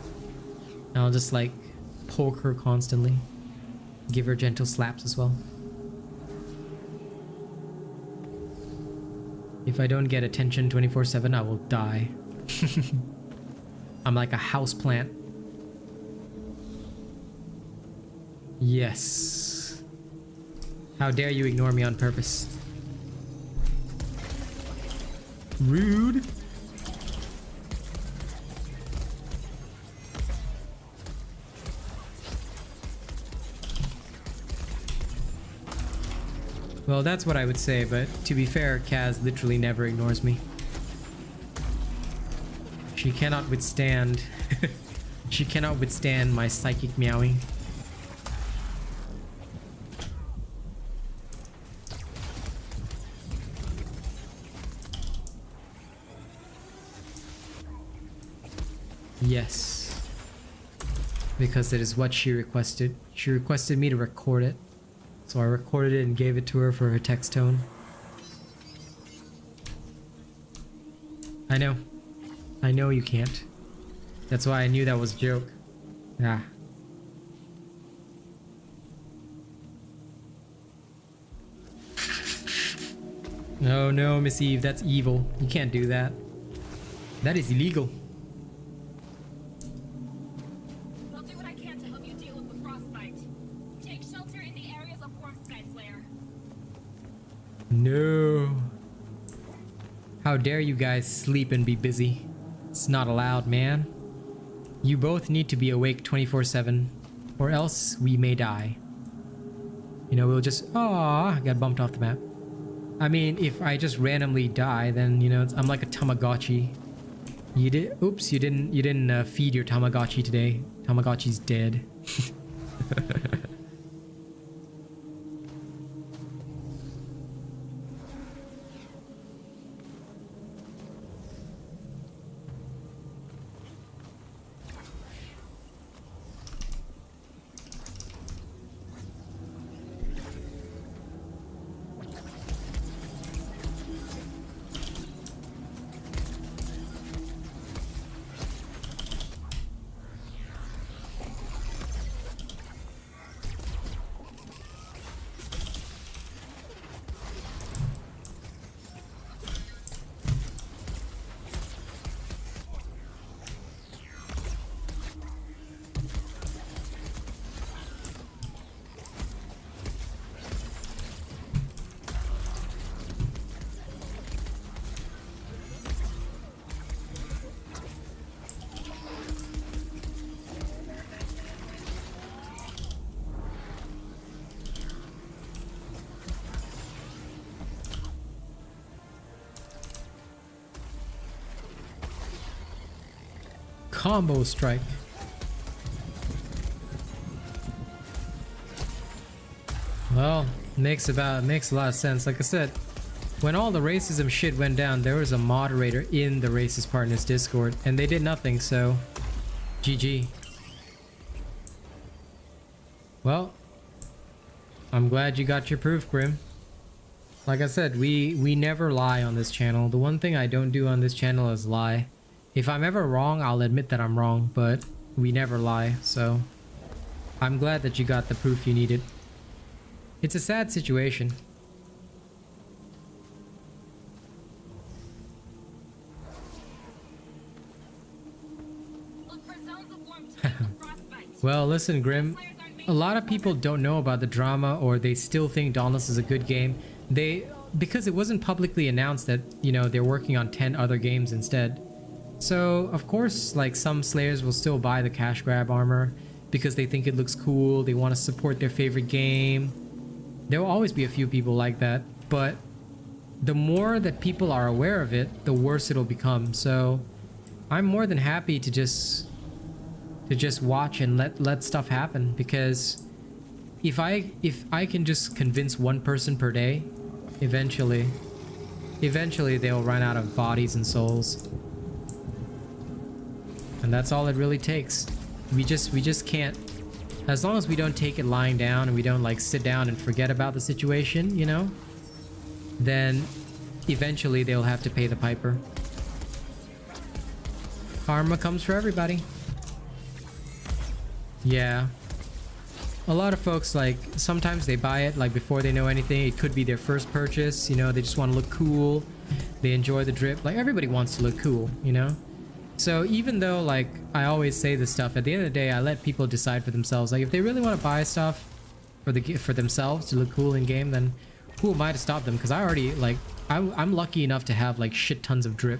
And I'll just like poke her constantly. Give her gentle slaps as well. If I don't get attention 24/7, I will die. I'm like a house plant. Yes. How dare you ignore me on purpose? Rude. Well, that's what I would say, but to be fair, Kaz literally never ignores me. She cannot withstand... she cannot withstand my psychic meowing. Yes. Because it is what she requested. She requested me to record it. So I recorded it and gave it to her for her text tone. I know. I know you can't. That's why I knew that was a joke. Ah. No, no, Miss Eve, that's evil. You can't do that. That is illegal. No. How dare you guys sleep and be busy? It's not allowed, man. You both need to be awake 24/7, or else we may die. You know, we'll just... Aww, got bumped off the map. I mean, if I just randomly die, then, you know, I'm like a Tamagotchi. You did... Oops, you didn't feed your Tamagotchi today. Tamagotchi's dead. Combo strike. Well, makes a lot of sense. Like I said, when all the racism shit went down, there was a moderator in the Racist Partners Discord, and they did nothing, so GG. Well, I'm glad you got your proof, Grim. Like I said, we never lie on this channel. The one thing I don't do on this channel is lie. If I'm ever wrong, I'll admit that I'm wrong, but we never lie, so I'm glad that you got the proof you needed. It's a sad situation. Well, listen, Grim. A lot of people don't know about the drama, or they still think Dauntless is a good game. Because it wasn't publicly announced that, you know, they're working on 10 other games instead. So, of course, like, some Slayers will still buy the cash grab armor because they think it looks cool, they want to support their favorite game. There will always be a few people like that, but the more that people are aware of it, the worse it'll become. So, I'm more than happy to just watch and let stuff happen, because if I can just convince one person per day, eventually they'll run out of bodies and souls. And that's all it really takes. We just can't, as long as we don't take it lying down and we don't like sit down and forget about the situation, you know, then eventually they'll have to pay the piper. Karma comes for everybody. Yeah. a lot of folks, like, sometimes they buy it like before they know anything. It could be their first purchase, you know, they just want to look cool. They enjoy the drip. Like, everybody wants to look cool, you know? So even though, like, I always say this stuff, at the end of the day, I let people decide for themselves. Like, if they really want to buy stuff for themselves to look cool in game, then who am I to stop them? Because I already, like, I'm lucky enough to have like shit tons of drip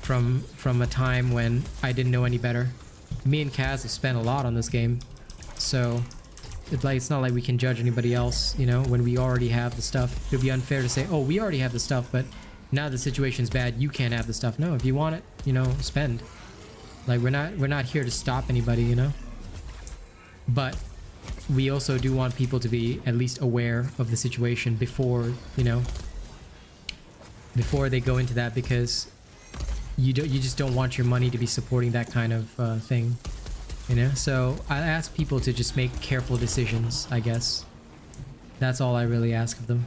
from a time when I didn't know any better. Me and Kaz have spent a lot on this game, so it's not like we can judge anybody else, you know, when we already have the stuff. It would be unfair to say, oh, we already have the stuff, but now the situation's bad, you can't have the stuff. No, if you want it, you know, spend. Like, we're not here to stop anybody, you know. But we also do want people to be at least aware of the situation before, you know, before they go into that, because you just don't want your money to be supporting that kind of thing, you know. So I ask people to just make careful decisions, I guess. That's all I really ask of them.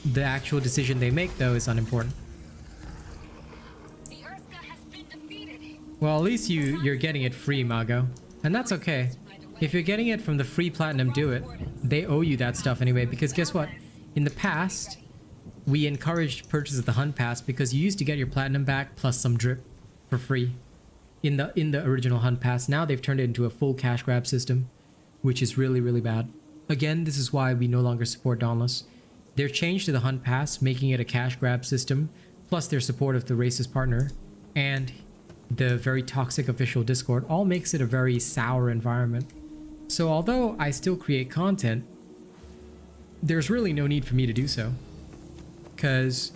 The actual decision they make, though, is unimportant. Well, at least you're getting it free, Mago, and that's okay. If you're getting it from the free platinum, do it. They owe you that stuff anyway, because guess what? In the past, we encouraged purchase of the Hunt Pass because you used to get your platinum back plus some drip for free in the original Hunt Pass. Now they've turned it into a full cash grab system, which is really, really bad. Again, this is why we no longer support Dauntless. Their change to the Hunt Pass, making it a cash grab system, plus their support of the racist partner, and the very toxic official Discord, all makes it a very sour environment. So although I still create content, there's really no need for me to do so. Because,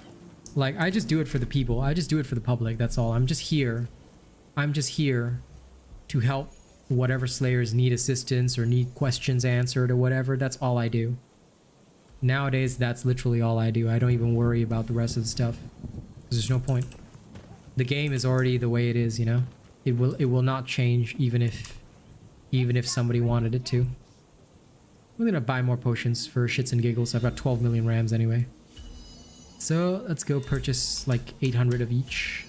like, I just do it for the people. I just do it for the public, that's all. I'm just here to help whatever Slayers need assistance or need questions answered or whatever. That's all I do. Nowadays, that's literally all I do. I don't even worry about the rest of the stuff, because there's no point. The game is already the way it is, you know. It will not change even if somebody wanted it to. We're gonna buy more potions for shits and giggles. I've got 12 million rams anyway. So let's go purchase like 800 of each.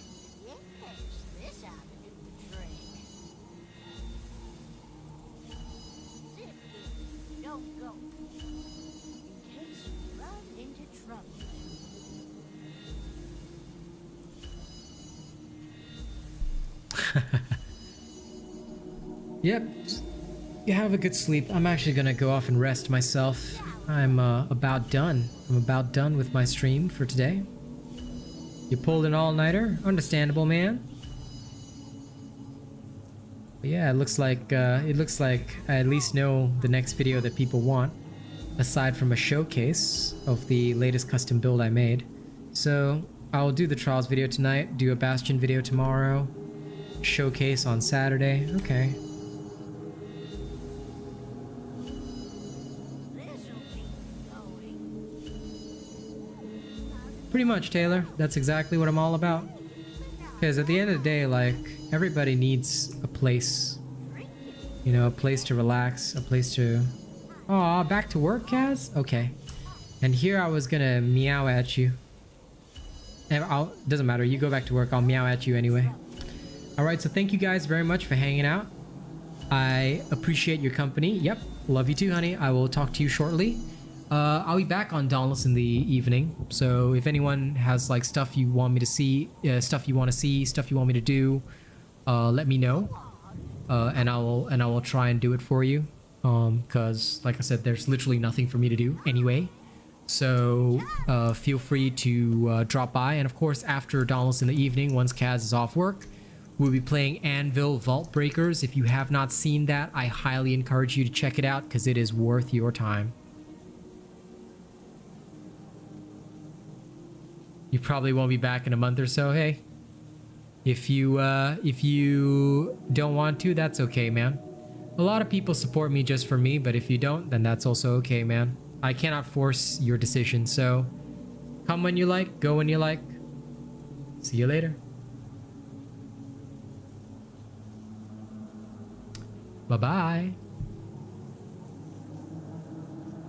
Yep, you have a good sleep. I'm actually gonna go off and rest myself. I'm about done. I'm about done with my stream for today. You pulled an all-nighter? Understandable, man. But yeah, it looks like I at least know the next video that people want, aside from a showcase of the latest custom build I made. So I'll do the trials video tonight, do a Bastion video tomorrow, showcase on Saturday. Okay. Pretty much, Taylor. That's exactly what I'm all about. Because at the end of the day, like, everybody needs a place. You know, a place to relax, a place to... Aw, back to work, Kaz? Okay. And here I was gonna meow at you. And doesn't matter, you go back to work, I'll meow at you anyway. Alright, so thank you guys very much for hanging out. I appreciate your company. Yep, love you too, honey. I will talk to you shortly. I'll be back on Dauntless in the evening, so if anyone has like stuff you want me to see, stuff you want to see, stuff you want me to do, let me know, and I will try and do it for you. Because like I said, there's literally nothing for me to do anyway. So feel free to drop by, and of course after Dauntless in the evening, once Kaz is off work, we'll be playing Anvil Vault Breakers. If you have not seen that, I highly encourage you to check it out because it is worth your time. You probably won't be back in a month or so. Hey, if you don't want to, that's okay, man. A lot of people support me just for me, but if you don't, then that's also okay, man. I cannot force your decision, so come when you like, go when you like. See you later. Bye-bye.